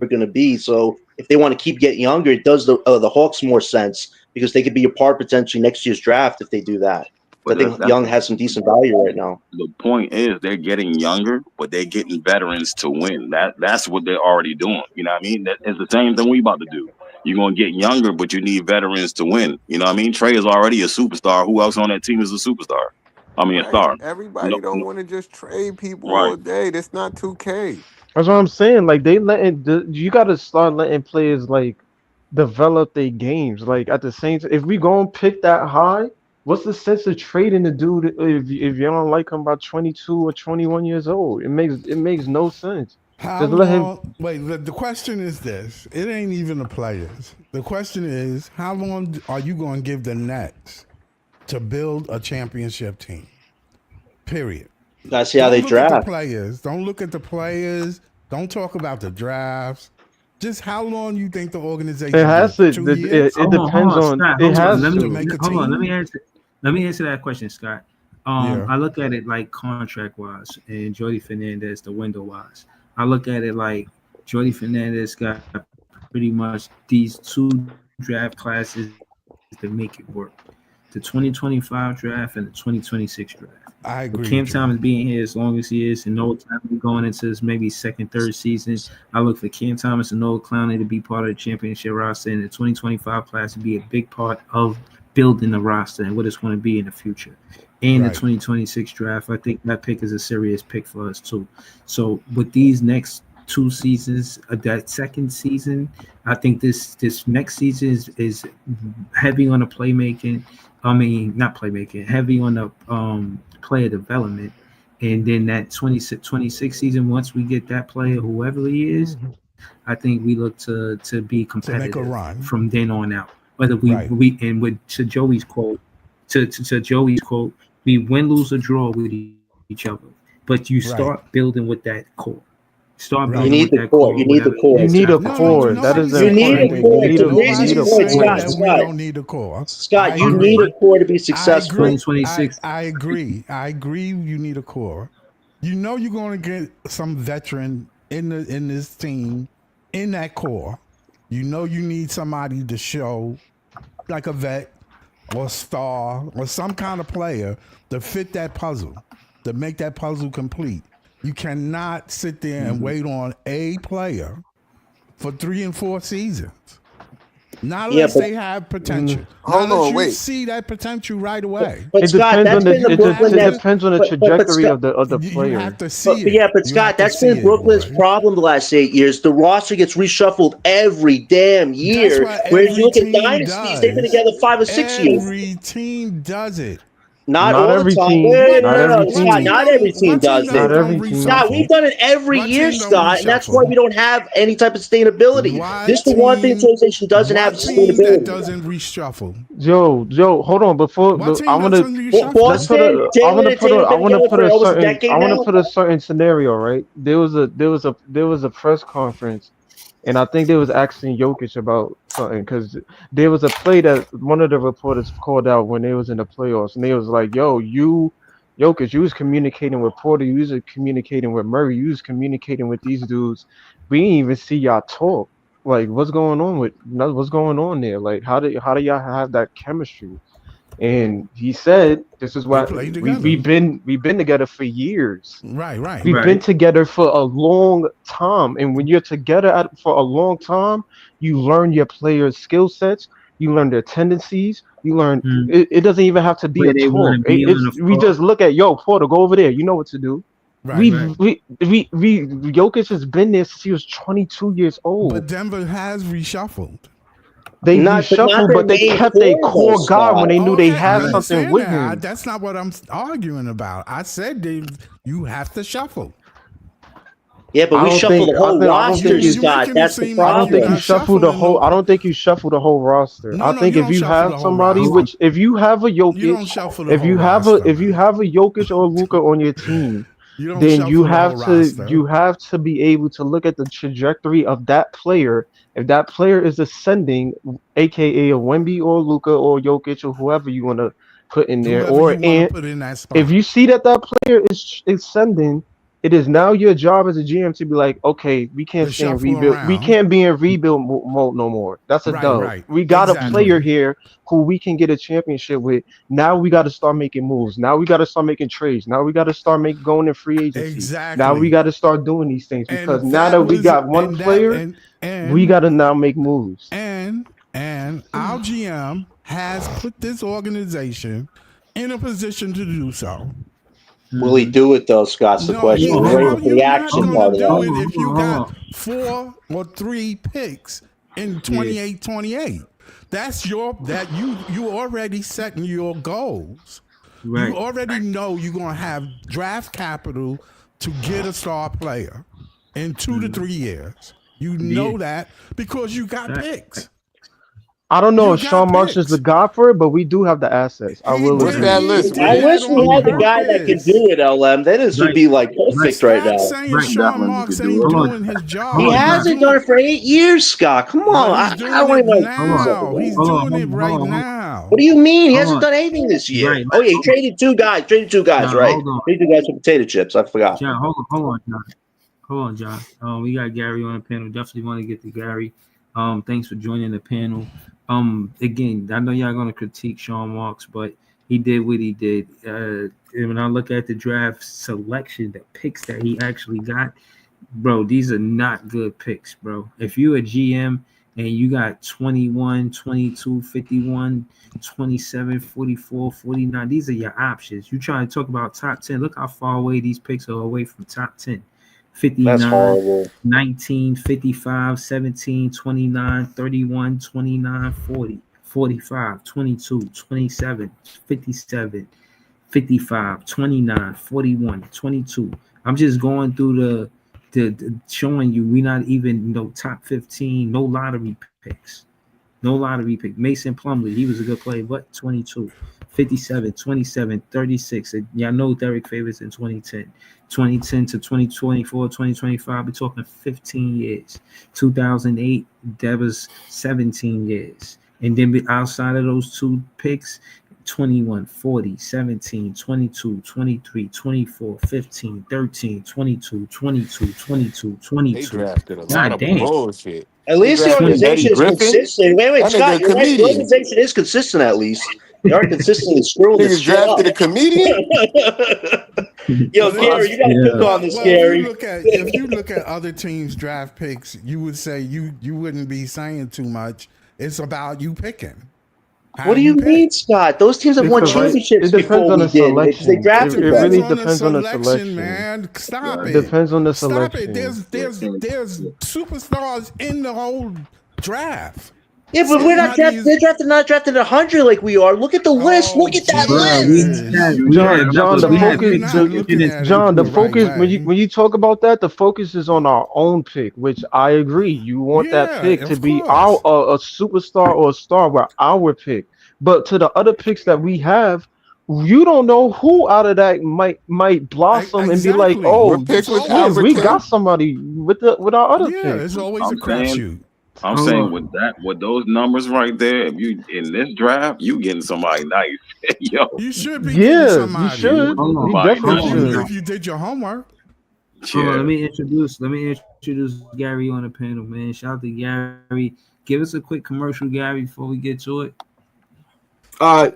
going to be. So if they want to keep getting younger, it does the Hawks more sense because they could be a part potentially next year's draft if they do that. So
But
I think
that's
Young has some decent value right now.
the point is they're getting younger, but they're getting veterans to win. That's what they're already doing. You know what I mean? That is the same thing we about to do. You're gonna get younger, but you need veterans to win. You know what I mean? Trey is already a superstar. Who else on that team is a superstar? I mean, a
Right.
star. No,
Everybody don't
no,
want to just trade people
right.
all day. That's not 2K.
That's what I'm saying. Like you got to start letting players like develop their games. Like at the same time, if we gonna pick that high, what's the sense of trading the dude if you don't like him by 22 or 21 years old? It makes no sense.
How
Just let him.
long? Wait, the question is this. It ain't even the players. The question is, how long are you going to give the Nets to build a championship team? Period.
Gotta see how
Don't
they
look at the
draft.
players. Don't look at the players. Don't talk about the drafts. Just how long you think the
It
organization
has
give?
to.
2 years
It
hold
depends
on,
on.
Scott.
It
Hold on.
has
to
to.
make a
Hold on.
team?
Let me answer that question, Scott.
Yeah.
I look at it like contract wise and Jordi Fernandez, the window wise. I look at it like Jordi Fernandez got pretty much these two draft classes to make it work. The 2025 draft and the 2026 draft. With Cam Thomas
I
being
agree
here
with
as
you.
long as he is, and Noah Clowney going into his maybe second, third season, I look for Cam Thomas and Noah Clowney to be part of the championship roster, and the 2025 class to be a big part of building the roster and what it's going to be in the future. And the
Right.
2026 draft, I think that pick is a serious pick for us too. So with these next two seasons, that second season, I think this next season is heavy on the playmaking. I mean, not playmaking, heavy on the player development. And then that 26 season, once we get that player, whoever he is, I think we look to be
To make a
competitive
run.
from then on out. Whether
Right.
and with to Joey's quote, to Joey's quote, we win, lose, or draw with each other. But you start
Right.
building with that core. Start building
You
Right.
with
need
that
the
core,
core. You need
whatever
the
it is
core.
You
that
need a
No,
pertains
core.
to
That
that.
is
nobody's
You need
saying
a
important.
that.
You
core.
need
To
a you
Breezy's
need a
Nobody's
point,
saying
core.
Scott,
that we
Scott,
don't need a core.
Scott,
I
you need
agree.
a core to be
I
successful.
agree.
2026.
I agree. I agree. You need a core. You know you're going to get some veteran in this team in that core. You know you need somebody to show like a vet or star or some kind of player to fit that puzzle, to make that puzzle complete. You cannot sit there and wait on a player for 3 and 4 seasons. Not
Yeah,
unless they have potential. Not
Hold
unless
on,
you
wait.
see that potential right away.
but
It
Scott,
depends
that's
on the
been the
You
Brooklyn
have
it
Nets.
to.
depends on the
But
trajectory
Scott,
of the
You have
player.
to see
but
it.
yeah, but
You have
Scott,
to
that's
see
been
it,
Brooklyn's
boy.
problem the last 8 years. The roster gets reshuffled every damn
That's
year.
what
Whereas you
every
look at
team
dynasties, they've been
does.
together 5 or 6 years.
Every team does it.
Not
Not
all the
every
time.
team.
What
Not
what
every
No,
what
Scott.
team
team.
Not every
don't
team
what team
does
Not
it.
don't
every team.
Scott, we've
reshuffle?
done it every
What
year,
team don't
Scott, and that's why
reshuffle?
we don't have any type of sustainability. This
What
is the one thing this
team
organization doesn't have
what team that
sustainability.
doesn't reshuffle?
Joe, hold on. Before
What
I
team
want to
doesn't
let's
reshuffle?
put
Boston,
a. I want
Jalen
to
and
put a.
Tatum have
I
been
want to
together
put
for
a
almost a
certain.
decade
I want to
now.
put a certain scenario. Right. There was a press conference, and I think they was asking Jokic about something because there was a play that one of the reporters called out when they was in the playoffs, and they was like, "Yo, Jokic, you was communicating with Porter, you was communicating with Murray, you was communicating with these dudes. We didn't even see y'all talk. Like, what's going on there? Like, how do y'all have that chemistry?" And he said, "This is
They
what
play
we
together.
we've been together for years.
Right.
We've been
Right.
together for a long time, and when you're together for a long time, you learn your players' skill sets, you learn their tendencies, you learn.
Mm.
It doesn't even have to be
Where
a
they want
talk.
to be on
It's
the
we
floor.
just look at yo Porter, go over there. You know what to do.
Right.
Right.
We Jokic has been there since he was 22 years
But
old.
Denver has reshuffled.
They
Not
reshuffled,
their
but they
main
kept a
core though,
core guy when
Scott.
they knew they
Okay, I
had
Right.
something
understand
with
that.
him.
That's not what I'm arguing about. I said you have to shuffle.
Yeah, but
I
we
don't
shuffle
think
the whole
I don't
roster,
think
You
you
you
Scott.
making it
That's the
seem
I
like
don't
you're
think
problem.
you
not
shuffle the
shuffling
whole.
no.
I don't think you shuffle the whole roster.
No,
I
no,
think
you
if
don't
you
shuffle the
have
whole
somebody,
Hold
roster.
on.
which if you have a
You don't
Jokic,
shuffle the whole roster,
if you
man.
have a Jokic or Luka on your team,
You don't
then
shuffle the whole roster.
you have to be able to look at the trajectory of that player. If that player is ascending, aka a Wemby or Luka or Jokic or whoever you want to put in there,
Whoever
or
you want to
and
put in that
if
spot
you see that that player is sending, it is now your job as a GM to be like, okay, we can't
to
stay in
shuffle
rebuild. We
around.
can't be in rebuild mode no more. That's a dub.
Right.
We got a
Exactly.
player here who we can get a championship with. Now we got to start making moves. Now we got to start making trades. Now we got to start going in free agency. Now we
Exactly.
got to start doing these things because
And
now
that
that we
was
got one
and that
player, we
and
got to now make moves.
and our GM has put this organization in a position to do so.
Will he
Mm-hmm.
do it though, Scott's the
No,
question.
Hold
We're
on.
how
waiting for
you
the
not
action
Hold
gonna
part of
do
that.
it
on.
if
Hold
you
on. Hold
got
on.
4 or 3 picks in
Yeah.
28-28? That's you already setting your goals. You
Right.
already know you're gonna have draft capital to get a star player in 2 to 3 years. You
Yeah.
know that because you got
Fact.
picks.
I don't know
You
if
got
Sean Marks is the
picks.
guy for it, but we do have the assets. I
He
will
What's
did.
agree.
that
He
list,
I
did
Wiz?
that
wish we
on
had the guy that could
purpose.
do it, LM. Then this would
Right.
be like
Right.
perfect right
Stop
now.
saying
Right.
Sean
Definitely
Marks
could do
ain't
it.
Hold
doing
on.
his
He
Hold
job.
on,
He's
John.
hasn't done
doing
it for 8 years, Scott. Come
but
on.
he's
I
doing
don't
it
even know.
Hold on.
now. He's
Hold on.
doing it right
What
now.
do you mean? He
Hold
hasn't
on.
done anything this year.
Right.
Oh yeah, he
Hold on.
traded two guys. Traded two guys,
John,
right?
hold on.
Traded two guys for potato chips. I forgot.
John, hold on, John. Hold on, John. We got Gary on the panel. Definitely want to get to Gary. Thanks for joining the panel. Again, I know y'all gonna critique Sean Marks, but he did what he did. And when I look at the draft selection, the picks that he actually got, bro, these are not good picks, bro. If you're a GM and you got 21, 22, 51, 27, 44, 49, these are your options. You trying to talk about top 10. Look how far away these picks are away from top 10.
That's
59,
horrible.
19, 55, 17, 29, 31, 29, 40, 45, 22, 27, 57, 55, 29, 41, 22. I'm just going through the showing you we're not even top 15, no lottery picks. No lottery pick. Mason Plumlee, he was a good player, but 22, 57, 27, 36. And y'all know Derek Favors in 2010. 2010 to 2024, 2025, we're talking 15 years. 2008, that was 17 years. And then outside of those two picks, 21, 40, 17, 22, 23, 24, 15, 13, 22, 22, 22,
They
22.
drafted a lot
God
of
damn.
bullshit.
At
They
least the
drafted Eddie
organization is
Griffin.
consistent. Wait,
That nigga
Scott,
a
you're right. The
comedian.
organization is consistent at least. They are consistently screwing this
Niggas
shit up.
drafted a comedian.
Yo,
Fuck.
Gary, you got to cook on this,
Well,
Gary.
if you look at other teams' draft picks, you would say you wouldn't be saying too much. It's about you picking. How
What do
you
you mean,
pick?
Scott? Those teams have won
Because right,
championships
it depends
before
on
we
the
did because they
selection. It,
drafted
it
Depends
better.
really
on the
depends on the
selection,
selection.
man. Stop
It
it.
depends on the
Stop it.
selection.
There's superstars in the whole draft.
Yeah, but we're not drafted.
Somebody's
Not drafted 100 like we are. Look at the list.
oh
Look at that
Bro,
list.
we had
John, the
John, you're
focus,
picks
not
to
looking
finish
at it
John, the
the right
focus when
way.
you talk about that, the focus is on our own pick, which I agree. You want that
Yeah,
pick to
of
be
course.
a superstar or a star with our pick. But to the other picks that we have, you don't know who out of that might blossom and be like,
Exactly.
oh,
What pick
It's
was
shit,
always
we
a
got
Alberton?
somebody with our other
yeah.
pick.
It's always a
I'm saying,
crapshoot.
I'm
hold
saying
on.
with those numbers right there, if you in this draft, you getting somebody nice. Yo,
You should be getting
Yeah, you
somebody
you
should.
getting
Hold on.
You
somebody
definitely
Hold
nice.
on,
should.
y'all.
if you did your homework.
Hold on.
Yeah.
Let me introduce Gary on the panel, man. Shout out to Gary. Give us a quick commercial, Gary, before we get to it.
Uh,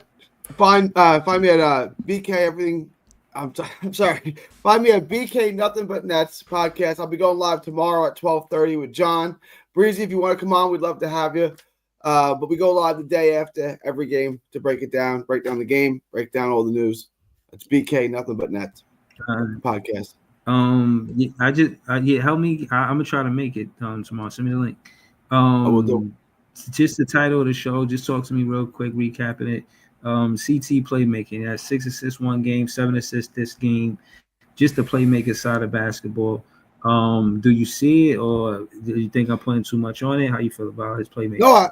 find me at BK everything. I'm sorry. Find me at BK Nothing But Nets podcast. I'll be going live tomorrow at 12:30 with John Breezy. If you want to come on, we'd love to have you. But we go live the day after every game to break it down, break down the game, break down all the news. It's BK Nothing But Nets podcast.
Help me. I'm gonna try to make it tomorrow. Send me the link.
I will do.
Just the title of the show. Just talk to me real quick, recapping it. CT playmaking. That's 6 assists one game, 7 assists this game. Just the playmaker side of basketball. Do you see it, or do you think I'm putting too much on it? How you feel about his playmaking?
No,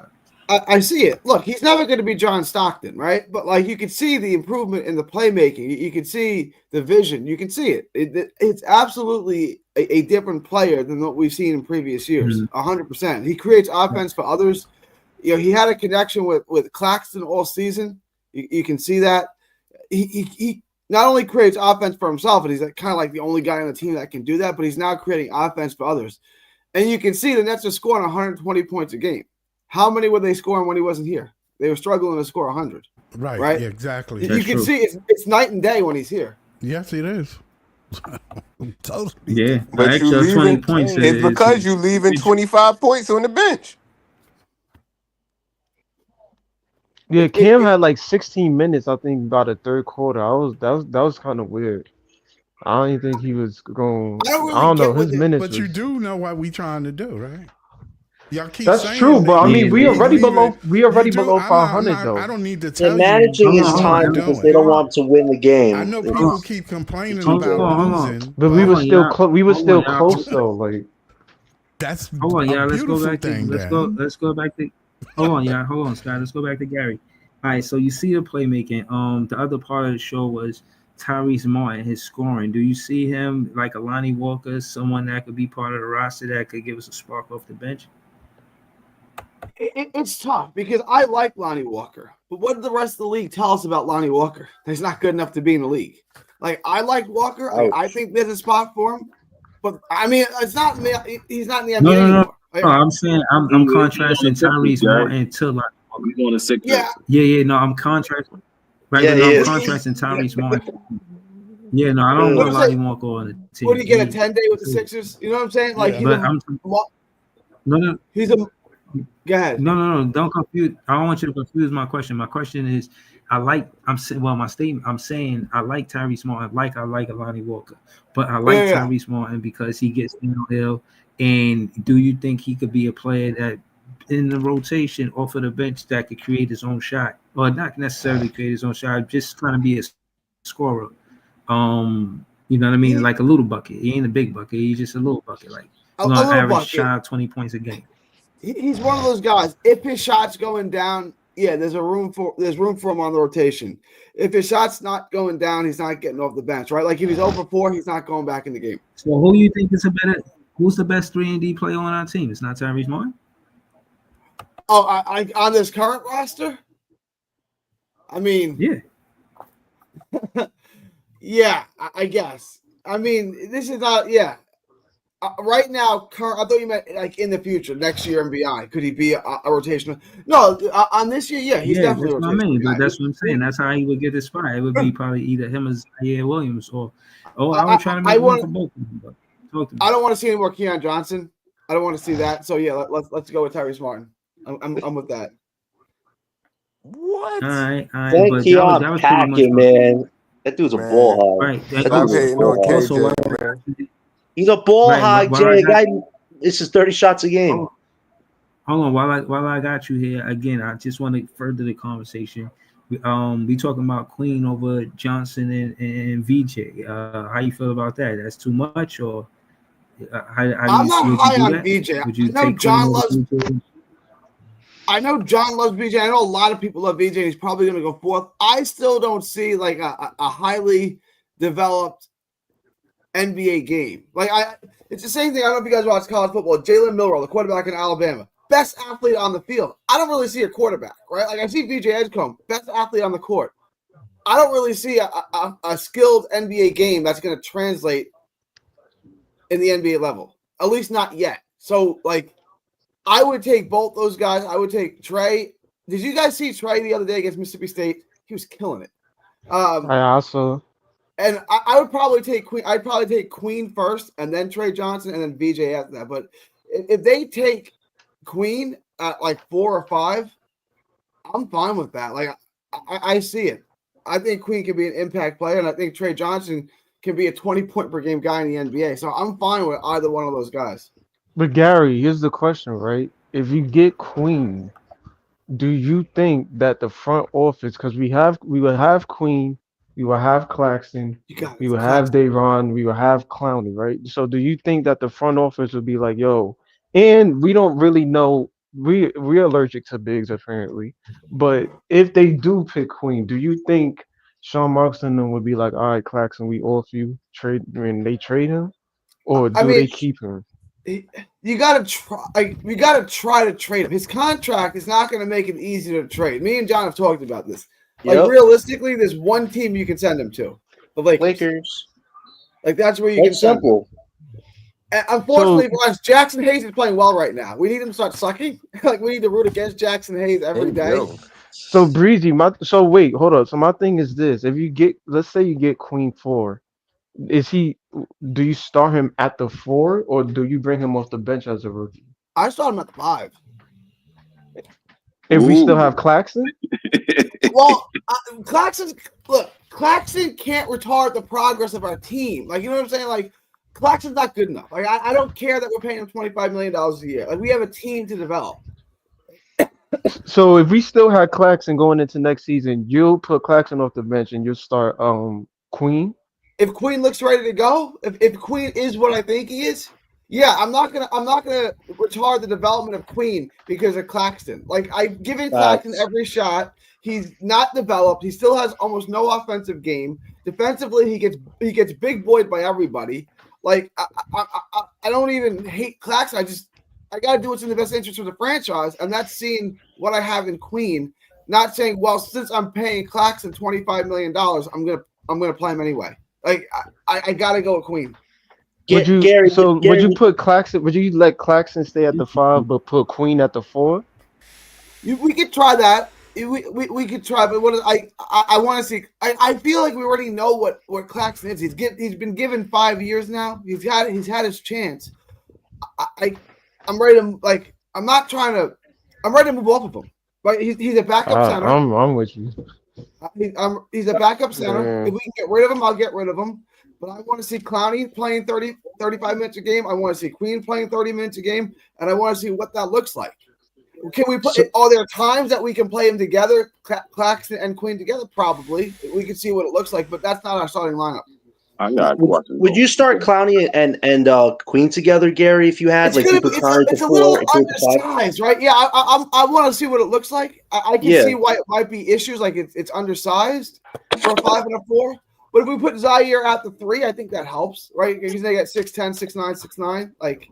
I see it. Look, he's never going to be John Stockton, right? But like you can see the improvement in the playmaking. You can see the vision. You can see it. It's absolutely a different player than what we've seen in previous years. 100%. He creates offense for others. You know, he had a connection with Claxton all season. You can see that. He not only creates offense for himself, and he's kind of like the only guy on the team that can do that, but he's now creating offense for others. And you can see the Nets are scoring 120 points a game. How many were they scoring when he wasn't here? They were struggling to score 100.
Right? Yeah, exactly.
You can see it's night and day when he's here.
Yes, it is. Totally.
Yeah,
But you
extra 20
leaving
points.
it's because you leaving 25 points on the bench.
Yeah, Cam had like 16 minutes, I think, by the third quarter. That was kind of weird. I don't even think he was going.
I don't really
I don't know.
get
His minutes.
But you
was,
do know what we trying to do, right? Y'all keep
That's
saying
true, but I
that
mean, we
you
already
leaving.
below. We
You
already
do.
below
I'm
500
not,
though.
I don't need to
They're
tell
managing
you
his
what
time
we're
because they
doing.
don't want to win the game.
I know people keep complaining
Hold
about
on.
losing,
But we
Hold
were
on,
still
y'all.
close. We were
Hold
still
on, y'all.
close though. Like
that's
Hold on,
a
y'all. Let's go
beautiful
back to
thing.
let's go back to hold on, y'all. Hold on, Scott. Let's go back to Gary. All right, so you see the playmaking. The other part of the show was Tyrese Martin, his scoring. Do you see him like a Lonnie Walker, someone that could be part of the roster that could give us a spark off the bench?
It's tough because I like Lonnie Walker, but what did the rest of the league tell us about Lonnie Walker? He's not good enough to be in the league. Like I like Walker. I think there's a spot for him, But I mean, it's not. He's not in the
No,
NBA
no, no,
anymore.
no. I'm saying I'm
He on
contrasting
the Sixers,
Tyrese
Jerry.
Martin to like.
He's on the Sixers.
Yeah,
Yeah. No, I'm contrasting. Right,
Yeah,
but
he
no, I'm
is.
contrasting Tyrese Martin. Yeah, no, I don't
what
want
is
Lonnie
it?
Walker on the
What
team.
do you get a 10-day with the Sixers? You know what I'm saying? Like
Yeah.
he's a.
But I'm no.
He's a. Go ahead.
No. Don't confuse. I don't want you to confuse my question. My question is, I'm saying, well, my statement. I'm saying I like Tyrese Martin, like I like Lonnie Walker, but I like
Yeah.
Tyrese Martin because he gets downhill. And do you think he could be a player that, in the rotation off of the bench, that could create his own shot, or not necessarily create his own shot, just kind of be a scorer? You know what I mean? Like a little bucket. He ain't a big bucket. He's just a little bucket. Like
A
you know,
little
average
bucket.
shot 20 points a game.
He's one of those guys. If his shot's going down, yeah, there's room for him on the rotation. If his shot's not going down, he's not getting off the bench, right? Like if he's over 4, he's not going back in the game.
So who do you think is who's the best 3-and-D player on our team? It's not Tyrese Martin.
Oh, I on this current roster? I mean,
yeah.
Yeah, I guess. I mean, this is not, yeah. Right now, I thought you meant like in the future, next year and beyond. Could he be a rotational? No, on this year, yeah, he's definitely
that's
a
what I mean.
rotational guy.
That's what I'm saying. That's how he would get his spot. It would be probably either him or Zaire Williams, or I would try to make room for both of them.
I don't want to see any more Keon Johnson. I don't want to see that. So yeah, let's go with Tyrese Martin. I'm with that.
What?
All right.
Thank
But
Keon
that was
packing,
pretty much
man. That dude's a ball hog.
Right.
That
Stop
dude's a
hating
ball
on
hog.
KJ, man.
He's a ball hog,
while
Jay.
I got-
Guy, this is 30 shots a game.
Hold on, while I got you here again, I just want to further the conversation. We talking about Queen over Johnson and VJ. How you feel about that? That's too much, or how do
I'm not
would
high
you do
on
that?
VJ.
Would you
I know
take
John
Queen over
loves.
VJ?
I know John loves BJ. I know a lot of people love BJ. He's probably going to go fourth. I still don't see like a highly developed NBA game. Like it's the same thing. I don't know if you guys watch college football. Jalen Milroe, the quarterback in Alabama, best athlete on the field. I don't really see a quarterback, right? Like I see VJ Edgecombe, best athlete on the court. I don't really see a skilled NBA game that's going to translate in the NBA level, at least not yet. So like. I would take both those guys. I would take Trey. Did you guys see Trey the other day against Mississippi State? He was killing it.
I also.
And I would probably take Queen. I'd probably take Queen first, and then Trey Johnson, and then VJ after that. But if they take Queen at like 4 or 5, I'm fine with that. Like I see it. I think Queen can be an impact player, and I think Trey Johnson can be a 20-point per game guy in the NBA. So I'm fine with either one of those guys.
But Gary, here's the question, right? If you get Queen, do you think that the front office, because we will have Queen, we will have Claxton, we will have Dayron, we will have Clowney, right? So do you think that the front office would be like, yo, and we don't really know, we're allergic to bigs apparently, but if they do pick Queen, do you think Sean Marks and them would be like, all right, Claxton, we offer you trade, and they trade him, or do they keep him?
You gotta try. We gotta try to trade him. His contract is not going to make it easier to trade. Me and John have talked about this. Like realistically, there's one team you can send him to, the Lakers. Like that's where you can send him. And unfortunately, for us, Jackson Hayes is playing well right now. We need him to start sucking. Like we need to root against Jackson Hayes every day.
So Breezy, so wait, hold up. So my thing is this: if you get, let's say you get Queen 4. Do you start him at the 4 or do you bring him off the bench as a rookie?
I start him at the 5.
If we still have Claxton?
Well, Claxton can't retard the progress of our team. Like, you know what I'm saying? Like, Claxton's not good enough. Like, I don't care that we're paying him $25 million a year. Like, we have a team to develop.
So if we still had Claxton going into next season, you'll put Claxton off the bench and you'll start Queen?
If Queen looks ready to go, if Queen is what I think he is, yeah, I'm not gonna retard the development of Queen because of Claxton. Like I've given Claxton every shot. He's not developed. He still has almost no offensive game. Defensively, he gets big boyed by everybody. Like I don't even hate Claxton. I gotta do what's in the best interest of the franchise, and that's seeing what I have in Queen. Not saying, well, since I'm paying Claxton $25 million, I'm gonna play him anyway. Like I gotta go with Queen.
Would you
Gary,
would you put Claxton? Would you let Claxton stay at the 5 but put Queen at the 4?
We could try that. We could try, but what I want to see. I feel like we already know what Claxton is. He's been given 5 years now. He's had his chance. I'm ready to I'm not trying to. I'm ready to move off of him. Right? He's a backup center.
I'm with you.
He's a backup center.
Man.
If we can get rid of him, I'll get rid of him. But I want to see Clowney playing 30, 35 minutes a game. I want to see Queen playing 30 minutes a game, and I want to see what that looks like. Can we put? Are there times that we can play them together, Claxton and Queen together? Probably. We can see what it looks like, but that's not our starting lineup.
I got a question.
Would you start Clowney and Queen together, Gary? If you had
It's a little undersized, right? Yeah, I want to see what it looks like. I can see why it might be issues, like it's undersized for a 5 and a 4. But if we put Zaire at the 3, I think that helps, right? Because they got 6'10", 6'9", 6'9". Like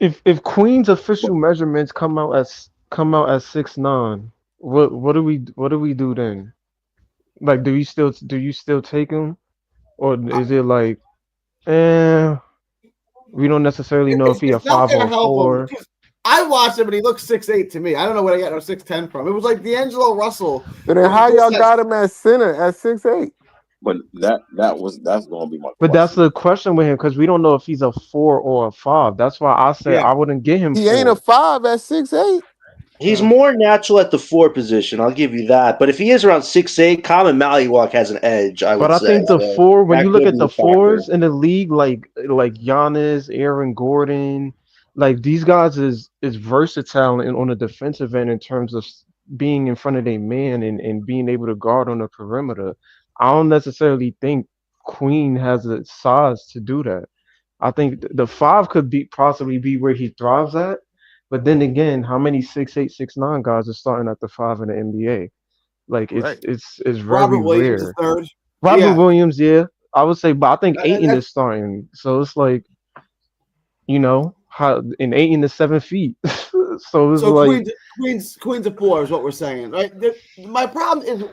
if Queen's official measurements come out as 6'9", what do we do then? Like, do you still take him, or is it like, we don't necessarily know if he a 5 or 4?
I watched him and he looks 6'8" to me. I don't know where I got no 6'10" from. It was like D'Angelo Russell.
But then how y'all got him at center at 6'8"?
But that's gonna be my question.
But that's the question with him, because we don't know if he's a 4 or a 5. That's why I said I wouldn't get him.
He ain't a 5 at 6'8".
He's more natural at the 4 position. I'll give you that. But if he is around 6'8", Common Mallywalk has an edge. I
think the 4, when you look at the 4s in the league, like Giannis, Aaron Gordon, like these guys is versatile on the defensive end in terms of being in front of their man and being able to guard on the perimeter. I don't necessarily think Queen has the size to do that. I think the 5 could possibly be where he thrives at. But then again, how many 6'8", 6'9" guys are starting at the 5 in the NBA? Like it's very
Robert Williams
rare.
is third.
Robert Williams, I would say, but I think Ayton is starting. So it's like, how in Ayton is 7 feet. so it's like
Queen's a 4 is what we're saying, right? My problem is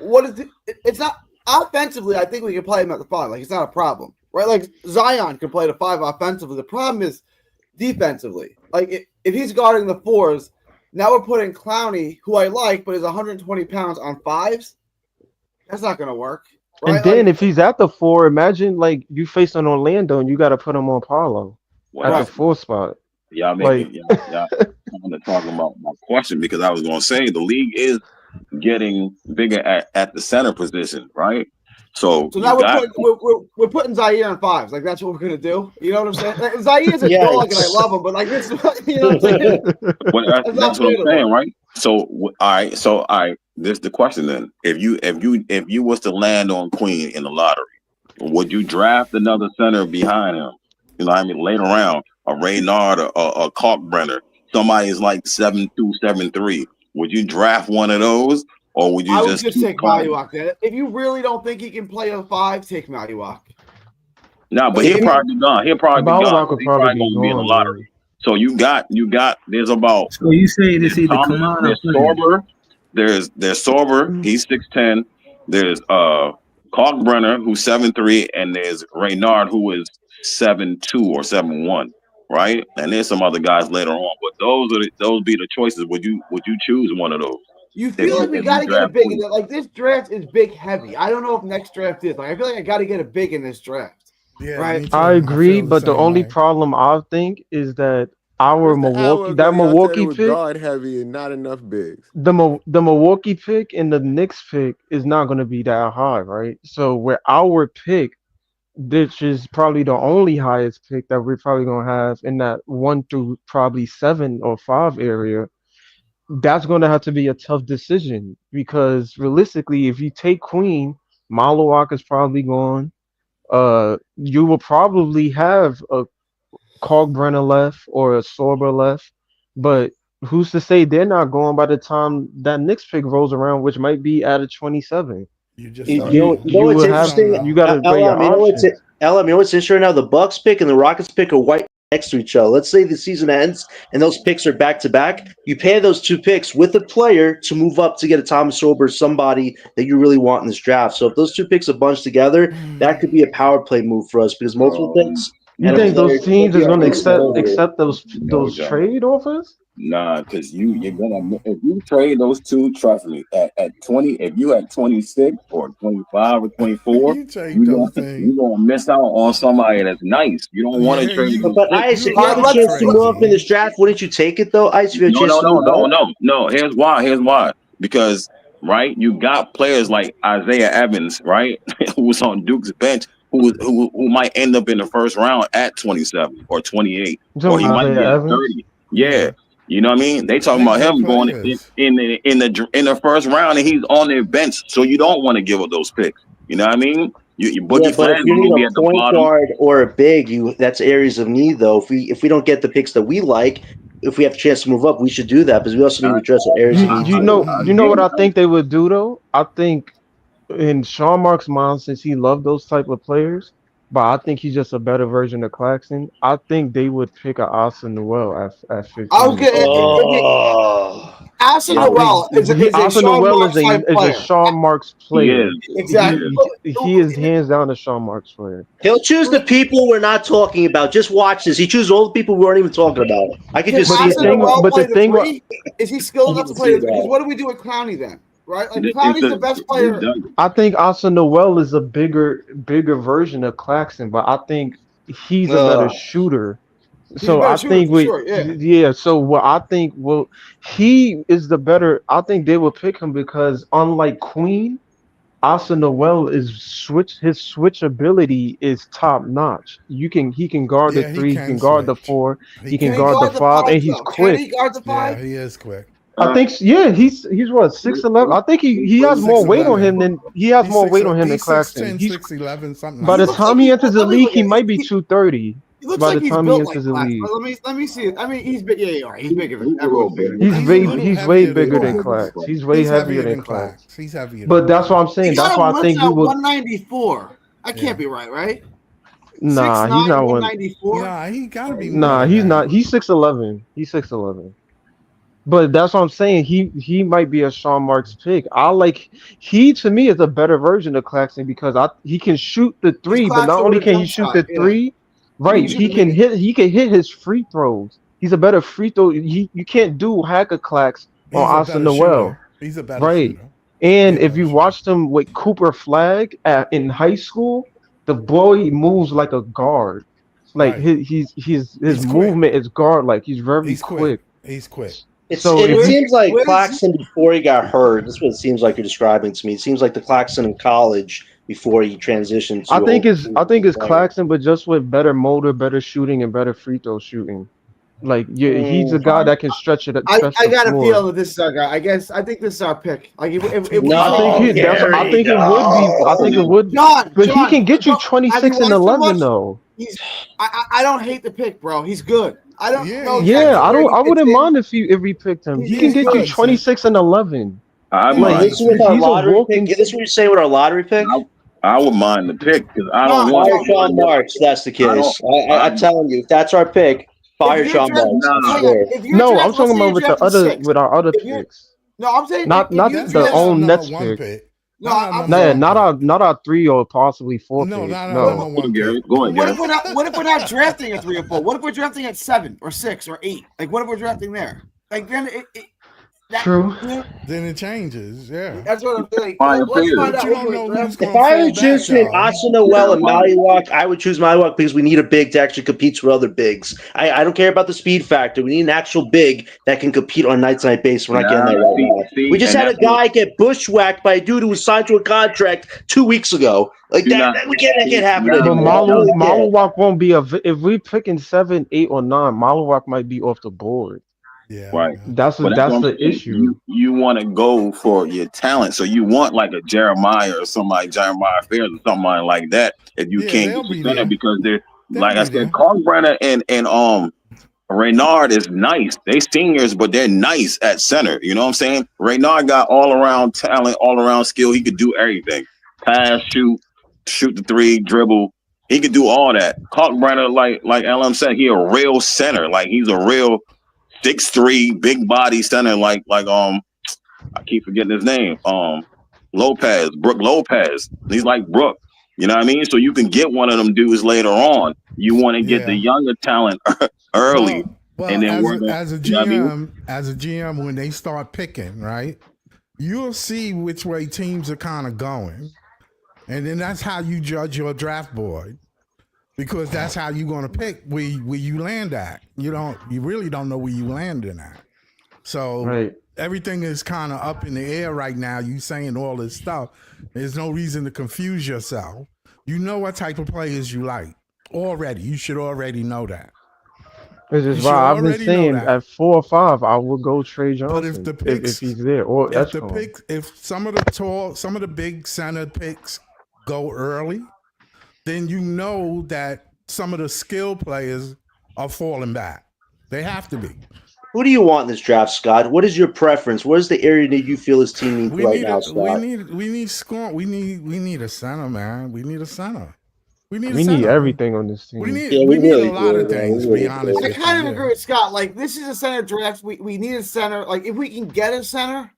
it's not offensively. I think we can play him at the 5. Like it's not a problem, right? Like Zion can play the 5 offensively. The problem is defensively. Like if he's guarding the 4s, now we're putting Clowney, who I like, but is 120 pounds on 5s. That's not going to work. Right?
And then if he's at the 4, imagine like you face an Orlando and you got to put him on Paolo at the 4 spot.
Y'all talking about my question, because I was going to say the league is getting bigger at the center position, right? So
now we're putting Zaire on 5s. Like that's what we're gonna do. You know what I'm saying? Like, Zaire's a dog and I love him, but like this, you know what I'm saying?
That's what I'm saying, right? So all right. This is the question then. If you was to land on Queen in the lottery, would you draft another center behind him? You know what I mean? Later round, a Reynard or a Kalkbrenner, somebody is like 7'2", 7'3". Would you draft one of those? Or would you just
take Mallywalk then? If you really don't think he can play a 5, take Mallywalk.
No, but he'll probably be gone. He'll probably be gone. He's probably going to be in the lottery. So you got. There's about.
So you say this either come on.
There's Sorber. There's Sorber. He's 6'10". There's Kalkbrenner, who's 7'3", and there's Reynard, who is 7'2" or 7'1", right? And there's some other guys later on. But those be the choices. Would you choose one of those?
You feel like we got to get a big. Like this draft is big heavy. I don't know if next draft is. Like I feel like I got to get a big in this draft.
Yeah,
right.
I agree, but the only problem I think is that Milwaukee pick
guard heavy and not enough bigs.
The Milwaukee pick and the Knicks pick is not going to be that high, right? So where our pick, which is probably the only highest pick that we're probably going to have in that 1 through probably 7 or 5 area. That's going to have to be a tough decision because realistically, if you take Queen, Mallywalk is probably gone. You will probably have a Kalkbrenner left or a Sorber left, but who's to say they're not going by the time that Knicks pick rolls around, which might be at a 27.
You know what's interesting?
You got to weigh your options.
You know what's interesting right now? The Bucks pick and the Rockets pick are white next to each other. Let's say the season ends and those picks are back to back. You pay those 2 picks with a player to move up to get a Thomas Sorber, somebody that you really want in this draft. So if those 2 picks are bunched together, that could be a power play move for us because multiple picks And
You
a
think
player
those teams is
you have
gonna
control over.
accept
No,
those
John.
trade offers?
Nah, because you're gonna if you trade those two, trust me, at 20, if you at 26 or 25 or 24,
You trade those things.
you gonna miss out on somebody that's nice. You don't want to
Yeah,
trade those
But
picks.
Ice, if you
All
have
right,
a chance to move up in
crazy.
this draft, wouldn't you take it though, Ice? If you have a
No,
chance
no,
to
no,
move
no,
up?
no, no. Here's why. Here's why. Because right, you got players like Isaiah Evans, right, who was on Duke's bench, who might end up in the first round at 27 or 28,
You
or
talking
he
about
might
Isaiah
get
Evans?
30. Yeah,
Yeah.
you know what I mean. They talking
They
about
good
him going
players.
in the first round, and he's on their bench, so you don't want to give up those picks. You know what I mean? Your
Yeah,
Boogie
but if
Flanders
you need
gonna be
a
at the
point
bottom.
guard or a big, that's areas of need though. If we don't get the picks that we like, if we have a chance to move up, we should do that because we also need
I
to address our areas of
You
need
you
too.
know
I
you know
get
what I
it.
think they would do though? I think in Sean Mark's mind, since he loved those type of players, but I think he's just a better version of Claxton. I think they would pick a Asa Noel at
I was
15 or
getting
16.
Oh,
Asa
I
yeah.
think
Noel is a
Asa
Sean
Noel
Marks type
is a
player.
Sean Marks
He is.
player.
He
Exactly.
is.
He is hands down a Sean Marks player.
He'll choose the people we're not talking about. Just watch this. He chooses all the people we weren't even talking about. I could
Can
just see it
Asa
now.
Noel
But the
play the
thing what
three? Is he skilled
I
enough
can
to play
see
the three? Because
that.
what do we do with Clowney then? Right? Like
It's
Clowney's the best
it
player.
does.
I think Asa Noel is a bigger version of Claxton, but I think he's a better shooter.
He's a
So
better
I
shooter
think
for sure. Yeah.
so what I think he is the better. I think they will pick him because unlike Queen, Asa Noel is his switch ability is top notch. He can guard the
Yeah, he
three, he can
can
guard the
switch.
four,
He
he can
Can he
can
guard the
guard the
switch.
five,
five
and he's
though? Can
quick.
he guard the
Yeah,
five?
he is quick.
I think yeah, he's what 6'11". I think he has more weight on him
6'11".
than he has
He's
more weight on him than
he's
Claxton.
6'10",
He's
6'11", something
by
like
He
the
looks
that.
like
time he enters the
let me
league,
look
he
at
might be 230.
he looks
By
like
the
he's
time he
built like
enters the
Clax.
league,
Let me see it. I mean, he's big. Yeah, all right. He's bigger
He's
than
a little
everyone's
bit.
bigger.
He's a little
he's way
heavier than
bigger than
Clax.
Clax. He's way
He's
heavier
heavier
than
than
Clax.
Clax. He's heavier than
But that's what
Clax.
I'm
He
saying. That's
got
why
him
I
listed
think we
at
would.
194. That
Yeah.
can't be right, right?
Nah,
6'9",
he's not one.
194.
Nah, he gotta be more
Nah,
than
he's
that.
not. He's 6'11". He's 6'11". But that's what I'm saying. He might be a Sean Marks pick. He to me is a better version of Claxton because he can shoot the
He's
three, but not
Claxton with
only
a
can he
jump
shoot
shot.
the
Yeah,
three,
he can
right?
shoot the mid.
He can hit his free throws. He's a better free throw. You can't do hacker Clax on
He's a
Asa
better
Noel,
shooter. He's a better
right?
shooter. He's
And
a
if
better
you
shooter.
watched him with Cooper Flag in high school, the boy moves like a guard. Like
Right.
his
He's quick.
movement is guard like. He's very
He's quick.
quick.
He's quick.
So
It
if you
seems like
Where does
Claxton before he got hurt. That's what it seems like you're describing to me. It seems like the Claxton in college before he transitioned to
I think it's
player.
Claxton, but just with better motor, better shooting, and better free throw shooting. Like he's a
Mm,
guy that can stretch
I
the
got a
floor.
feel that this is our guy. I think this is our pick. Like if we
I think
no,
I
Gary,
think it would be. I think it
no.
would. But he can get you
have you
26 and
watched him
11
much?
though.
I don't hate the pick, bro. He's good. I don't know
Yeah,
exactly where he
I
fits
wouldn't
in.
mind if we picked him. He can
He's
get you
good.
26 and 11.
I
Is
mind
this
the
with
pick.
our
He's a
lottery
walking.
pick? Is this what you're saying with our lottery pick?
I would mind the pick because I don't
John,
want
Fire
to.
Sean Marks. That's the
I don't.
case. I'm telling you, if that's our pick,
if
fire
you're
Sean
draft,
Marks. I
Nah.
hang on.
swear.
If you're
No, I'm
draft, let's
talking
say
about
you're drafting six.
with our other
If you're
picks.
no, I'm saying
Not
if you
This
the
not our
draft,
own
number
Nets
one
pick.
pick.
no,
Not our
I'm
number
saying
one pick.
Not our 3 or possibly 4
No,
pick.
not our
No.
number
Go
one
Gary.
pick.
Go ahead,
what
Gary.
if we're not what if we're not drafting a 3 or 4? What if we're drafting at 7 or 6 or 8? Like what if we're drafting there? Like then
True.
Then it changes. Yeah.
that's what I'm saying.
Fire
Let's
players.
find
But
out
you
what
don't
we're
know who's
drafting.
If
gonna
I
fall
would
back
choose between
though.
Asa Noel and Maliwak, I would choose Maliwak because we need a big to actually compete with other bigs. I don't care about the speed factor. We need an actual big that can compete on night-to-night basis. We're not getting
Nah,
that right now. We just
and
had a
that's what
guy get bushwhacked by a dude who was signed to a contract 2 weeks ago. Like
you're
that,
not.
we can't, that can't happen
Nah,
But
anymore. No, we can't.
Malawak won't be if we picking 7, 8, or 9, Malawak might be off the board.
Yeah.
right.
That's
But that's what I'm
the
saying.
issue.
You want to go for your talent, so you want like a Jeremiah or somebody, Jeremiah Fairs or somebody like that. If you
Yeah,
can't
they'll
get the
be
center
there.
because they're
They'll
like I
be
said,
there.
Kalkbrenner and Reynard is nice. They seniors, but they're nice at center. You know what I'm saying? Reynard got all around talent, all around skill. He could do everything: pass, shoot the three, dribble. He could do all that. Kalkbrenner, like LM said, he a real center. Like he's a real 6'3", big body center. Like I keep forgetting his name. Lopez, Brooke Lopez. He's like Brooke. You know what I mean? So you can get one of them dudes later on. You want to get the
Yeah.
younger talent early,
Well,
and then work on.
as a
You know what I mean?
GM, when they start picking, right, you'll see which way teams are kind of going, and then that's how you judge your draft board because that's how you're going to pick where you land at. You really don't know where you landing at. So
Right.
everything is kind of up in the air right now. You saying all this stuff. There's no reason to confuse yourself. You know what type of players you like already. You should already know that.
This
You
is
should
why I've been
already know
saying
that.
at 4 or 5, I would go Trey
But if
Johnson
the
if
picks,
he's there or Eshcon.
if some of the big center picks go early, then you know that some of the skill players are falling back. They have to be.
Who do you want in this draft, Scott? What is your preference? What is the area that you feel his team needs right now, Scott?
We need score. We need a center, man. We need a center. We need a
We need
center.
everything on this team.
Yeah,
We
we
need a
really
lot
do,
of
man.
things.
We
To be
really
honest
do.
I
with
kind of
you,
agree with Scott. Like, this is a center draft. We need a center. Like, if we can get a center,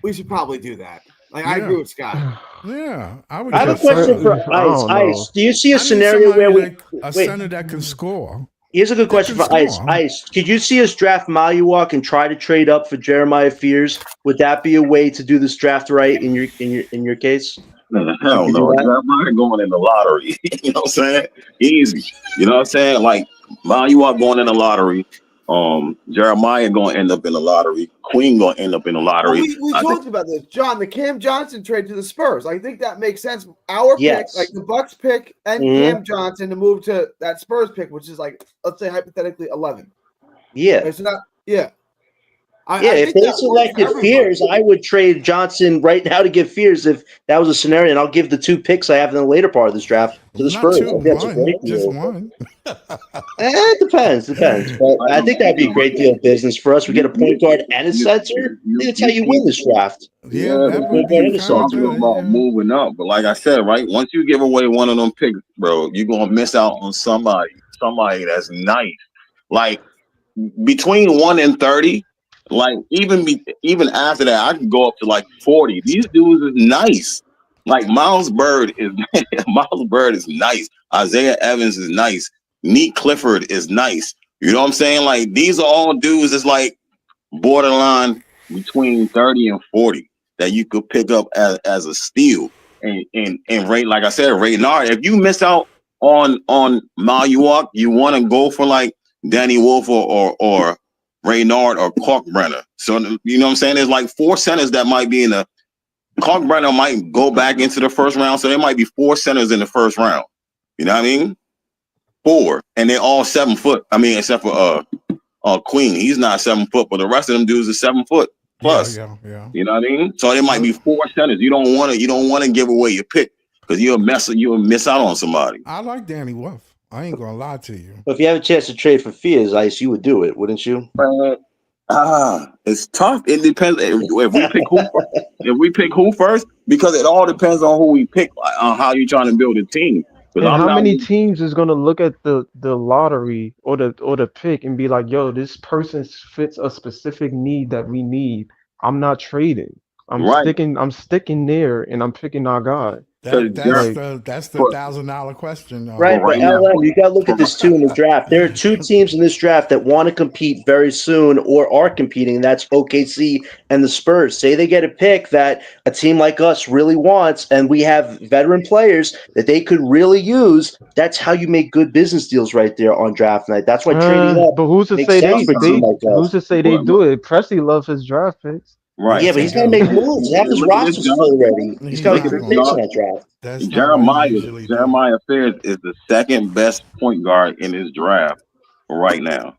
we should probably do that. Like, I agree with Scott.
Yeah, I would.
I have a
Just say
question for
I
Ice.
don't know.
Ice, do you see a
I need
scenario
somebody
where we
like a
wait?
center that can score.
Here's a good
That
question
can
for Ice.
score.
Ice, could you see us draft Maluwak and try to trade up for Jeremiah Fears? Would that be a way to do this draft right in your case?
Man,
You
hell
could do
no.
that.
Jeremiah going in the lottery. You know what I'm saying? Easy. You know what I'm saying? Like, you are going in the lottery. Jeremiah going to end up in the lottery. Queen going to end up in the
Well,
lottery.
we
I think.
talked about this, John. The Cam Johnson trade to the Spurs. I think that makes sense. Our pick, like
Yes.
the Bucks pick, and
Mhm.
Cam Johnson to move to that Spurs pick, which is like, let's say hypothetically 11.
Yeah.
It's not. Yeah.
Yeah,
I
if
think
they
that works for
selected
everybody.
Fears, I would trade Johnson right now to get Fears if that was a scenario, and I'll give the 2 picks I have in the later part of this draft to the
Not
Spurs. I
two,
think that's a
one,
great
just
deal.
one.
It depends. But I think that'd be a great deal of business for us. We get a point guard and a center. I think that's how you win this draft.
Yeah,
Yeah,
that
the
would
people
be
are
kind of
talking
good.
about
Yeah.
moving up, but like I said, right, once you give away one of them picks, bro, you're gonna miss out on somebody that's nice. Like, between 1 and 30, like, even after that, I can go up to like 40. These dudes is nice. Like, Miles Bird is Miles Bird is nice. Isaiah Evans is nice. Neat Clifford is nice. You know what I'm saying? Like, these are all dudes that's like borderline between 30 and 40 that you could pick up as a steal. And Ray, like I said, Ray Nard, if you miss out on Maluwak, you want to go for like Danny Wolf or Raynard or Kalkbrenner. So, you know what I'm saying? There's like 4 centers that might be in the Kalkbrenner might go back into the first round. So there might be 4 centers in the first round. You know what I mean? 4. And they're all 7 foot. I mean, except for Queen. He's not 7 foot, but the rest of them dudes are 7 foot plus.
Yeah.
You know what I mean? So there might be 4 centers. You don't want to give away your pick because you'll miss out on somebody.
I like Danny Wolf. I ain't gonna lie to you.
But if you have a chance to trade for Fears, Ice, you would do it, wouldn't you?
It's tough. It depends if we pick who first. If we pick who first, because it all depends on who we pick, on how you trying to build a team.
And how many teams is gonna look at the lottery or the pick and be like, yo, this person fits a specific need that we need. I'm not trading. I'm sticking there and I'm picking our guy.
That's
Like,
the $1,000 question.
Right, but LM, you got to look at this too in the draft. There are 2 teams in this draft that want to compete very soon or are competing, and that's OKC and the Spurs. Say they get a pick that a team like us really wants, and we have veteran players that they could really use. That's how you make good business deals right there on draft night. That's why trading up
but who's to
makes
say
sense for a team like us.
who's to say they do it? Presley loves his draft picks.
Right.
Yeah, but he's got to make moves. Half his roster's full already. He's got to get picks in that draft.
Jeremiah Fears is the second best point guard in his draft right now,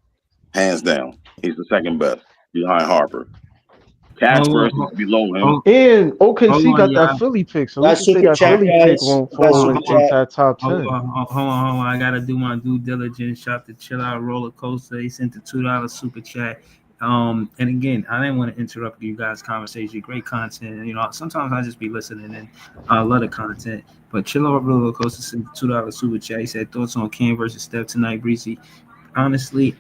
hands down. He's the second best behind Harper. Casper is below him.
And OKC got that Philly pick, so who's to say that Philly pick won't fall into that top 10?
Hold on. I gotta do my due diligence. Shot the Chill Out Roller Coaster. He sent the $2 super chat. And again, I didn't want to interrupt you guys' conversation. Great content. You know, sometimes I just be listening and I love the content. But Chill Out Roller Coaster sent the $2 super chat. He said thoughts on Cam versus Steph tonight, Breezy. Honestly,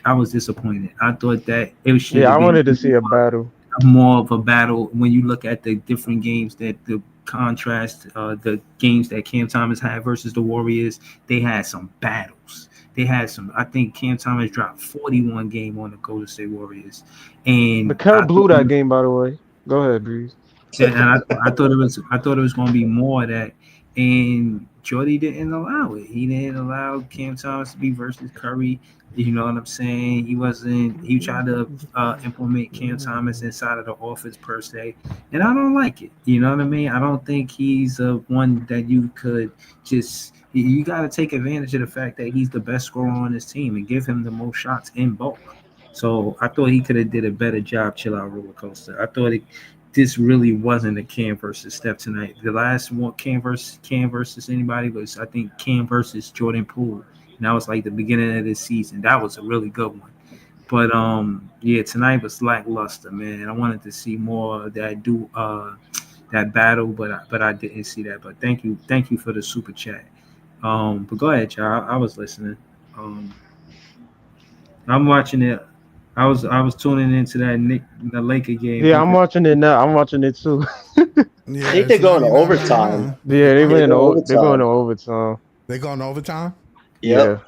I was disappointed. I thought that it should.
Yeah, I wanted to see a battle.
More of a battle when you look at the different games that the contrast the games that Cam Thomas had versus the Warriors, they had some battles. They had some. I think Cam Thomas dropped 41 game on the Golden State Warriors, and
Mikal
I
blew
thought
that game, by the way. Go ahead, Breeze.
I thought it was going to be more of that, and Jordy didn't allow it. He didn't allow Cam Thomas to be versus Curry. You know what I'm saying? He wasn't. He tried to implement Cam Thomas inside of the office per se, and I don't like it. You know what I mean? I don't think he's one that you could just. You got to take advantage of the fact that he's the best scorer on his team and give him the most shots in bulk. So I thought he could have did a better job. Chill out, roller coaster. I thought this really wasn't a Cam versus Steph tonight. The last one, Cam versus anybody, was I think Cam versus Jordan Poole, and that was like the beginning of this season. That was a really good one. But yeah, tonight was lackluster, man. I wanted to see more of that battle, but I didn't see that. But thank you for the super chat. But go ahead, y'all. I was listening. Um, I'm watching it. I was tuning into the Laker game,
Yeah, I'm
hoping.
watching it now. I'm watching it too.
I
Yeah,
think they're
it's
going to
99-99.
overtime.
Yeah, they
They
went.
go
They're going to
overtime.
overtime.
They going to overtime?
Yeah,
Yep.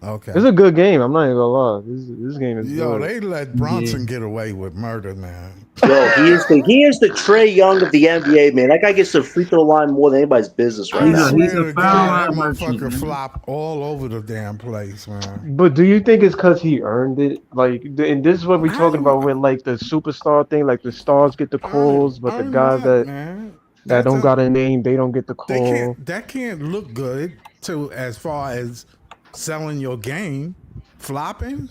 Okay.
it's a good game. I'm not even gonna lie. This game is
Yo,
good.
they let
Yeah.
Bronson get away with murder, man.
Yo, he is the Trey Young of the NBA, man. That guy gets the free throw line more than anybody's business right
I
now.
He's
swear
a
to
foul
God, that
line merchant,
motherfucker
man.
flop all over the damn place, man.
But do you think it's because he earned it? Like, and this is what we're talking
Earn,
about with like the superstar thing. Like the stars get the calls, but the
earn
guys
what,
that
man?
that
That's
don't
a
got a name, they don't get the
they
call.
can't that can't look good to as far as selling your game, flopping.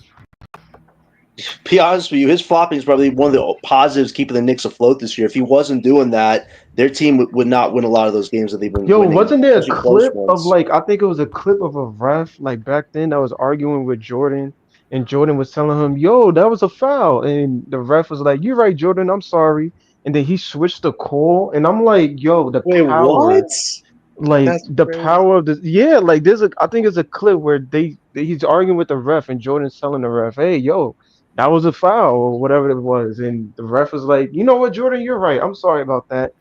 Be honest with you, his flopping is probably one of the positives keeping the Knicks afloat this year. If he wasn't doing that, their team would not win a lot of those games that they've been
Yo,
winning,
wasn't there a
especially close
clip of
ones.
like I think it was a clip of a ref like back then that was arguing with Jordan, and Jordan was telling him, "Yo, that was a foul," and the ref was like, "You're right, Jordan. I'm sorry." And then he switched the call, and I'm like, "Yo, the
Wait, what?
power!" Like
That's
the
crazy.
power of the yeah, like there's a I think it's a clip where he's arguing with the ref and Jordan's telling the ref, "Hey, yo, that was a foul or whatever it was," and the ref was like, "You know what, Jordan, you're right. I'm sorry about that,"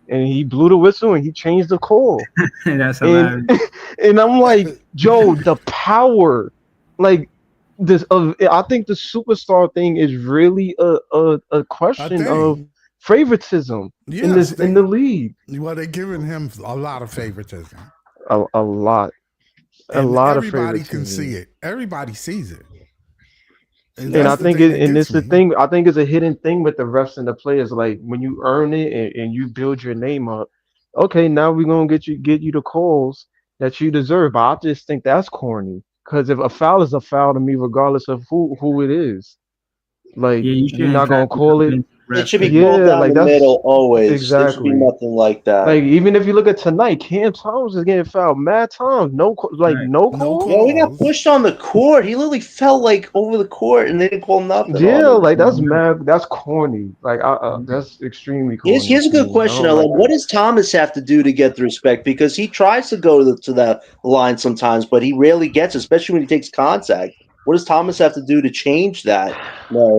and he blew the whistle and he changed the call,
That's
and
hilarious.
and I'm like, "Joe, the power, like." This I think the superstar thing is really a
A
question of
thing.
favoritism in
Yes,
this in the
they
league.
well they're giving him a lot of favoritism.
A lot. A
And
lot of
everybody can see
favoritism.
it. Everybody sees it. And
And
that's
I
the
think
thing that
and
gets
it's the
me.
thing, I think it's a hidden thing with the refs and the players. Like when you earn it and you build your name up, okay, now we're gonna get you the calls that you deserve. But I just think that's corny. Because if a foul is a foul to me, regardless of who it is, like
Yeah, you
you're
shouldn't
not
pass
gonna
it
call
up
it.
into
It
refs
should be
because
called
Yeah,
down
like
the
that's
middle always. There should be
exactly.
nothing like that.
Like even if you look at tonight, Cam Thomas is getting fouled mad times. Like
right.
no
No
call.
Yo, he got
calls.
pushed on the court. He literally fell like over the court, and they didn't call nothing on
Yeah,
him.
like that's mad. That's corny. Like, that's extremely corny
Here's a
to
good
me. I
question,
don't
Ellen.
like
What
that.
does Thomas have to do to get the respect? Because he tries to go to the line sometimes, but he rarely gets, especially when he takes contact. What does Thomas have to do to change that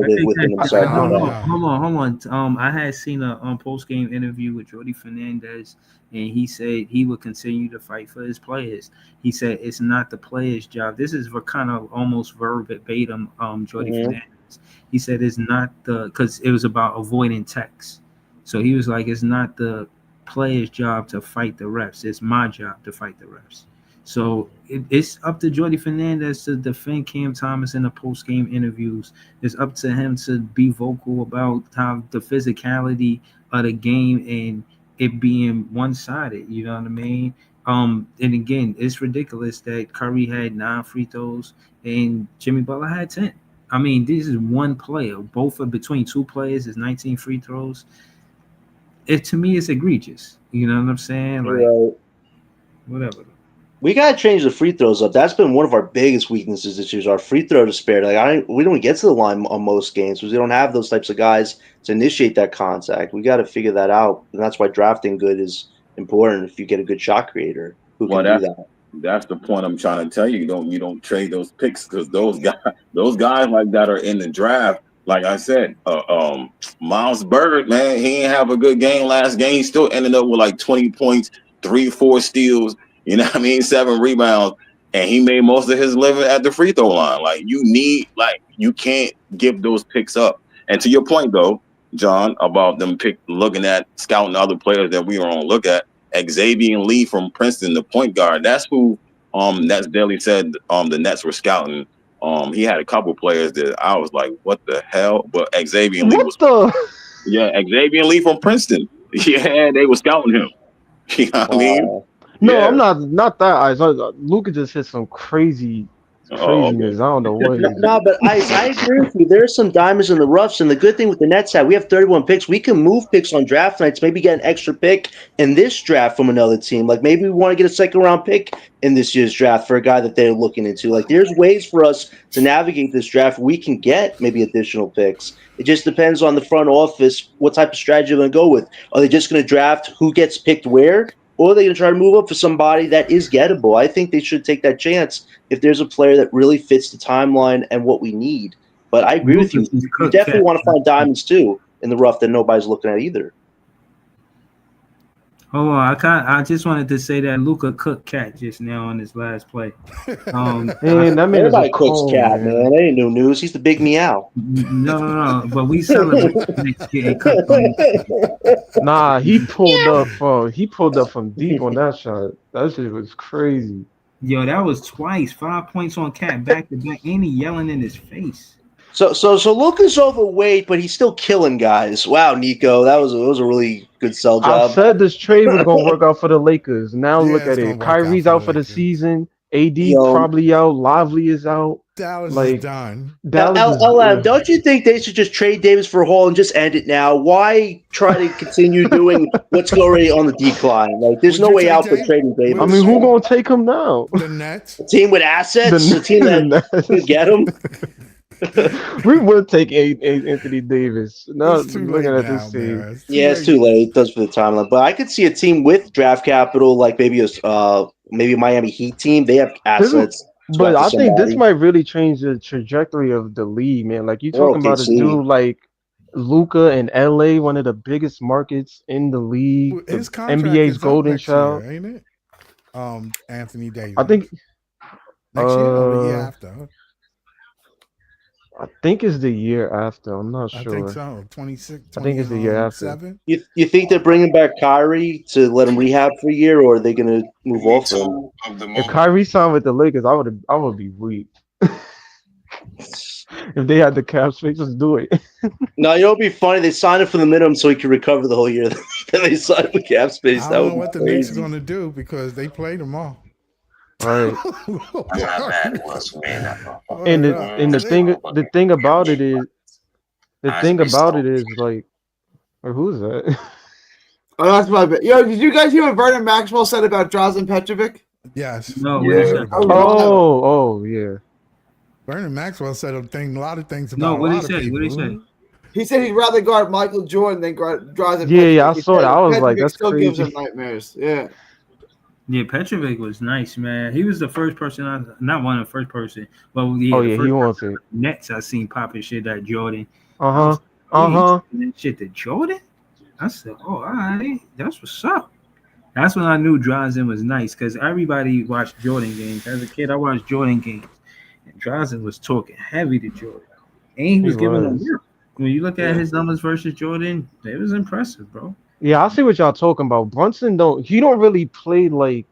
I
narrative
think
within
that
himself
I
like
don't
that?
know.
hold on. I had seen a post game interview with Jordi Fernandez, and he said he would continue to fight for his players. He said it's not the players' job. This is kind of almost verbatim. Jordi
Hmm.
Fernandez. He said it's not the because it was about avoiding text. So he was like, it's not the players' job to fight the refs. It's my job to fight the refs. So it's up to Jordi Fernandez to defend Cam Thomas in the post game interviews. It's up to him to be vocal about how the physicality of the game and it being one sided. You know what I mean? And again, it's ridiculous that Curry had 9 free throws and Jimmy Butler had 10. I mean, this is one player. Both are between two players is 19 free throws. It to me, it's egregious. You know what I'm saying? Like
You're right.
whatever.
We gotta change the free throws up. That's been one of our biggest weaknesses this year. Is our free throw disparity. Like we don't get to the line on most games because we don't have those types of guys to initiate that contact. We got to figure that out, and that's why drafting good is important. If you get a good shot creator who
Well,
can do that.
that's the point I'm trying to tell you. You don't trade those picks because those guys like that are in the draft. like I said, Miles Bird, man, he didn't have a good game last game. He still ended up with like 20 points, 3, 4 steals, you know what I mean, 7 rebounds, and he made most of his living at the free throw line. Like you can't give those picks up. And to your point though, John, about them looking at scouting other players that we were on look at, Xavier Lee from Princeton, the point guard. That's who that's Daly said the Nets were scouting. He had a couple players that I was like, what the hell? But Xavier Lee was Xavier Lee from Princeton. Yeah, they were scouting him. You know what I mean?
No,
Yeah.
I'm not that eyes. Luka just hit some craziness.
Okay.
I don't know what.
No, but I agree with you. There are some diamonds in the roughs, and the good thing with the Nets we have 31 picks. We can move picks on draft nights. Maybe get an extra pick in this draft from another team. Like maybe we want to get a second round pick in this year's draft for a guy that they're looking into. Like there's ways for us to navigate this draft. We can get maybe additional picks. It just depends on the front office what type of strategy they're going to go with. Are they just going to draft who gets picked where? Or are they going to try to move up for somebody that is gettable? I think they should take that chance if there's a player that really fits the timeline and what we need. But I agree with you. You definitely want to find diamonds too in the rough that nobody's looking at either.
Hold on, I just wanted to say that Luka cooked Cat just now on his last play.
Man, that man
Everybody cooks Cat, man. That ain't no news. He's the big meow.
No, but we celebrate next getting cooked.
Nah, he pulled up from deep on that shot. That shit was crazy.
Yo, that was twice. 5 points on Cat back to back, and he yelling in his face.
So Luka's overweight, but he's still killing guys. Wow, Nico, that was a really good sell job.
I said this trade was gonna work out for the Lakers. Now look at it. Kyrie's out for the season. AD probably out. Lively is out.
Dallas is done.
LM, don't you think they should just trade Davis for Hall and just end it now? Why try to continue doing what's already on the decline? Like, there's no way out for trading Davis.
I mean, who gonna take him now?
The Nets.
A team with assets. A team that could get him.
We would take Anthony Davis. No, looking at this team.
It's too late. It does for the timeline. But I could see a team with draft capital, like maybe a Miami Heat team. They have assets.
But I think this might really change the trajectory of the league, man. Like you talking about a dude like Luka in LA, one of the biggest markets in the league.
His
NBA's golden child,
ain't it? Anthony Davis.
I think
next year or the year after.
I think it's the year after. I'm not sure.
I think so. 26.
I think it's the year after.
You think they're bringing back Kyrie to let him rehab for a year, or are they going to move off him?
If Kyrie signed with the Lakers, I would be weak. If they had the cap space, let's do it.
No, you know what'd be funny? They signed him for the minimum so he could recover the whole year. Then they signed for cap space.
I don't know what the Knicks are going to do because they played them all.
Right. And the thing about it is like, who's that?
Oh, that's my bad. Yo, did you guys hear what Vernon Maxwell said about Drazen Petrovic?
Yes.
No.
Oh, yeah.
Vernon Maxwell said a lot of things about.
No, what
did
he say? What did he say?
He said he'd rather guard Michael Jordan than guard Drazen.
Yeah, I saw that. I was like, that's
still
crazy.
Gives him nightmares. Yeah.
Yeah, Petrovic was nice, man. He was the first person, not one of the first person, but
he wants it.
Nets I seen popping shit that Jordan. Shit to Jordan. I said, oh, all right, that's what's up. That's when I knew Drazen was nice because everybody watched Jordan games. As a kid, I watched Jordan games, and Drazen was talking heavy to Jordan, and he was giving them work. When you look at his numbers versus Jordan, it was impressive, bro.
Yeah, I see what y'all talking about. Brunson don't really play like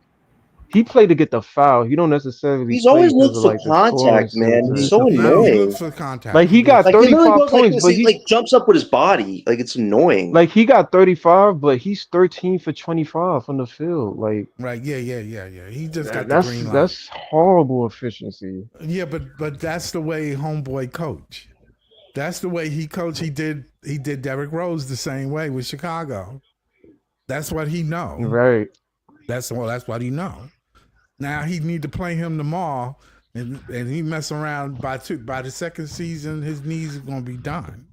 he played to get the foul. He don't necessarily.
He's always looked for contact, man. He's so annoying.
He looks for contact.
Like he got 35 points, but
he like jumps up with his body. Like it's annoying.
Like he got 35, but he's 13 for 25 from the field. Like
right, yeah. He just got the green light.
That's horrible efficiency.
Yeah, but that's the way homeboy coach. That's the way he coached. He did Derrick Rose the same way with Chicago. That's what he know.
Right.
That's what he know. Now he need to play him tomorrow, and he mess around by the second season, his knees are gonna be done.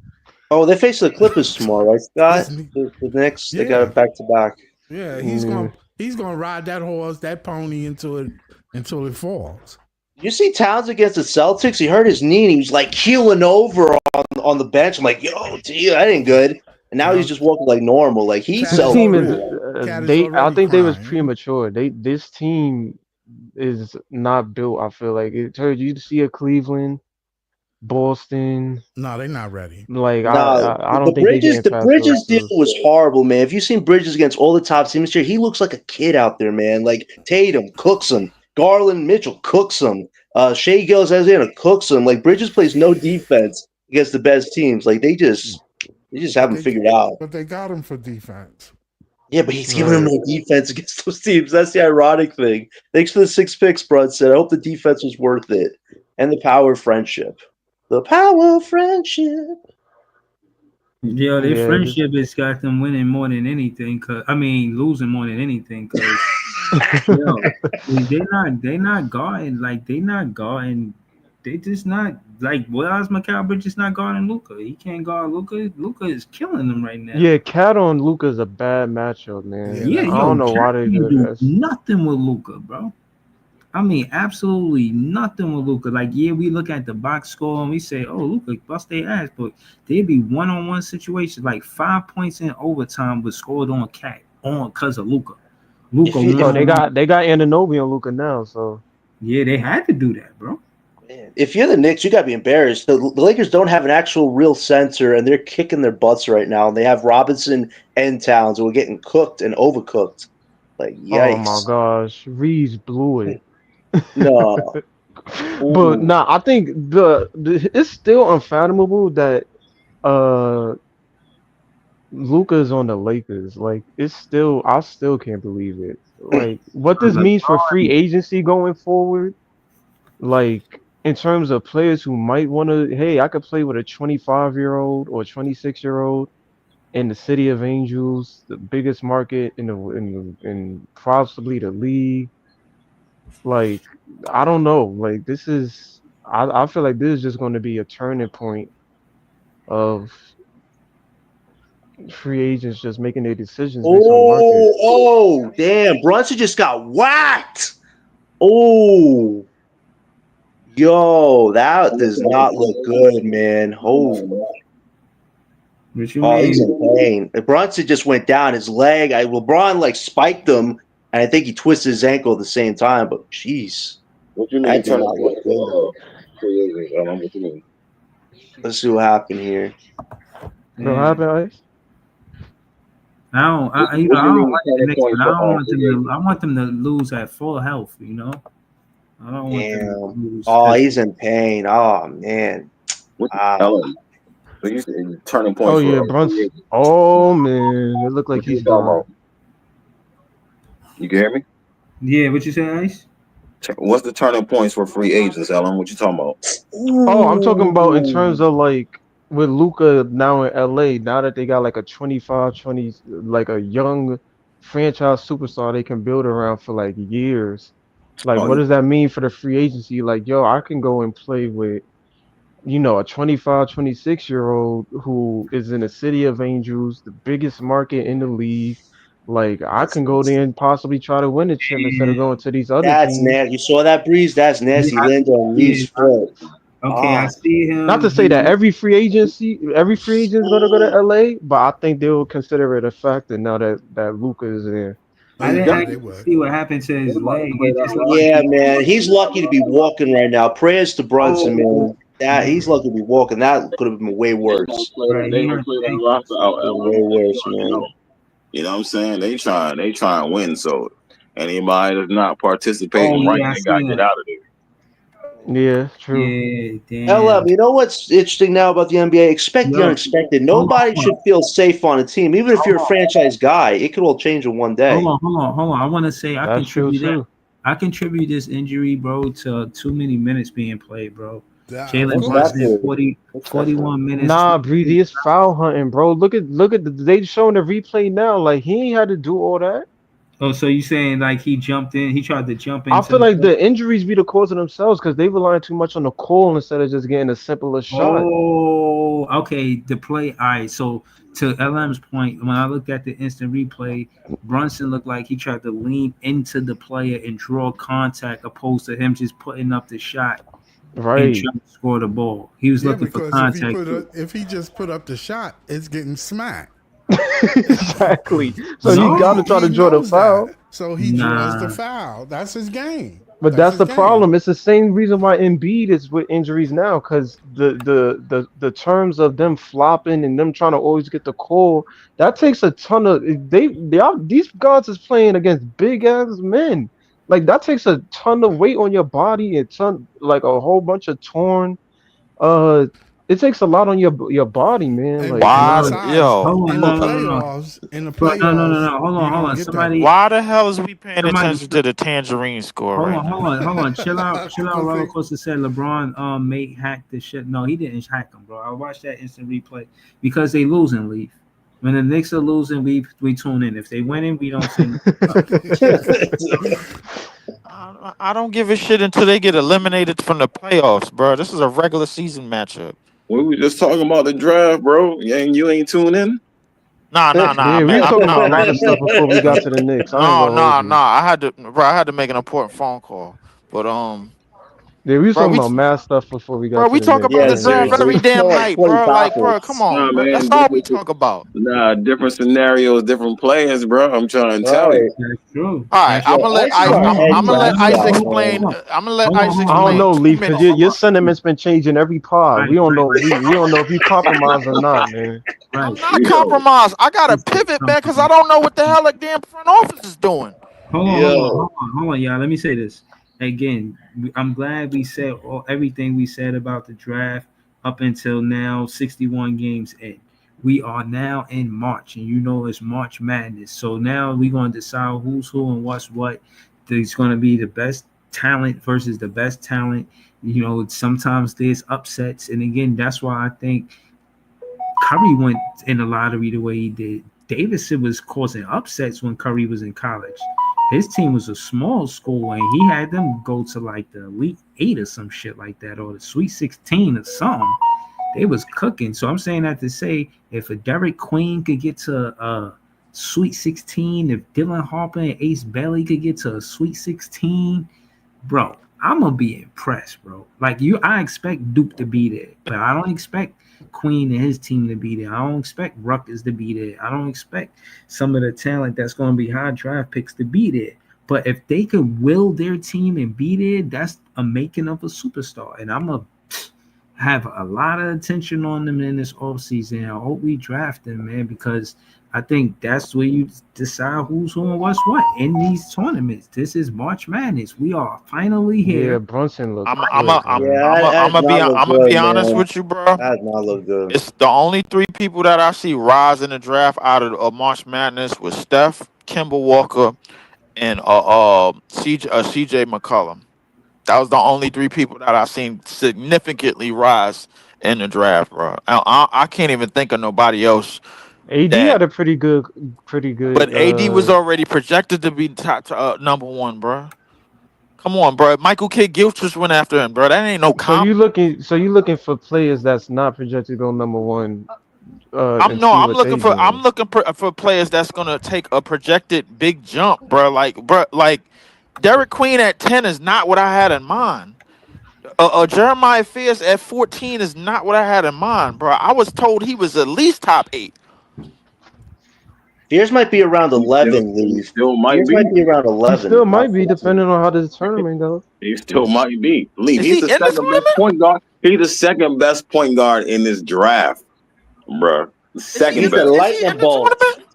Oh, they face the Clippers tomorrow, right, Scott? The Knicks, they got it back to back.
Yeah, he's gonna ride that horse, that pony until it falls.
You see Towns against the Celtics? He hurt his knee and he was like keeling over on the bench. I'm like, yo, gee, that ain't good. And now he's
Well,
just walking like normal. Like he's
Cat
This
is
team is
self-aware.
already Cat is
they. I
already
think they was
crying.
premature. This team is not built. I feel like it. Heard you see a Cleveland, Boston.
No, they're not ready.
Like
No,
I don't
the
think they
Bridges,
getting
the
past those
Bridges deal
two.
was horrible, man. If you've seen Bridges against all the top teams here, he looks like a kid out there, man. Like Tatum cooks him, Garland Mitchell cooks him, Shea Gilgeous-Alexander cooks him. Like Bridges plays no defense against the best teams. Like they just
But
haven't
they
figured out.
but they got him for defense.
Yeah, but he's giving him
Right.
no defense against those teams. That's the ironic thing. Thanks for the 6 picks, Brunson. I hope the defense was worth it. And the power of friendship. The power of friendship.
Yo, their
Yeah.
friendship has got them winning more than anything. Cause I mean, losing more than anything. Cause yo, they not guarding like they not guarding. They just not like Wells McAllister just not guarding Luca. He can't guard Luca. Luca is killing them right now.
Yeah, Cat on Luca's a bad matchup, man.
Yeah,
Yeah,
I
that's
yo,
don't
true.
know why
Cat
they
can't
do
do
this.
nothing with Luca, bro. I mean, absolutely nothing with Luca. Like, yeah, we look at the box score and we say, "Oh, Luca bust their ass," but they'd be one-on-one situations. Like 5 points in overtime was scored on Cat on because of Luca. Luca
If you
Oh, they
one-on-one.
got they got Anunoby on Luca now, so
Yeah, they had to do that, bro.
if you're the Knicks, you gotta be embarrassed. The Lakers don't have an actual real center, and they're kicking their butts right now. And they have Robinson and Towns who are getting cooked and overcooked. Like
oh my
yikes!
gosh, Reeves blew it.
No,
But
ooh,
nah, I think the it's still unfathomable that uh Luca is on the Lakers. Like it's still I still can't believe it. Like what this means for free agency going forward, like in terms of players who might want to, hey, I could play with a 25-year-old or 26-year-old in the city of Angels, the biggest market in possibly the league. Like I don't know. Like this is I feel like this is just going to be a turning point of free agents just making their decisions based on market.
damn! Brunson just got whacked. Oh, yo, that does not look good, man.
What you
Oh, he's
mean?
in pain. Brunson just went down. His leg. LeBron like spiked him, and I think he twisted his ankle at the same time. But jeez,
What you mean
that did
turning
not look
point
good.
for free agents? What you mean?
Let's see what happened here.
What
Yeah.
happened, Ice?
What
I
you
don't
mean
like the
turning
Knicks,
point
but I
for
don't want them
free
to.
agents?
I want them to lose at full health. You know, I don't want them to
Damn.
lose
Oh,
because
he's in pain. Oh man.
What you
Wow.
telling? So you said turning
Oh
points for
yeah,
a free
Brunson.
agent.
Oh man, it looked like
What you
he's
talking
done.
about? You can hear me?
yeah. What you say, Ice?
What's the turning points for free agents, Ellen? What you talking about?
Oh, I'm talking about in terms
Ooh.
of like with Luca now in LA, now that they got like a 25, 20, like a young franchise superstar they can build around for like years. Like,
Oh,
what does that mean for the free agency? Like, yo, I can go and play with, a 25, 26-year-old who is in the city of Angels, the biggest market in the league. Like, I
That's
can go there and possibly try to win a chip instead of going to these other
That's
teams.
nasty. You saw that, Breeze? That's
Yeah,
nasty. Landed on
yeah.
Reeves' foot.
Okay, I
Ah.
see
Not
him.
to say that
He
every free agent is gonna go to LA, but I think they will consider it a factor now that Luca is there.
oh,
I
you
didn't
Yeah,
definitely
they
actually
would.
see what happened to
they
his
about to
leg.
play
It
that
just looked
roster
like
Yeah,
he.
out
man.
there.
He's lucky to be walking right now. Prayers to Brunson,
Oh,
man. Yeah, he's lucky to be walking. That could have been way
They gonna
worse.
play that.
right.
They
He
gonna
hurt
play
the
that
ankle.
roster out,
Way
Ellen. They
worse,
already know.
man.
You know what I'm saying? They trying to win. So anybody that's not
Oh
participating right,
yeah, I
they gotta
see
get
that.
out of there.
Yeah, true.
Yeah,
LM,
damn.
you know what's interesting now about the NBA? Expect the
Yo,
unexpected.
hold on,
Nobody
hold
should
on,
feel safe on a team, even if
hold
you're a
on,
franchise guy. It could all change in one
hold
day.
on, hold on, hold on. I want to say
That's true too.
I contribute this injury, bro, to too many minutes being played, bro.
Of
Jalen
What's that
Brunson,
course.
for?
40,
What's that for?
41 minutes.
Nah, Breezy, it's foul hunting, bro. Look at they showing the replay now. Like he ain't had to do all that.
Oh, so you saying like he jumped in? He tried to jump
I
into
feel
the
like
play?
the injuries be the cause of themselves because they relying too much on the call instead of just getting a simpler shot.
Oh, okay. The play. All right. So to LM's point, when I looked at the instant replay, Brunson looked like he tried to lean into the player and draw contact, opposed to him just putting up the shot and
Right.
trying to score the ball. He was
Yeah,
looking for
because
contact.
if he just put up the shot, it's getting smacked.
Exactly. So he
So
got to
No,
try to
he
draw the
knows that.
foul.
So he draws the
nah.
foul. That's his game.
But
That's
that's
his
the
game.
problem. It's the same reason why Embiid is with injuries now, because the terms of them flopping and them trying to always get the call, that takes a ton of they are these guys is playing against big ass men. Like that takes a ton of weight on your body, a ton like a whole bunch of torn. Uh, it takes a lot on your body, man. Like
And
Why,
No,
besides,
yo,
hold on,
in the
no,
hold
no,
up.
no, no.
playoffs,
But no, no, no, no.
you
Hold
don't
on.
get that.
Somebody,
Why the hell is we paying
somebody.
attention to the tangerine score right now?
Hold on. Chill out. Roller
Goofy.
coaster said LeBron made hack the shit. No, he didn't hack him, bro. I watched that instant replay because they losing. Leave. When the Knicks are losing, we tune in. If they winning, we don't say nothing about
I don't give a shit until they get eliminated from the playoffs, bro. This is a regular season matchup.
We were just talking about the draft, bro. You ain't tuned in.
Nah,
yeah, we
man.
was talking about a lot of stuff before we got to the Knicks. I ain't
No,
gonna hold you.
I had to, bro. I had to make an important phone call. But
Yeah, we was
bro,
talking about mad stuff before we got to
we
the
talk
Knicks. I
about
Yeah,
the
ain't gonna
draft
lie.
seriously.
every
It's
damn
more like
night,
20
bro. Like, bro, come
topics.
on,
Nah,
bro. That's
man,
all we talk about.
different scenarios, different players, bro. I'm trying to tell
Right.
you.
it. That's true.
All right,
That's
Yo,
true.
Ice got a head
I'm gonna let
scratched
Ice
out,
explain.
man.
Hold on.
I'm gonna let Ice
I don't
explain
know,
2
Leaf, because
minutes.
your sentiment's been changing every pod.
Right,
We don't
right,
know.
right,
We don't know if you compromise or not, man.
right.
I'm not
Yo,
compromised. I got to
This is
pivot, man, because I
something.
don't know what the hell the damn front office is doing.
Yo.
Hold on, y'all. Let me say this again. I'm glad we said everything we said about the draft up until now. 61 games in. We are now in March, and you know it's March Madness. So now we're going to decide who's who and what's what. There's going to be the best talent versus the best talent. You know, sometimes there's upsets, and again, that's why I think Curry went in the lottery the way he did. Davidson was causing upsets when Curry was in college. His team was a small school and he had them go to like the Elite Eight or some shit like that, or the Sweet 16 or something. They was cooking. So I'm saying that to say if a Derek Queen could get to Sweet 16, if Dylan Harper and Ace Bailey could get to a Sweet 16, bro, I'm gonna be impressed, bro. Like you, I expect Duke to be there, but I don't expect Queen and his team to be there. I don't expect Rutgers to be there. I don't expect some of the talent that's gonna be high draft picks to be there. But if they could will their team and be there, that's a making of a superstar. And I'm gonna have a lot of attention on them in this offseason. I hope we draft them, man, because I think that's where you decide who's who and what's what in these tournaments. This is March Madness. We are finally
Yeah,
here.
Brunson looked
I'm
good, man.
Yeah, that does not look
I'm gonna
good,
be honest
man.
with you, bro.
That does not look good.
It's the only 3 people that I see rise in the draft out of March Madness was Steph, Kimball Walker, and CJ McCollum. That was the only 3 people that I seen significantly rise in the draft, bro. I can't even think of nobody else
AD
that.
had a pretty good.
But AD was already projected to be top number one, bro. Come on, bro. Michael K. Gilchrist went after him, bro. That ain't no comp.
So you looking for players that's not projected to go number one,
I'm
and
no.
see what they
I'm
doing.
looking for players that's gonna take a projected big jump, bro. Like Derek Queen at 10 is not what I had in mind. Jeremiah Fierce at 14 is not what I had in mind, bro. I was told he was at least top 8.
Fears might be around
He
11, Leaf.
still might
Fears
be.
might be around
He
11,
still
not
might be,
14.
depending on how the tournament goes.
He still might be. Leave.
Is
He's
he
the
in the
second best
tournament?
point guard. He's the second best point guard in this draft, bruh. The
Is he
second
He's
in
a
best.
the? Is he in
lightning
the
bolt.
tournament?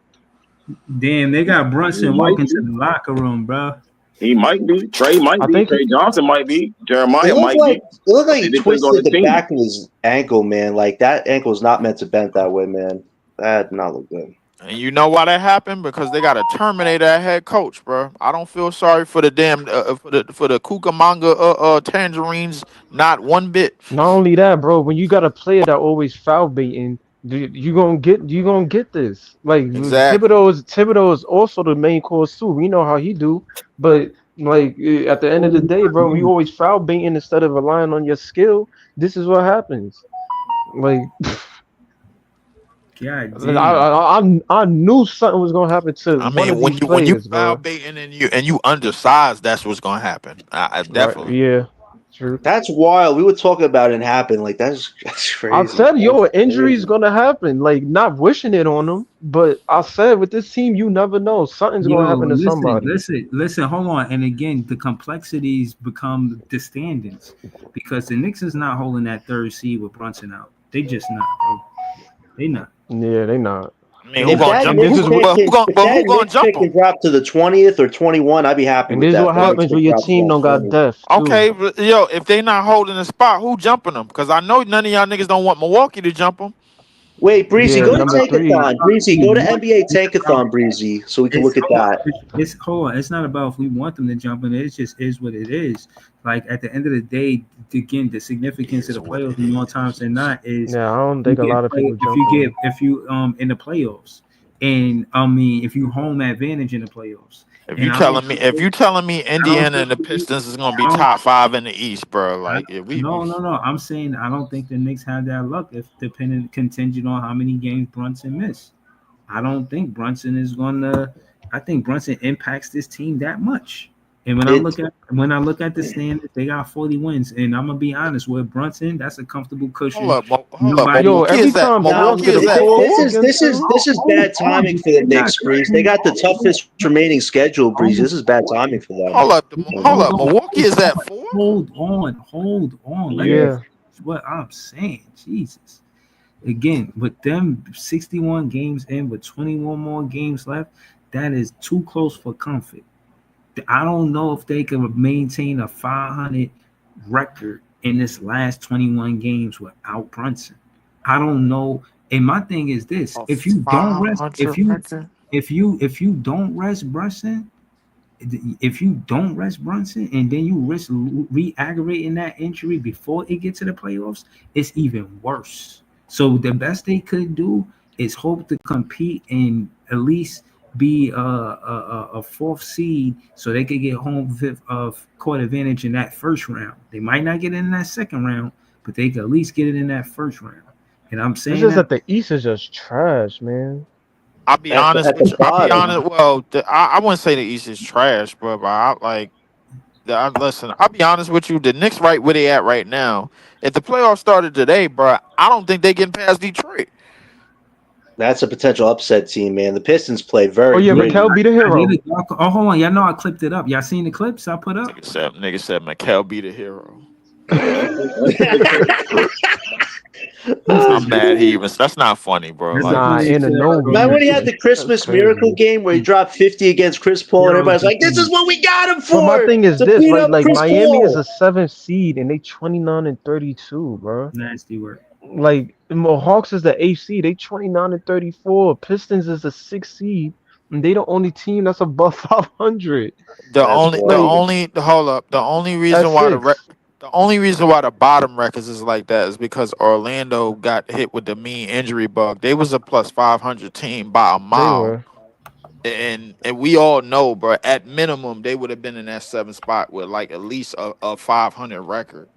Damn, they got
He
Brunson
might
walking to
be.
the locker room, bro.
He might be. Trey might
I
be.
think
Trey Johnson might be.
It
Jeremiah
looked
might
like
be.
it looked like
It
he
depends on the
twisted the
team.
back of his ankle, man. Like that ankle is not meant to bend that way, man. That did not look good.
And you know why that happened? Because they got a Terminator at head coach, bro. I don't feel sorry for the damn for the Cucamonga tangerines, not one bit.
not only that, bro. When you got a player that always foul baiting, you gonna get this. Like
Exactly.
Thibodeau is also the main course too. We know how he do, but like at the end of the day, bro, when you always foul baiting instead of relying on your skill, this is what happens. Like
God
I,
damn.
I knew something was gonna happen to
I
one
mean,
of these
when you
players,
foul
bro.
baiting and you undersized, that's what's gonna happen. I
Right?
definitely.
Yeah, true.
That's wild. We were talking about it and happened. Like that's
I
crazy.
said, yo,
That's
an injury's
crazy.
gonna happen. Like, not wishing it on them, but I said with this team, you never know. Something's gonna
Yo,
happen to somebody.
listen, hold on. And again, the complexities become the standings because the Knicks is not holding that third seed with Brunson out. They just not, bro. They not.
Yeah, they not.
I mean, who
They
If
gonna
not.
that
jump?
And this
Knicks
is
pick
what
can, if
But
that
who gonna
Knicks
jump
pick
them?
can drop to the 20th or 21, I'd be happy
and
with
this is
that. If
what
that Knicks
happens when
pick
your
drops to
team
that
don't got
20.
depth too.
Okay, but, yo, if they not holding the spot, who jumping them? Because I know none of y'all niggas don't want Milwaukee to jump them.
Wait, Breezy,
Yeah,
go to
number
It's
three.
not
Tankathon.
about if
Breezy,
we
go to
want.
NBA
It's about.
Tankathon, Breezy, so we can
It's
look at
hold on.
that.
It's hold on. It's not about if we want them to jump in. It just is what it is. Like at the end of the day, again, the significance of
Is
the
what it
playoffs more times
is.
than not is
Yeah, I don't
you
think a
get
lot of
play
people jumping them.
if you in the playoffs, and I mean if you home advantage in the playoffs,
If you
and I don't
telling me, if you telling me
I don't
Indiana
think
and the
we,
Pistons is gonna be
I don't
top five in the East, bro,
I,
like if we be,
no, no, no. I'm saying I don't think the Knicks have that luck if depending contingent on how many games Brunson missed. I don't think Brunson is gonna. I think Brunson impacts this team that much. And
It
when I look at the standings, they got 40 wins. And I'm gonna be honest with Brunson, that's a comfortable cushion.
hold up,
Nobody.
Yo,
Milwaukee
every
is at
time
now
Bulls
Milwaukee
get a
is at
call
this
four.
is
against
this is
them,
this is
Hold
bad
on,
timing for the
they're not
Knicks, Breeze. They
cushion.
got the toughest remaining schedule, Breeze. This is bad timing for them.
Hold up, Milwaukee is at four.
Hold on. Let me
yeah,
finish what I'm saying. Jesus. Again, with them 61 games in, with 21 more games left, that is too close for comfort. I don't know if they can maintain a 500 record in this last 21 games without Brunson. I don't know. And my thing is this:
A
if you don't rest,
500 record.
if you don't rest Brunson, if you don't rest Brunson, and then you risk re-aggravating that injury before it gets to the playoffs, it's even worse. So the best they could do is hope to compete and at least be a fourth seed, so they could get home fifth of court advantage in that first round. They might not get in that second round, but they could at least get it in that first round. And I'm
it's
saying
just
that
that the East is just trash, man.
I'll be honest
At the
with you. I'll be
bottom.
honest. Well, I wouldn't say the East is trash, but I like. Listen, I'll be honest with you. The Knicks right where they at right now. If the playoffs started today, bro, I don't think they getting past Detroit.
That's a potential upset team, man. The Pistons play
Oh
very
yeah,
yeah,
Mikel
gritty.
be the
I did
hero.
it. Oh, hold on, y'all know I clipped it up. Y'all seen the clips I put up?
Nigga said, McHale be the hero.
Who said
I'm
that?
mad. That's not funny, bro.
That's the
Like
Nah,
funniest shit I ever
Remember
Ananobi.
when he
heard.
had the
That's
Christmas miracle
crazy.
game where he dropped 50 against Chris Paul, and
Yo,
everybody's like, "This is
listen,
what we got him
But my
for,
thing is
to
this,
beat
right?
up
Like
Chris
Miami is
Paul."
a seventh seed and they 29-32, bro.
nasty work.
Like the Hawks is the eighth seed, they 29-34. Pistons is the sixth seed, and they the only team that's above 500.
That's
Like
wild.
hold up.
at six.
The only reason why the bottom records is like that is because Orlando got hit with the mean injury bug. They was a plus 500 team by a
They
mile.
were.
And we all know, bro, at minimum they would have been in that seventh spot with like at least a 500 record.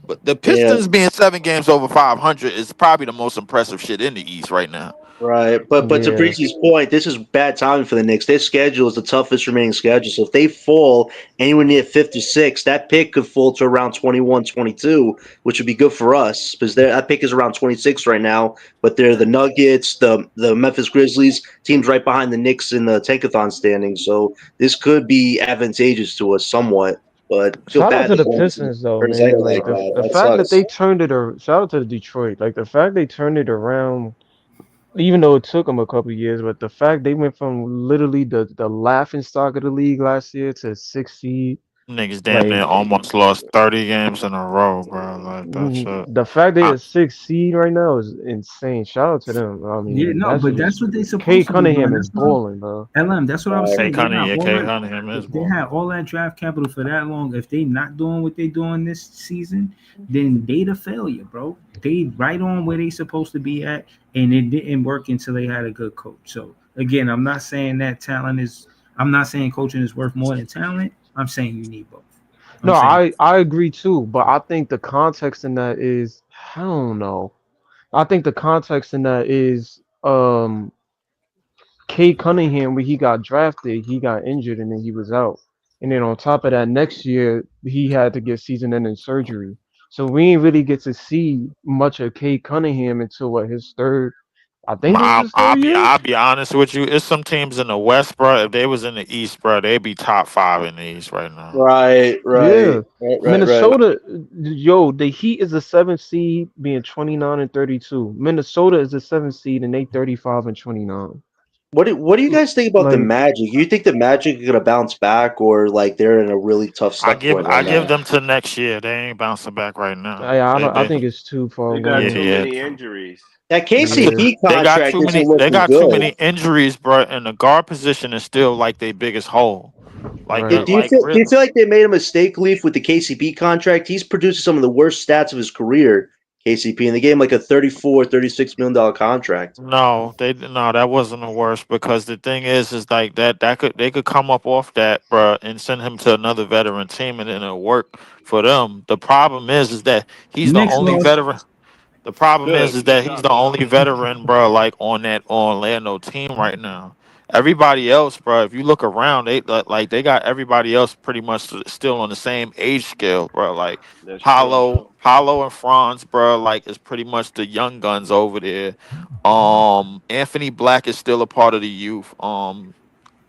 But the
Yeah,
Pistons being 7 games over 500 is probably the most impressive shit in the East right now.
right. But to
Yeah.
Breezy's point, this is bad timing for the Knicks. Their schedule is the toughest remaining schedule. So if they fall anywhere near 56, that pick could fall to around 21, 22, which would be good for us because that pick is around 26 right now. But they're the Nuggets, the Memphis Grizzlies, teams right behind the Knicks in the Tankathon standings. So this could be advantageous to us somewhat. But feel
Shout out
bad
to
that
the
Brunson
Pistons though,
turns ankle
man.
like
Like
that.
the
That
fact that
sucks.
they turned it around. Shout out to Detroit. Like the fact they turned it around, even though it took them a couple years, but the fact they went from literally the laughing stock of the league last year to sixth seed,
Niggas damn near
like
almost lost 30 games in a row, bro. Like that shit.
the fact they
I,
are sixth seed right now is insane. Shout out to them. I
Yeah,
mean,
no,
that's
but
just
that's what they
Kate
supposed to be doing.
Cunningham is
That's what
balling, bro.
LM. That's what I'm
Kay
saying.
Cunningham, Kay Cunningham is
They
ball.
had all that draft capital for that long. If they not doing what they doing this season, then they the failure, bro. They right on where they supposed to be at, and it didn't work until they had a good coach. So again, I'm not saying that talent is. I'm not saying coaching is worth more than talent. I'm saying you need both. I'm
No,
saying
I agree too, but I think the context in that is I don't know. I think the context in that is um Kate Cunningham, when he got drafted, he got injured and then he was out. And then on top of that, next year he had to get season-ending surgery. So we didn't really get to see much of Kate Cunningham until what his third. I think this is his third year.
I'll be honest with you. It's some teams in the West, bro. If they was in the East, bro, they'd be top five in the East right now.
Right,
Yeah,
right, right, right, right.
Minnesota, yo, the Heat is the seventh seed, being 29-32. Minnesota is the seventh seed, and they 35-29.
What do you guys think about the
Like,
Magic? You think the Magic are gonna bounce back, or like they're in a really tough stuck point
I
right
give
now?
them to next year. They ain't bouncing back right now.
I
They
don't, I
been
think it's too far
They got
yeah
too
gone.
yeah.
many injuries.
That
Yeah,
KCP
They got
contract
too
isn't
many. They
looking
got too
good.
many injuries, bro. And the guard position is still like their biggest hole. Like
Do
right.
the
you
like
feel do
real.
you feel like they made a mistake, Leaf, with the KCP contract? He's producing some of the worst stats of his career, KCP, and they gave him like a 34, $36 million contract.
No, no, that wasn't the worst because the thing is like that could they could come up off that, bro, and send him to another veteran team and then it'll work for them. The problem is that he's the
Knicks
only
lost.
veteran. The problem
Good.
is
Good
that he's
job,
the
Leaf.
only veteran, bro, like on that Orlando team right now. Everybody else, bro, if you look around, like they got everybody else pretty much still on the same age scale, bro. Like
That's true.
Paulo and Franz, bro, like is pretty much the young guns over there. Anthony Black is still a part of the youth. Cole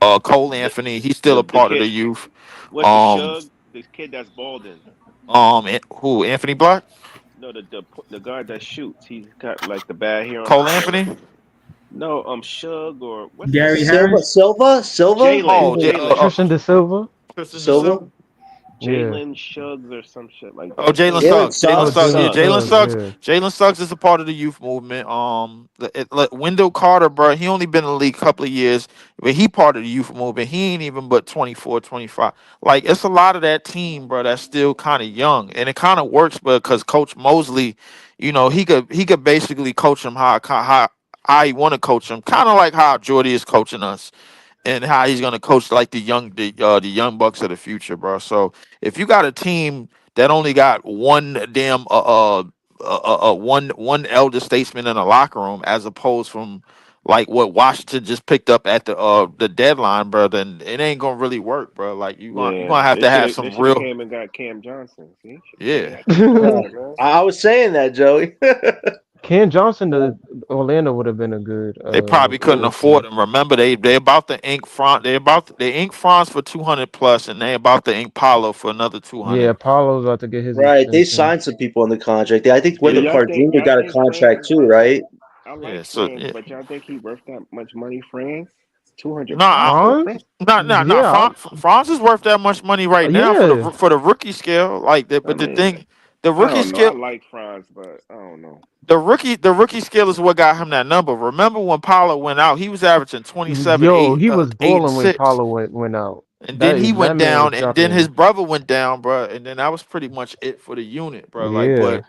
The
Anthony, he's still a
the
part of
kid.
the youth.
What's the
Um,
Shug? The kid that's balding.
who Anthony Black?
No, the guard that shoots. He's got like the bad hair on his
Cole
head.
Anthony?
No, Shug or what's his
Gary
name?
Harris.
Silva,
Jalen.
Oh,
Even
Jalen.
Tristan De Silva.
Tristan De
Silva.
Silva.
Yeah.
Jalen Shugs or some shit like
Oh,
that.
Jalen
Jalen
Suggs. Jalen
Oh,
Suggs.
Suggs. Yeah,
Jalen
Suggs.
Jalen
Suggs.
Suggs.
Yeah.
Jalen Suggs is a part of the youth movement. Like Wendell Carter, bro, he only been in the league a couple of years, but he part of the youth movement. He ain't even but 24, 25. Like it's a lot of that team, bro, that's still kind of young, and it kind of works, because Coach Mosley, he could basically coach him how he want to coach him, kind of like how Jordy is coaching us and how he's gonna coach like the young bucks of the future, bro. So if you got a team that only got one damn one elder statesman in the locker room, as opposed from like what Washington just picked up at the deadline, bro, then it ain't gonna really work, bro. Like you
Yeah,
gonna have
they
to
should
have
have. They
some
should have
real
came and got Cam Johnson. See, should have came and
yeah.
got Cam
Yeah,
Johnson, man.
I was saying that, Joey.
Cam Johnson to Orlando would have been a good
They probably couldn't afford
addition.
him. Remember, they about to ink Franz. They ink Franz for 200 plus, and they about to ink Paulo for another
Yeah,
200.
Apollo's about to get his
Right, they
extension.
signed some people on the contract. I think
Yeah,
Do
Wendell
y'all
Carter
think
Jr. got a
Franz
contract
is
too,
worth that?
right?
I like
yeah. So
Franz,
yeah.
but y'all think he worth that much money, Franz? 200
No,
plus for Franz?
Franz?
no.
Yeah,
Franz is worth that much money right now for
yeah.
the rookie scale. Like that,
I
but the
mean,
thing, the
I
rookie
don't know. I
scale,
like Franz, but I don't know.
the rookie scale is what got him that number. Remember when Paulo went out, he was averaging 27,
Yo,
8,
he was
8 and
balling when
6.
Paulo went out.
And then
That
he
that
went
man was
down, and then his
dropping.
brother went down, bro. And then that was pretty much it for the unit, bro. Like,
Yeah.
but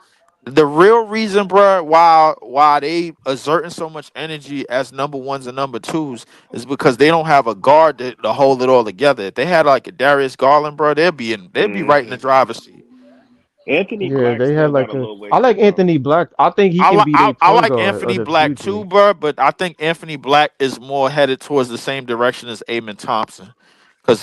the real reason, bro, why they exerting so much energy as number ones and number twos is because they don't have a guard to hold it all together. If they had like a Darius Garland, bro, they'd be right in the
Hmm.
driver's seat.
Anthony
Yeah,
Black
they had
still got
like
a
a.
little
I
ways to
like
go.
Anthony Black. I think he
I
can
like
be
I,
their
I
point
like
guard of
Anthony
the
Black
future.
too, bro, but I think Anthony Black is more headed towards the same direction as Amon Thompson. Cause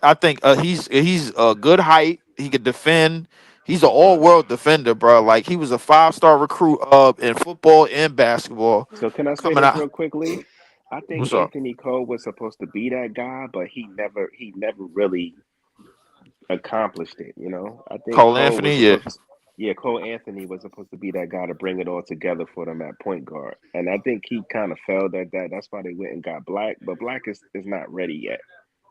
I think he's a good height. He could defend. He's an all world defender, bro. Like he was a 5-star recruit in football and basketball.
So can I say
Coming
this
out,
real quickly? I think
what's up?
Anthony Cole was supposed to be that guy, but he never really accomplished it. I think
Cole
Cole was
Anthony, yeah,
supposed to. Yeah, Cole Anthony was supposed to be that guy to bring it all together for them at point guard, and I think he kind of failed at that. That's why they went and got Black, but Black is not ready yet.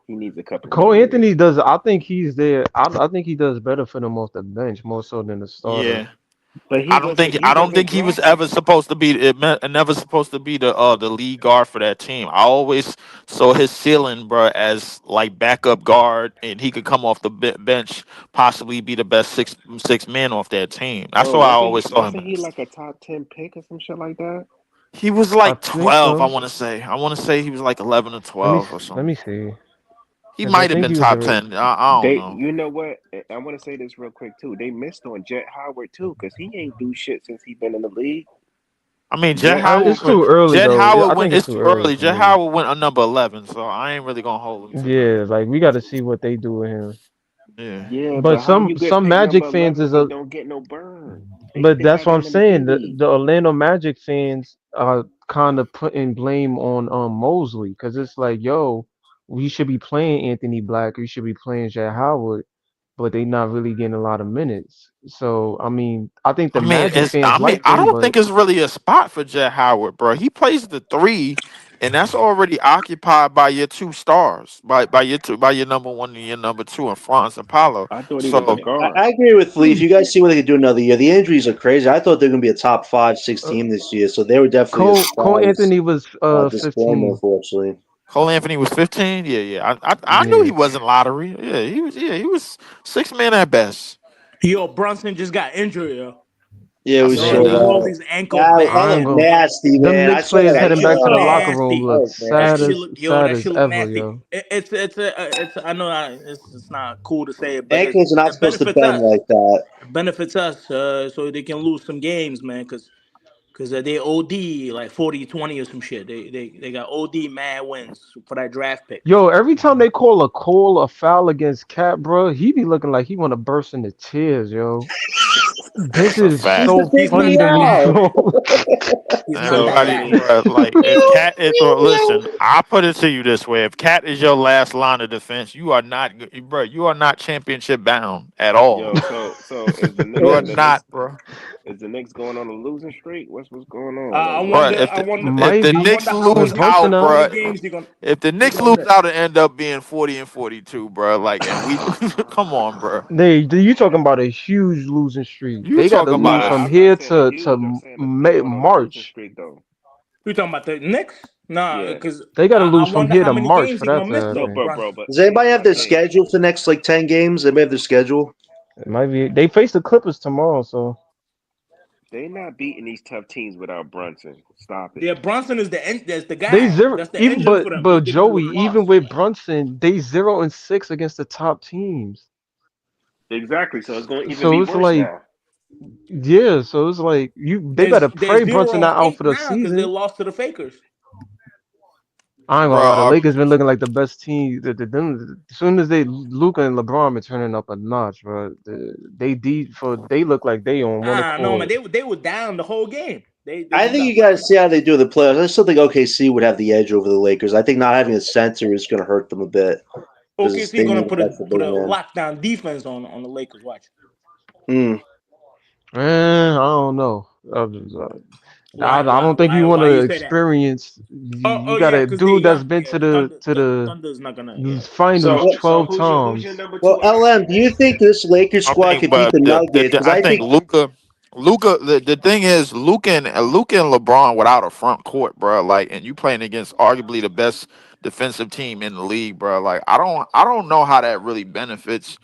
He needs a couple more
Cole
years.
Anthony does. I think he's there. I think he does better for them off the bench more so than the starter.
yeah.
But he
I don't
wasn't
think he was
drafted.
ever supposed to be never supposed to be the lead guard for that team. I always saw his ceiling, bro, as like backup guard, and he could come off the bench, possibly be the best six men off that team. That's
Bro,
what I always saw him
wasn't he
as.
like a top 10 pick or some shit like that?
He was
I
like
think
12, I
so.
want to say. I want to say he was like 11 or
Let me
12 or
let
something.
me see.
He
Because I
might have
think
been
he was
top
a.
10. I don't know.
You know what? I want to say this real quick too. They missed on Jet Howard too, because he ain't do shit since he been in the league.
I mean, Jet
Jet.
Howard
It's
went.
too early
Jet
though.
Howard
I
went.
think it's
It's
too
too
early
early.
for
Jet
me.
Howard went a number 11, so I ain't really gonna hold him to that.
Yeah, like we got to see what they do with him.
Yeah.
Yeah,
But
but how you get
some
picked
Magic
number
fans
11
is
but
a.
don't get no burn? They
But
still
that's
have
what I'm
him in the
saying.
QB.
The Orlando Magic fans are kind of putting blame on Mosley because it's like, yo, we should be playing Anthony Black. We should be playing Jay Howard, but they not really getting a lot of minutes. So I mean, I think the
I mean,
Magic fans like
I
them,
don't
but
think it's really a spot for Jet Howard, bro. He plays the three, and that's already occupied by your two stars, by your number one and your number two in Franz and Paulo.
I thought he was a
So
guard.
I agree with Lee. If you guys see what they could do another year, the injuries are crazy. I thought they were going to be a top 5, 6
uh,
team this year, so they were definitely a
Cole
surprise
Anthony was
disappointment,
15.
unfortunately.
Cole Anthony was 15. Yeah, yeah. I knew
Yeah.
he wasn't lottery. Yeah, he was. Yeah, he was six man at best.
Yo, Brunson just got injured, yo.
Yeah, we
Yo,
saw
Yeah,
he rolled
that.
his ankle
That
I
bad,
ain't
looked
gonna.
man.
nasty,
Them
man. I
Knicks
saw
players
that.
That
heading
shit
back
look
to the
Oh,
locker room
nasty.
look
oh
That
sad
man.
shit
as
look, yo,
sad
that
as
shit look
ever,
nasty.
yo.
It's I know it's not cool to say it, but
Ankles are not
it
supposed to
benefits
bend
us.
like that.
It benefits us, so they can lose some games, man, because they OD like 40-20 or some shit. They got OD mad wins for that draft pick.
Yo, every time they call a foul against Cat, bro, he be looking like he want to burst into tears, yo. This
That's a
is
He's
fact.
the
so
big
He's
funny to
not
me,
that
Meow.
bad.
bro.
He's not
So
that
I
Everybody,
bad.
mean,
bro, like if Cat is, or listen, I put it to you this way: if Cat is your last line of defense, you are not, bro. You are not championship bound at all.
yo, so is the
You
Knicks
are
the Knicks
not, bro.
is the Knicks going on a losing streak? What's going on? Like
I
what?
Bro,
wonder. I wonder.
if
Might
the
I
be
Knicks
wonder how
lose
with
many
Brunson
out,
how
out.
many
bro.
games
If the
they
Knicks
gonna
lose
miss.
out and end up being 40-42, bro, like, and we, come on, bro.
You talking about a huge losing streak.
You
They got to
talking about
lose
a
from
Nah, I'm not
here
saying
to
huge. I'm saying if they going on a losing
March.
streak though.
You talking about the Knicks? Nah,
Yeah.
because
They got to
I
lose from
wonder
here
how
to
many
March
games
for
he
that
gonna
to
miss
No,
though,
happen.
bro,
Brunson.
but
Does
here's
anybody have
my
their
thing.
schedule for the next like 10 games? Anybody have their schedule?
It might be. They face the Clippers tomorrow, so
They not beating these tough teams without Brunson. Stop it.
Yeah, Brunson is that's the
they
guy.
zero.
That's the
Even
engine for them. He
but
gives you a
Joey, even
cross.
with Brunson, they 0-6 against the top teams.
Exactly. So it's going to even be
So it's
worse
like,
now.
yeah. So it's like they better
They're
pray
zero
Brunson
on
not out
eight
for the
now because they
season.
lost to the Fakers.
I ain't gonna lie, the
bro?
Lakers been looking like the best team. As soon as they Luca and LeBron been turning up a notch, bro. They look like they on one
Ah, no man,
accord.
they were down the whole game. They
I
just
think
got
you got to see how they do in the playoffs. I still think OKC would have the edge over the Lakers. I think not having a center is going to hurt them a bit because
OKC
they
gonna
need
put
a
a
extra
put
big
a
man.
lockdown defense on the Lakers. Watch.
Hmm.
I don't know. I don't think you want
Why
to
you say that?
experience.
Oh
You got
yeah,
a
because they
dude that's
young.
been
Yeah,
to
the
the
Thunder
to
the
the
Thunder's not gonna. Yeah.
finals
So
12
who's your
times.
number
Well,
two
LM,
option
do you
then?
think this Lakers
I
squad
think,
could beat
but
the Nuggets? Because
I
I
think
think
Luca. The thing is, Luca and LeBron without a front court, bro. Like, and you playing against arguably the best defensive team in the league, bro. Like, I don't know how that really benefits.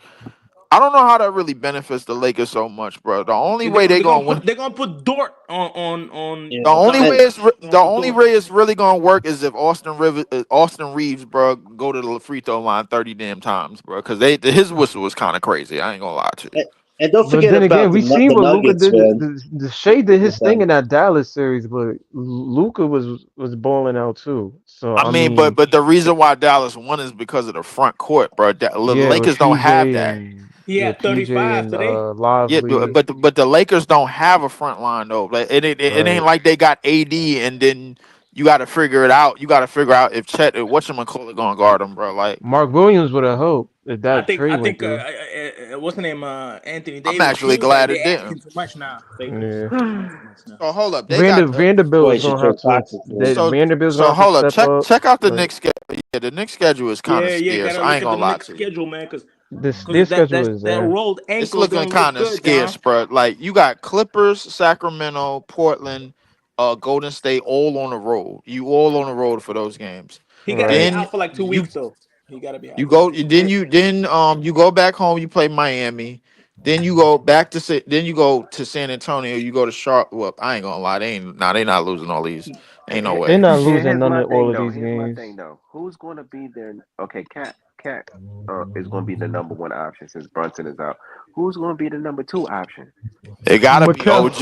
I don't know how that really benefits the Lakers so much, bro. The only
They're
way
gonna
they
they're gonna
gonna win.
put they're gonna put Dort on
yeah.
The only way
And
Donovan.
it's
They're gonna
the
put
only
Dort.
way it's really gonna work is if Austin Reeves, bro, go to the free throw line 30 damn times, bro. Because his whistle was kind of crazy. I ain't gonna lie to you.
and don't
But
forget
then again,
about
we seen
the
what Luca
Nuggets,
did.
man.
The Shea did his thing
Okay.
in that Dallas series, but Luca was balling out too. So
I
I
mean,
mean,
but the reason why Dallas won is because of the front court, bro. The
yeah, with
Lakers don't have
PJ
that.
and
He had
PJ
35
and
today.
Yeah,
Lively,
but the Lakers don't have a front line though. Like it ain't
right?
like they got AD and then you got to figure it out. You got to figure out if Chet, whatchamacallit gonna guard him, bro. Like,
Mark Williams would have helped if
I
that
think
trade
I
went
think
through.
what's the name? Anthony
I'm
Davis
actually
too. They
glad
they
it didn't.
asking too much now. Fakers
Yeah.
asking too much now.
So hold up, they got
Vanderbilt
Boy,
is
should
gonna
trade
have to.
Claxton for him.
Vanderbilt's gonna
so
have to
hold up,
step up.
check out the
But
Knicks schedule. Yeah, the Knicks schedule is kind of
Yeah, yeah.
scarce.
Gotta
I
look
ain't
at the
gonna lie
Knicks
to you.
schedule, man, because
their schedule
that
is
that
there.
rolled
It's
ankle
looking
didn't look
kind of
good, Don.
scarce, bro. Like you got Clippers, Sacramento, Portland, Golden State, all on the road. You all on the road for those games.
He got to be
Right.
Then
out for like 2 weeks
you
though. He got to be
you
out for like
go
2 weeks.
you go back home. You play Miami. Then you go back to then you go to San Antonio. You go to Charlotte. Well, I ain't gonna lie. They not losing all these. Ain't no
They're
way.
not
Here,
losing
here's
none
my
of all
thing
of
though.
these
Here's my
games.
thing though. Who's going to be there? Okay, Cat is going to be the number one option since Brunson is out. Who's going to be the number two option?
It gotta be
Mikel.
OG.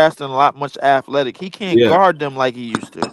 fast and a lot much athletic. He can't
Yeah.
guard them like he used to.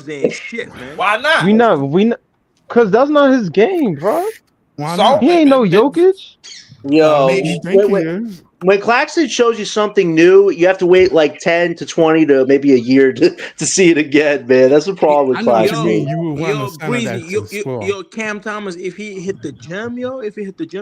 Dubs ain't shit, man.
Why not?
Cause that's not his game, bro.
Why
So
not?
He ain't no Jokic.
Yo,
You think
wait,
he
wait.
is?
when Claxton shows you something new, you have to wait like 10 to 20 to maybe a year to see it again, man. That's the problem with
I know what you
Yo,
mean.
Claxton.
You would want a
yo,
center
Breezy,
that can score.
yo, Cam Thomas, if he hit the gym,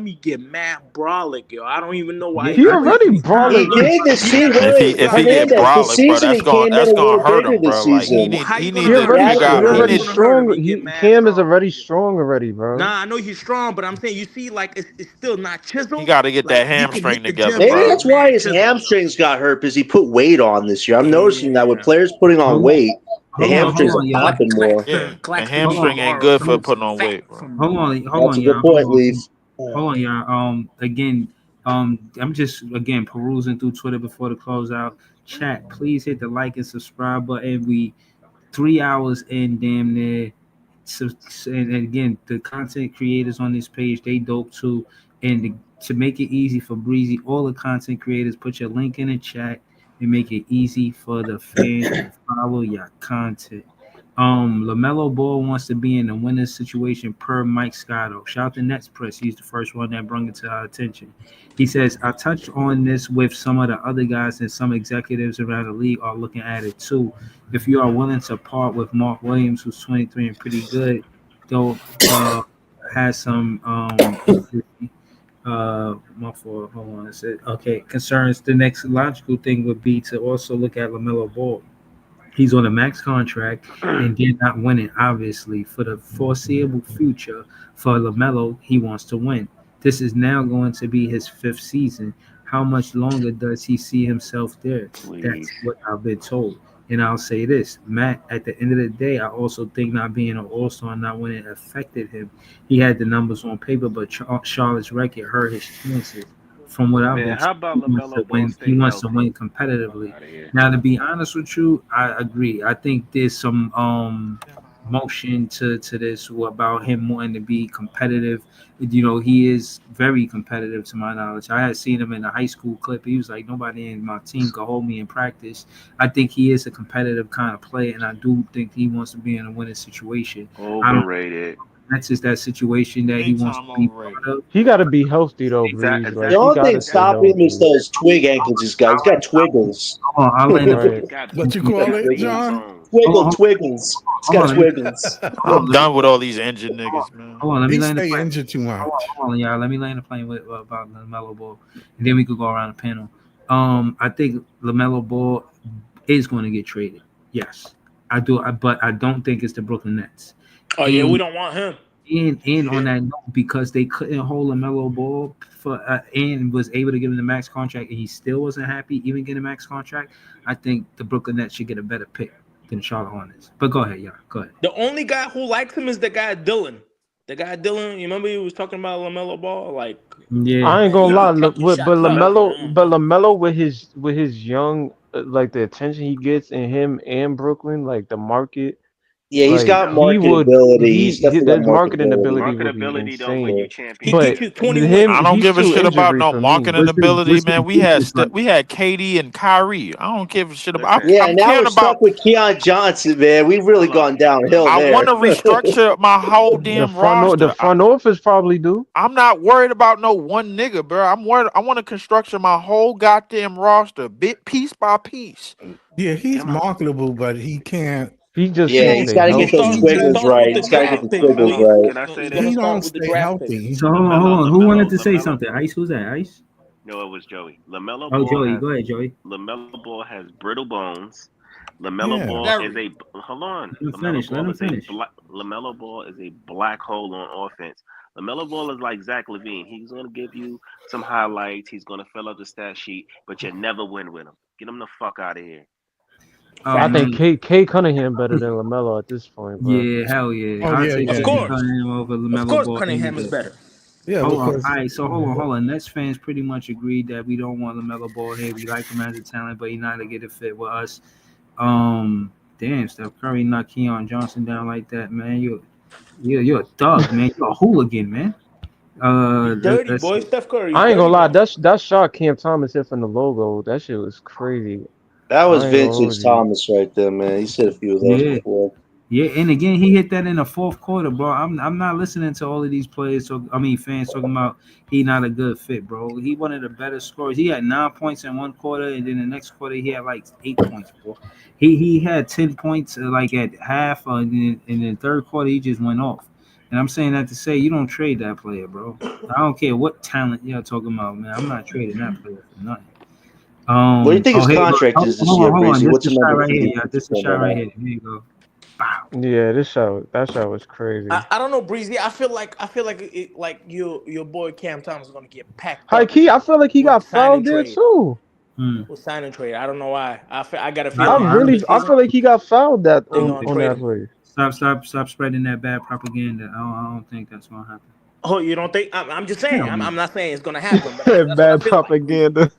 he get mad brolic, yo. I don't even know why
Yeah,
he
He
I
do
think
it.
already
he's
He
brawling.
look.
did this
He
season.
never
If he
really
Wait,
if
got
he get
Hernandez,
big.
this
brolic, bro,
season he came in
that's
a
gonna
little
hurt
bigger
him,
this
bro. Like
season.
How
he
you
need
gonna
He
to
hurt him?
already
figure
How
he
out he
how you
already
gonna
needs.
hurt him?
strong.
He get mad
Cam is
strong.
already strong already, bro.
Nah, I know he's strong, but I'm saying you see, like it's still not
He
chiseled.
got to get
Like
that
he can
hamstring
hit the
together,
gym
Maybe
and
bro.
get
that's why
mad
his
chiseled.
hamstrings got hurt because he put weight on this year. I'm noticing that with
Yeah.
players putting on
Hold on,
weight, the
hold
hamstrings are
on, y'all.
Clax,
popping more.
Yeah, the
Claxton
Hold
need to
on,
hamstring ain't
borrow
good for
some
putting on
fat
weight, bro.
from.
hold
That's
on,
a good
y'all.
point, Leaf.
Hold on, y'all. Again, I'm just again perusing through Twitter before the closeout. Chat, please hit the like and subscribe button. We 3 hours in, damn near. So, and again, the content creators on this page, they dope too. And to make it easy for Breezy, all the content creators, put your link in the chat and make it easy for the fans to follow your content. LaMelo Ball wants to be in a winner's situation per Mike Scotto. Shout out to Nets Press. He's the first one that brought it to our attention. He says, I touched on this with some of the other guys and some executives around the league are looking at it too. If you are willing to part with Mark Williams, who's 23 and pretty good, though has some injury, my fault, hold on, I said, okay, concerns, the next logical thing would be to also look at LaMelo Ball. He's on a max contract and did not win it, obviously. For the foreseeable future for LaMelo, he wants to win. This is now going to be his fifth season. How much longer does he see himself there? That's
Please.
what I've been told. And I'll say this, Matt, at the end of the day, I also think not being an all star, not winning affected him. He had the numbers on paper, but Charlotte's record hurt his chances. From what I've
Man,
been
how
told,
about LaMelo Ball
he
stay
wants to
healthy?
win competitively.
Out of here.
Now, to be honest with you, I agree. I think there's some motion to this about him wanting to be competitive. You know, he is very competitive to my knowledge. I had seen him in a high school clip. He was like, nobody in my team could hold me in practice. I think he is a competitive kind of player, and I do think he wants to be in a winning situation. I don't think
Overrated.
that's just that situation that he
Big
wants to
time
be
overrated.
part of.
He got to be healthy though, Breeze.
The
Like he
Exactly.
only
got
thing
to stay
stopping him is
healthy.
those twig ankles he's got. He's got twiggles.
Hold on, I'll land the
Right.
He's got
What you
plane.
call
got
it,
baby
Twiggles.
John?
bones.
Twiggle, twiggles. He's
Hold
got
on, let me,
twiggles.
hold
I'm
on, let me,
done with all these injured niggas, man.
hold on, let me
He
land the
stay
plane.
injured too much.
Hold on, y'all. Let me land the plane with about Lamelo Ball, and then we could go around the panel. I think Lamelo Ball is going to get traded. Yes, I do. But I don't think it's the Brooklyn Nets.
Oh yeah, we
And
don't want him.
and on
Shit.
that note, because they couldn't hold Lamelo Ball for and was able to give him the max contract, and he still wasn't happy even getting a max contract. I think the Brooklyn Nets should get a better pick than Charlotte Hornets. But go ahead, y'all. Go ahead.
The only guy who likes him is the guy Dylan. The guy Dylan, you remember he was talking about LaMelo Ball? Like,
Yeah.
I ain't
man,
gonna
you
lie,
could chuck your
but
shot to him.
Lamelo, with his young, like the attention he gets in him and Brooklyn, like the market,
Yeah, he's
like
got marketability. He's definitely got
his marketing
marketability.
ability would be
Marketability don't win
insane.
you
He gets
But
you
championships.
21.
I don't
he's
give a
too
shit about
injury
no
for me.
marketing ability,
What's
man.
his business like?
We had KD and Kyrie. I don't give a shit about.
Listen,
Yeah,
I'm
now we're
caring
stuck
about.
with Keon Johnson, man. We've really
hold
gone
on.
downhill
I want
there.
to restructure my whole damn
The
roster.
front office probably do.
I'm not worried about no one nigga, bro. I'm worried. I want to construct my whole goddamn roster, bit piece by piece.
Yeah, he's
Am I?
marketable, but he can't.
He just
Yeah,
can't
He
he's
stay
got to
He
get those
healthy.
He
twiggles
he
starts
right.
with the
He's got to get
draft
the
picks,
twiggles
Breeze.
right.
Can I say
He's gonna
this?
he
start
don't
with the
stay
draft picks.
healthy.
So hold on,
Lamelo,
Who wanted
Lamelo,
to say
Lamelo.
something? Ice, who's that? Ice?
No, it was Joey. Lamelo
Oh,
Ball
Joey.
has
Go ahead, Joey.
Lamelo Ball has brittle bones. Lamelo
Yeah.
Ball is
Very.
a hold on.
Let him finish. Let him finish.
Lamelo Ball is a black hole on offense. Lamelo Ball is like Zach Levine. He's gonna give you some highlights. He's gonna fill out the stat sheet, but you never win with him. Get him the fuck out of here.
Oh
I think
man,
Facts.
K Cunningham better than Lamelo at this point, bro.
yeah, hell yeah.
Oh
I'd
yeah,
say
Of
yeah,
K
yeah.
course.
Cunningham over
Of
Lamelo
course
Ball any
Cunningham is
day.
better.
Yeah,
Hold on. All
because
right, so hold on. Nets fans pretty much agreed that we don't want Lamelo Ball here. We like him as a talent, but he's not to get a fit with us. Damn, Steph Curry knocked Keon Johnson down like that, man. You're a thug, man. You're a hooligan, man.
He dirty,
Let's
boy.
see.
Steph Curry, he's
I ain't gonna
dirty
lie,
now.
that shot Cam Thomas hit from the logo, that shit was crazy.
That was
I ain't gonna
vintage
hold you.
Thomas right there, man. He's hit a few of those
Yeah,
before.
Yeah, and again, he hit that in the fourth quarter, bro. I'm not listening to all of these players. Fans talking about he not a good fit, bro. He one of the better scorers. He had 9 points in one quarter, and then the next quarter he had like 8 points, bro. He had 10 points like at half, and then in the third quarter he just went off. And I'm saying that to say you don't trade that player, bro. I don't care what talent you're talking about, man. I'm not trading that player for nothing.
What do you think
Oh,
his
hey,
contract is this year,
hold on.
Breezy?
This
What's
the
the
shot
number
right
for
here, yeah.
defensive
This the
player
shot
right
right
now?
here. Here you go. Bow.
Yeah, that shot was crazy.
I don't know, Breezy. I feel like like your boy Cam Thomas is gonna get packed
High
up
key, I feel like he
with
got
the sign and
fouled there
trade.
too.
Hmm.
With sign and trade. I don't know why. I got a
I
feeling
don't.
after the
I
season
feel like he got fouled that
they're
Oh,
gonna
on
trade
that
him.
play.
stop spreading that bad propaganda. I don't think that's gonna happen.
Oh, you don't think? I'm just saying.
Hell no.
I'm not saying it's gonna happen, but that's what I
Bad
feel like, Breezy.
propaganda.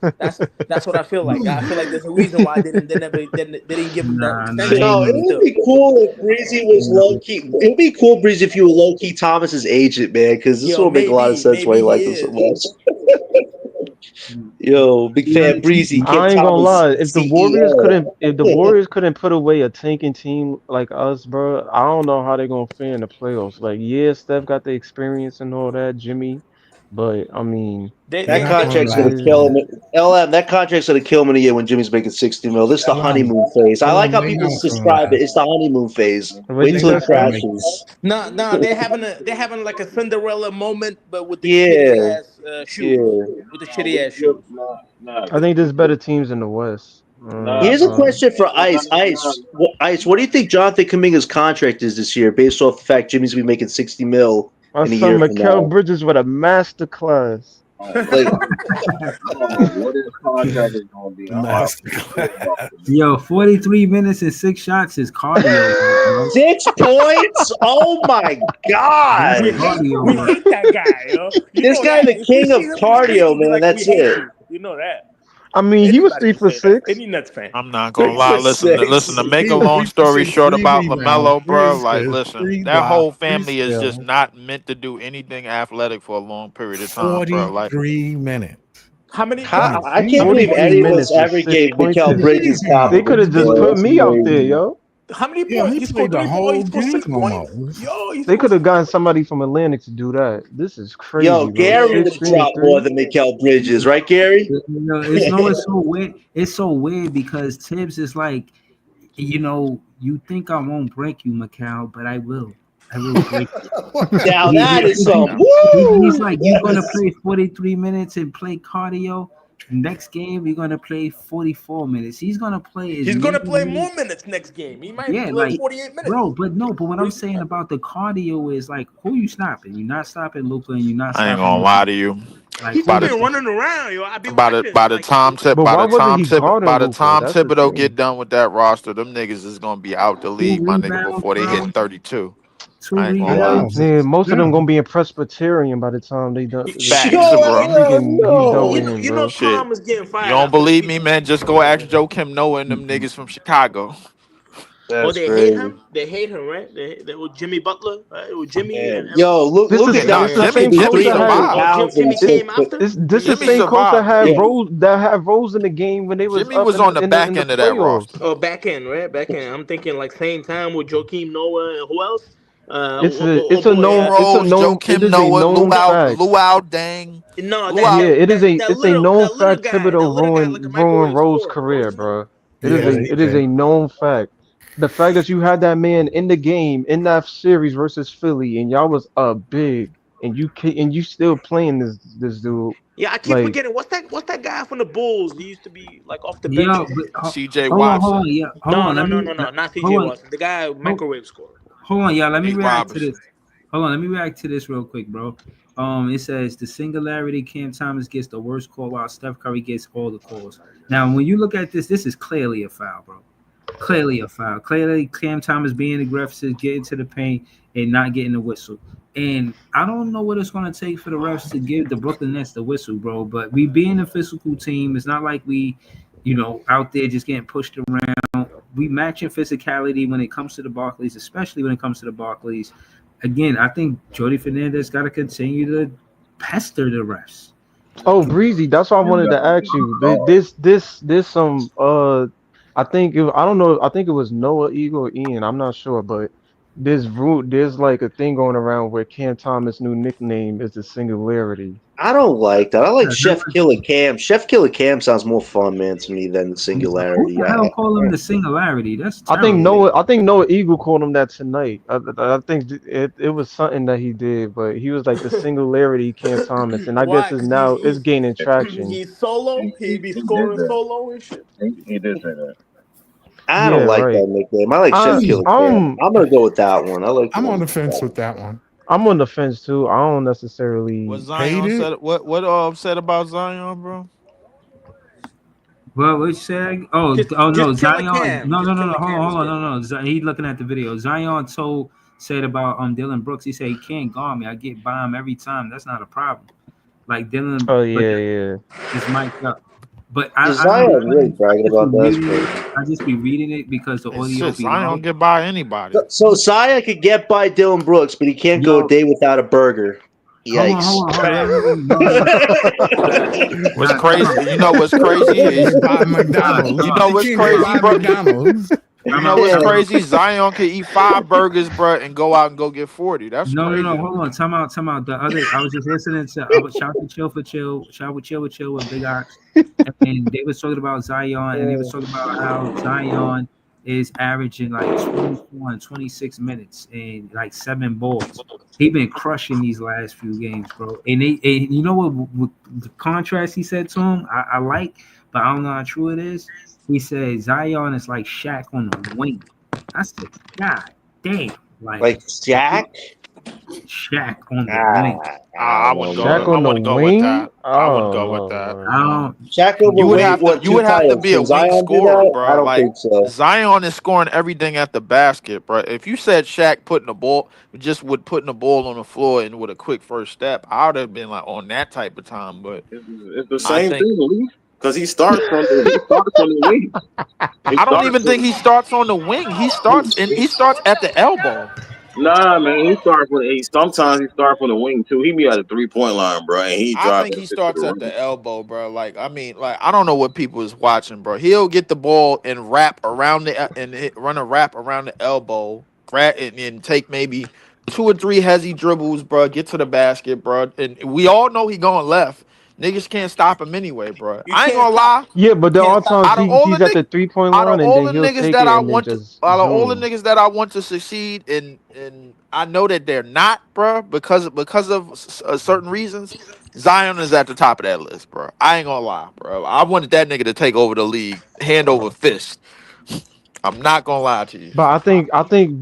That's what I feel like. I feel like there's a reason why they didn't give him that
Nah, he
extension.
Yo,
ain't
it
gonna.
But
would
still,
be cool if Breezy was low key. It would be cool, Breezy, if you were low key Thomas's agent, man, because this
yo,
will make a lot of sense why
maybe
you
he
like him so
is.
much. Yo, big fan Breezy, Kim
I ain't gonna
Thomas,
lie.
CEO.
If the Warriors couldn't put away a tanking team like us, bro, I don't know how they gonna fare in the playoffs. Like, yeah, Steph got the experience and all that, Jimmy, but I mean,
They
They're
That
they
not
they
going to
contract's
it
gonna
last
is.
kill
long.
him. LM, that contract's gonna kill him in a year when Jimmy's making 60 mil. This is the
LM,
honeymoon phase. I like how
they're
people
not going to
describe it.
last.
It's the honeymoon phase.
What'd
Wait
you
They're
till
say,
it
not going to
Steph?
make it.
crashes.
nah, they're having like a Cinderella moment, but with the shitty
Yeah,
ass shoes,
yeah.
with the shitty ass shoes.
I think there's better teams in the West.
Here's a question for Ice. Ice, what do you think Jonathan Kuminga's contract is this year, based off the fact Jimmy's gonna be making 60 mil
My
in a
son
year from
Mikal
now?
Bridges with a master class.
Like
What his contract is going to be? I don't have a clue about
Masterclass.
the
Yo, 43 minutes and 6 shots is cardio work, bro.
6 points? Oh my
That's
We
god!
hate
cardio
we
work.
hate that guy, yo. You
This
know
guy,
that.
the
If we
king
see
of
him in the street,
cardio,
we be
man.
like, we
That's
hate
it.
you. You know that.
I mean, he was
Anybody
three
can
for
say that.
six.
Any Nets fan.
I'm not gonna
Three
lie.
for
Listen. To
six.
make a
Three,
long
three for
story
six,
short
three
about
rebounds,
Lamelo,
three
bro, like,
assists,
listen,
three
that
blocks,
whole
three
family is just
steals,
not meant to do anything athletic for a long period of time, bro. Like,
43 minutes.
How many
How,
points?
I can't believe
43
any of us
minutes with
ever
six
gave
points
Mikael
is.
Bridges
They could
confidence,
have just
bro.
put
That's
me out there,
crazy.
yo.
How many
Yeah,
points?
he
He scored
played the
3 points. Oh, he
whole
scored
game
6 points.
almost.
Yo, he
They
scored
could have
six
gotten
points.
somebody from Atlantic to do that. This is
Yo,
crazy, bro.
Gary would
Yo,
have
6, 3, and
dropped more
3.
than Mikael Bridges, right, Gary?
It's so weird. It's so weird because Tibbs is like, you think I won't break you, Macau, but I will. I will break you.
Now that is some
He's
woo.
like, you're gonna
Yes.
play 43 minutes and play cardio. Next game, you're gonna play 44 minutes. He's gonna play as
he's
many
gonna play more
minutes.
minutes next game. He might
Yeah,
play
like,
48 minutes.
bro, but no, but what I'm saying about the cardio is like, who you stopping? You're not stopping Luca, and you're not
I ain't
stopping
gonna lie to you.
like
He
who
just
By
you
the
been
stopping?
running around, yo. I be
by the
watching.
by the
Like,
time tip
But
by
why
the
wasn't
time
he
tip
guarding
by the
Luca?
time
That's the
Thibodeau
thing.
get done with that roster, them niggas is gonna be out the
Two
league, my nigga,
rebounds,
before they hit
bro.
32.
Two
I ain't gonna
Yeah,
lie.
rebounds.
Yeah, most of
yeah.
them gonna be in Presbyterian by the time they done.
Facts,
Yo,
bro.
I'm thinking he's done with
no.
him,
you know,
bro.
Shit.
Tom is getting
You
fired
don't
after the
believe me,
season.
man? Just go ask Joe Kim Noah and them niggas from Chicago.
Oh,
That's
they hate
crazy.
him. They hate him, right? They with Jimmy Butler, right? With Jimmy
Man.
and
Yo,
This is
Luka
Nah,
down
it's the
there
same
Jimmy
coach
Jimmy
that had
5300
oh,
survived.
pounds
Jimmy
and
it,
six
came
foot.
after.
this
Jimmy
the
Jimmy
came
same
after.
coach
survived, man.
Yeah.
that had Rose in the game when they was
Jimmy
up
was on the
in
back
the
end of that
playoffs.
roster.
Oh, back end, right? Back end. I'm thinking like same time with Joakim Noah and who else? Oh boy,
D Rose, Joe
It
Kim
is a
Noah,
known fact.
Luau Dang.
no,
Luau.
It's a known
that little
fact.
guy,
Thibodeau
like a
ruined
microwave
Rose's
scorer. What was
career,
his name?
bro.
Yeah, he
It is
did.
a known fact. The fact that you had that man in the game in that series versus Philly, and y'all was big, and you still playing this dude,
Yeah, I keep
like
forgetting. What's that guy from the Bulls? He used to be like off the bench
Yo,
all the
but
time.
CJ
hold on,
Watson.
yeah, hold
No,
on.
no, no, no, no, not CJ
Hold on,
Watson. The guy
hold,
microwave scorer.
hold on, y'all. Let me
Nate
react to
Robinson.
this. Hold on, let me react to this real quick, bro. It says the singularity Cam Thomas gets the worst call, while Steph Curry gets all the calls. Now, when you look at this is clearly a foul, bro. Clearly a foul. Clearly, Cam Thomas being aggressive, getting to the paint, and not getting the whistle. And I don't know what it's going to take for the refs to give the Brooklyn Nets the whistle, bro. But we being a physical team, it's not like we, out there just getting pushed around. We matching physicality when it comes to the Barclays, especially when it comes to the Barclays. Again, I think Jordi Fernandez got to continue to pester the refs.
oh, Breezy. That's why I wanted to ask you. This some I think I don't know. I think it was Noah, Eagle, or Ian. I'm not sure, but there's like a thing going around where Cam Thomas' new nickname is the Singularity.
I don't like that. I like
Yeah, that
Chef
was-
Killer Cam. Chef Killer Cam sounds more fun, man, to me than the
Who
Singularity.
the hell called him the Singularity? That's terrible.
I think Noah Eagle called him that tonight. I think it was something that he did, but he was like the Singularity Cam Thomas, and I guess
Why?
it's
Because
now it's gaining traction.
he's solo. He be
He did
scoring
that.
solo and shit.
He did say that.
I
Yeah,
don't like
right.
that nickname. I like Chef
I
Killer Cam.
I'm
I'm gonna go with that one. I like the
I'm
one.
on the fence with that one.
I'm on the fence too. I don't
What
necessarily.
Hate
Zion
it.
said? What said about Zion, bro?
Well, what you say? Oh, no,
Just kill a
Zion.
Cam.
No, no,
Just
no,
kill
no.
a
Hold on,
Cam is
hold
good.
on, no, no. He looking at the video. Zion said about Dylan Brooks. He said he can't guard me. I get by him every time. That's not a problem. Like Dylan,
Oh
but
yeah, yeah.
it's mic'd up. But
Yeah,
I don't
Zion really
know.
bragging about that. That's crazy.
I just be reading it because the
It's
audio
shit.
be low.
Zion get by anybody.
So Zion could get by Dylan Brooks, but he can't go a
Yo,
day without a burger.
hold on,
Yikes.
hold on, hold on.
Facts.
No, no, no.
What's
Time
crazy?
out.
You know what's crazy
He
is
get by
Time out.
McDonald's.
you
Time
know
out.
He
what's
can't get
crazy,
by
bro.
McDonald's.
You
Time
know
out.
what's
Time out.
crazy? Zion can eat 5 burgers, bro, and go out and go get 40. That's
No, no,
crazy
no.
to
Hold
me.
on. Time out. Time out. The other, I was just listening to. I was shout to chill for chill. Shout with chill with chill with Big Ox, and they was talking about Zion, and they was talking about how Zion is averaging like 24 and 26 minutes and like 7 balls. He been crushing these last few games, bro. And you know what the contrast he said to him, I like, but I don't know how true it is. He said Zion is like Shaq on the wing. I said, God damn, like.
Like Shaq?
Shaq on the wing.
I
I
don't
wouldn't
know,
go.
Shaq
man.
I
on the
wouldn't go with
wing?
that. I wouldn't
Oh
go with
no,
that.
I
man.
don't.
Shaq
You would
overweight,
have to.
what,
You
two
would have to
titles?
be a
Can
wing
Zion do
scorer,
that? I
bro.
don't
Like
think so.
Zion is scoring everything at the basket, bro. If you said Shaq putting the ball, just with putting the ball on the floor and with a quick first step, I would have been like on that type of time. But
It's the
I
same
think
thing, because he starts from the wing. He
I don't
starts
even think
from
he starts on the wing. He starts at the elbow.
nah, man. Sometimes he starts from the wing too. He be at the 3-point line, bro, and he
I
drive
think
that
he
shit to the
starts at
rim.
the elbow, bro. Like, I mean, like, I don't know what people is watching, bro. He'll get the ball and wrap around run a wrap around the elbow, grab and take maybe 2 or 3 hezzy dribbles, bro. Get to the basket, bro. And we all know he going left. Niggas can't stop him anyway, bro.
You
I ain't
can't
gonna
stop.
lie.
Yeah, but there
Can't
are
stop
times
him.
Out of all the
he's at
niggas,
the 3 point
out of
line and
all
then
the
he'll
niggas
take
that
it
I
and then
want to,
just
out of all the
zoom.
niggas that I want to succeed, and I know that they're not, bro, because of certain reasons. Zion is at the top of that list, bro. I ain't gonna lie, bro. I wanted that nigga to take over the league, hand over fist. I'm not gonna lie to you.
But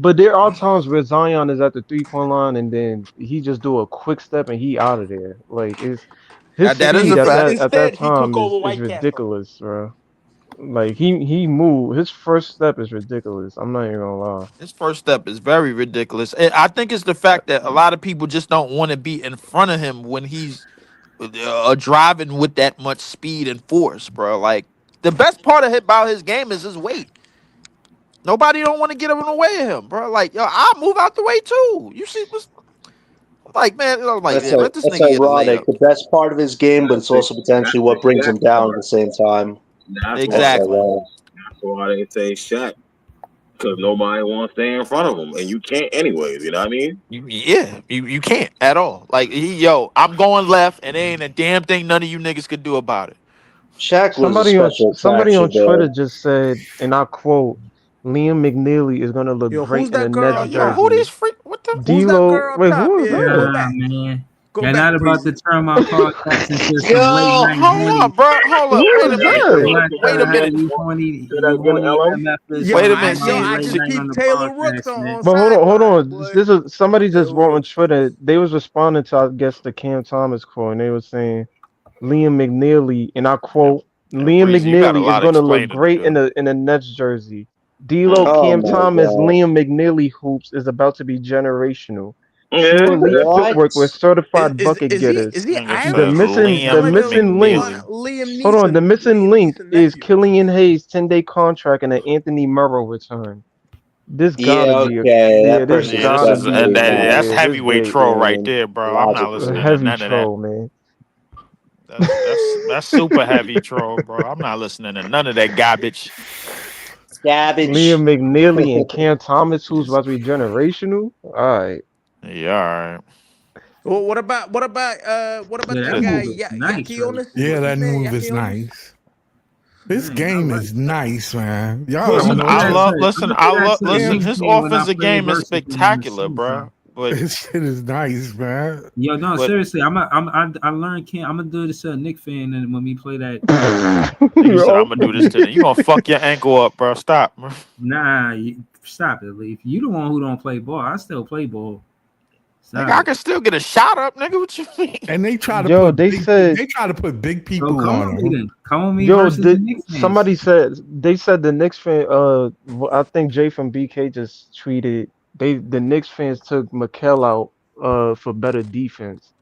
but there are times where Zion is at the 3 point line and then he just do a quick step and he out of there. Like it's his
That is
speed
a
at
fact.
that
Instead, he took
time
over
is
White Castle.
ridiculous, bro. Like he moved. His first step is ridiculous. I'm not even gonna lie.
His first step is very ridiculous. And I think it's the fact that a lot of people just don't want to be in front of him when he's driving with that much speed and force, bro. Like the best part about his game is his weight. Nobody don't want to get in the way of him, bro. Like, yo, I'll move out the way too. You see what's like, man, I'm like,
That's
yeah, let this
that's
nigga get a
ironic.
layup.
The best part of his game, but it's
That's the
also potentially
that's the
what brings
Shaq
him down at
part.
the same time.
That's
That's
why
Exactly.
ironic.
that's why they say Shaq, because nobody wants to stay in front of him, and you can't anyways. You know what I mean?
You can't at all. Like I'm going left, and there ain't a damn thing none of you niggas could do about it.
Shaq was a special
Somebody on
attraction,
Twitter
though.
just said, and I quote, Liam McNeely is gonna look
Yo,
great
who's
in a
that girl
Nets
up
Yo,
top?
who these
jersey.
freak? What the?
Who's that
D'Lo,
girl up
wait,
top?
who is
Yeah, go
that?
Nah,
back.
man.
Go
You're
back,
not about to
Breezy.
turn my podcast into some late
Yo,
night
hold
horny.
on, bro. Hold up.
Who
Wait a
is
minute.
You're
that?
not
Wait a
trying to have
minute.
you horny MFers
Yo,
Wait
on
a
on
minute.
my
See,
I
late
can
see.
night on
keep
the
Taylor Rooks
podcast, man.
on
But hold
sidelines,
on.
boy.
Somebody just wrote
Yo,
on Twitter. They was responding to, I guess, the Cam Thomas quote, and they was saying Liam McNeely, and I quote,
Yo,
Liam
Breezy, you got a
McNeely is
lot of
going to look
explaining to
great
do.
in a Nets jersey. D'Lo,
Mm.
Oh
Cam
my
Thomas,
god!
Liam McNeely hoops is about to be generational. True
Yeah.
elite
What?
footwork with certified bucket
is
getters.
he
Nigga
The
said
Irish? He
missing
sound
the
like
Liam
a
missing link.
McNeely.
Hold on, the missing
Liam
link
Neeson
is
nephew.
Killian Hayes' 10-day contract and an Anthony Merrill return. This
Yeah,
gotta be a
okay.
yeah.
That
This
person
Yeah,
is
this
gotta
is
be a
definitely
yeah.
that's
Yeah, this
heavyweight
big
troll right
in
there, bro. I'm not
a
logically.
listening to
heavy
none of that.
troll, man.
That's super heavy troll, bro. I'm not listening to none of that garbage.
Savage.
Liam McNeely and Cam Thomas, who's about to be generational. All right.
Yeah, all right.
Well, what about
Yeah,
that
that
guy
move is nice,
Yaki
right?
Onis?
Yeah,
What's his
that
name?
move is
Yaki Onis?
nice. This
Man, I
game
like
is
that.
nice, man. Y'all
I'm
don't
Listen,
gonna
know
do
I
what
that
y'all.
love.
to
Listen,
I'm gonna do that to the
listen.
Knicks
His
game when I
offensive
play
game is
versus them in the
spectacular, bro.
summertime.
This shit is nice, man.
Yo, no,
But
seriously, I learned I'm gonna do this to a Knicks fan, and when we play that,
nigga said, "I'm
Yo.
gonna do this to them." You gonna fuck your ankle up, bro? Stop, bro.
nah, stop it, Leaf. You the one who don't play ball. I still play ball.
Nigga,
Stop
I
it.
can still get a shot up, nigga. What you mean?
And they try to
Yo,
put
they
big.
said,
They try to put big
So
people
come
on
on me
them.
then. Come on me
yo,
versus the Knicks fans.
somebody said they said the Knicks fan. I think Jay from BK just tweeted the Knicks fans took Mikel out for better defense.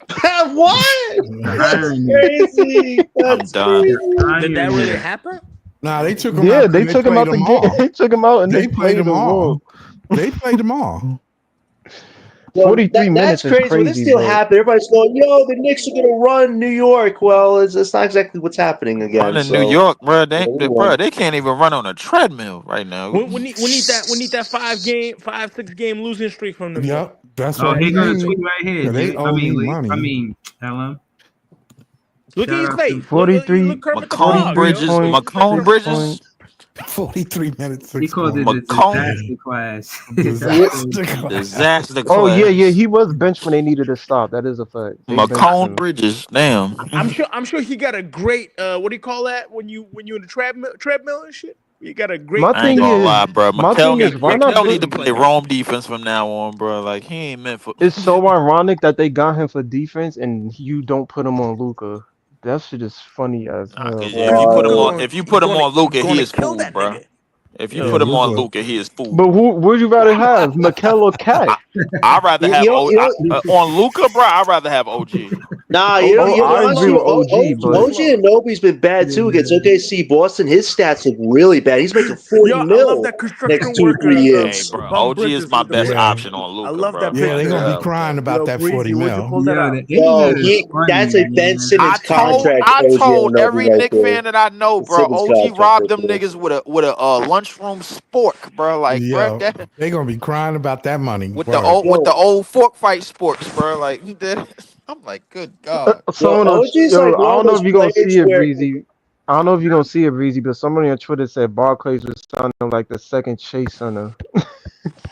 What?
The
That's
irony.
crazy.
I'm
That's
done.
The
crazy.
Did that really
irony.
happen?
Nah, they took them
Yeah,
out because
they
they
took him
played
out the
them
game.
all.
They took him out and they
They played
played
them
a role.
all. They played them all.
Well,
43
that's
minutes is
crazy. When this
crazy,
deal
but
happened, everybody's going, "Yo, the Knicks are gonna run New York." Well, it's not exactly what's happening again.
Running New
So,
York, bro.
yeah, we
Bro,
won.
they can't even run on a treadmill right now.
We need that 5-6 game losing streak from them though.
Yep, that's
Oh,
what
here
we
go the
need.
tweet right here,
Yeah, they
Jay. I
owe
mean,
me
Lee. I
money.
mean, LM.
Look at
Shout
his
out
face.
to
You look
43,
Kermit the
Macomb
Frog,
43
yo.
Bridges,
Look
point,
at his
Macomb
6
face.
point.
Bridges,
43 minutes,
He
6
called it
points.
a
Macomb
disaster class. That's
Disaster
crazy.
class.
disaster
Oh yeah,
class.
he was benched when they needed to stop. That is a fact. They benched
Macomb
him.
Bridges, damn.
I'm sure he got a great what do you call that when you in the treadmill and shit? You got a great
My
I ain't
thing
fitness.
gonna
is,
lie, bro.
my
Mikel
thing
You got
is,
need
why
great
not
Mikel need
put?
to
conditioning
play
plan.
Rome defense from now on, bro. Like he ain't meant for.
It's so ironic that they got him for defense and you don't put him on Luca. That shit is funny as
Nah,
hell,
cause if you
bro.
put him
Luca
on,
Why?
going
if you put him
gonna
on Luca, he
gonna
is
kill
fooled,
that
bro.
nigga.
If you
Yeah,
put him on
Luka.
Luca, he is
But
fooled.
who would you rather have, Mikel or Cat?
I I'd rather
You,
have
you know, you know,
on Luca, bro. I'd rather have OG.
Nah,
Oh,
you know,
I
honestly,
agree with OG, but
OG Anunoby's been bad too against
Yeah.
OKC Boston. His stats look really bad. He's making 40
Yo, I love
mil
that
next
construction
2 3
worker
Hey,
years.
bro,
bum
OG is
bridges
my
with the
best
bricks.
Yeah.
option on
I
Luca,
love
bro.
that
Yeah, they're
Fuck
going
picture.
to be
hell,
crying
bro.
about
Yo,
that 40
Breezy, would you
mil.
pull that
Yo,
up?
the
Yo,
internet is funny,
that's a Ben
man.
I
Simmons
told
contract.
I
OG
told
Anunoby
every
right
Nick
there.
fan that I know,
The
bro.
Simmons
OG
contract
robbed
right
them
there.
niggas with a lunchroom spork, bro. Like, bro,
Yo,
that
they're going to be crying about that money.
with
Word.
the
Yo,
old fork fight sporks, bro. Like he did. I'm like, good God.
yo,
someone on
OG's
yo,
like
I
one of
don't know
those
if you're gonna
players
see it,
where
Breezy. I don't know if you're gonna see it, Breezy, but somebody on Twitter said Barclays was sounding like the second Chase Center.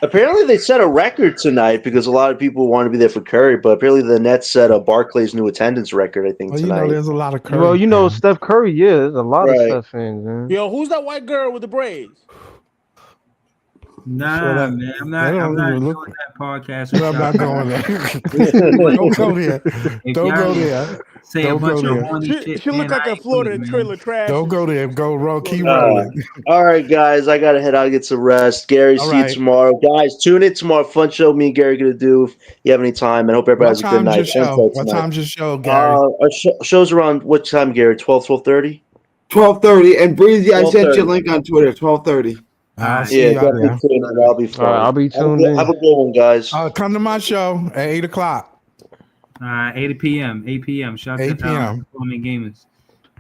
apparently they set a record tonight because a lot of people want to be there for Curry, but apparently the Nets set a Barclays new attendance record, I think,
Well, you know,
tonight.
there's a lot of
Well,
Curry
you know,
fans.
Steph Curry, yeah, there's a lot of
Right.
Steph fans, man.
Yo, who's that white girl with the braids?
So
Nah,
that
man.
they
I'm
don't
not
even
doing
look.
that podcast with
I'm
y'all.
not going there. Don't go there.
If
Don't go
y'all
there.
say a
Don't go
bunch of
there.
horny shit,
She looked
man,
like
I
a
ain't with
Florida
it, man.
trailer trash.
Don't go there. Go roll. Keep
Florida.
rolling.
All right, guys, I gotta head out get some rest. Gary,
All
see you
right.
tomorrow. Guys, tune in tomorrow. Fun show me and Gary gonna do if you have any time. And hope everybody
What
has a good
time's
night.
your
Fun
show?
show
What
tonight.
time's your show, Gary?
Our show's around what time, Gary? 12:30?
12:30. And Breezy, I sent you a
12:30.
link on Twitter. 12:30.
I'll
Alright.
see
Yeah,
y'all
definitely
there.
tune in. That'll be
All right, I'll
fun.
be tuned
Have
in.
a good one, guys.
Come to my show at 8 o'clock.
8 p.m. 8 p.m. Shout
8
to
p.m.
Performing Gamers.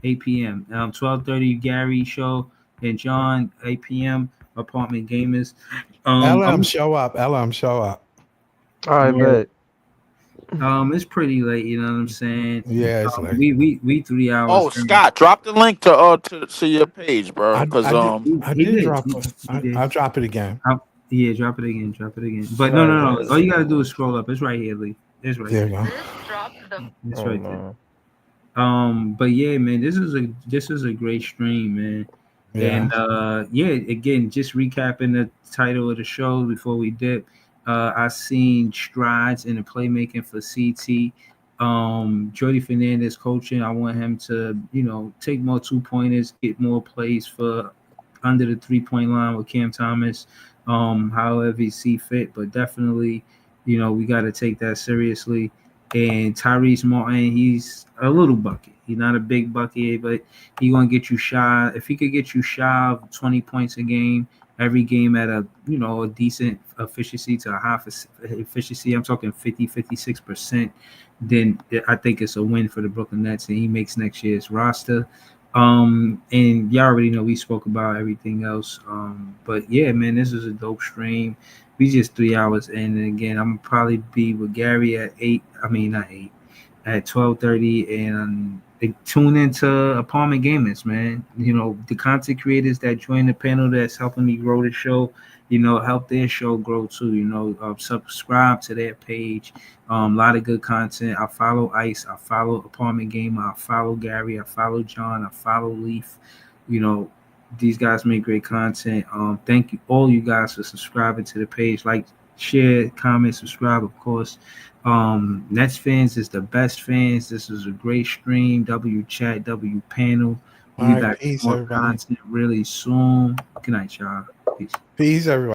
8 p.m. 12:30 Gary show and John 8 p.m. Apartment Gamers.
LM show up. LM show up.
I bet.
It's pretty late. You know what I'm saying?
Yeah, it's late.
We 3 hours.
Oh, Scott, drop the link to your page, bro. Cause
I
He
did
did.
drop
He
it.
did.
I'll drop it again.
Yeah, drop it again. Drop it again. But
All
no.
right,
All you gotta do is scroll up. It's right here, Lee. It's right
There you
there.
go.
It's
oh,
right
no.
there. But yeah, man, this is a great stream, man.
Yeah.
And again, just recapping the title of the show before we dip. I seen strides in the playmaking for CT. Jordi Fernandez coaching. I want him to, take more 2-pointers, get more plays for under the 3-point line with Cam Thomas. However he see fit, but definitely, we got to take that seriously. And Tyrese Martin, he's a little bucket. He's not a big bucket, but he's gonna get you shy. If he could get you shy of 20 points a game, every game at a decent efficiency to a high efficiency, I'm talking 50-56%, then I think it's a win for the Brooklyn Nets, and he makes next year's roster. And y'all already know we spoke about everything else. But yeah, man, this is a dope stream. We just 3 hours in, and again, I'm gonna probably be with Gary at 8. I mean, not 8, at 12:30, and tune into Apartment Gamers, man. You know, the content creators that join the panel that's helping me grow the show. You know, help their show grow too. You know, subscribe to their page. A lot of good content. I follow Ice. I follow Apartment Gamer. I follow Gary. I follow John. I follow Leaf. You know, these guys make great content. Thank you all you guys for subscribing to the page. Like, share, comment, subscribe, of course. Nets fans is the best fans. This is a great stream. W chat, W panel.
All
We'll be
right,
back with
peace,
more
everybody.
content really soon. Good night, y'all. Peace.
Peace, everybody.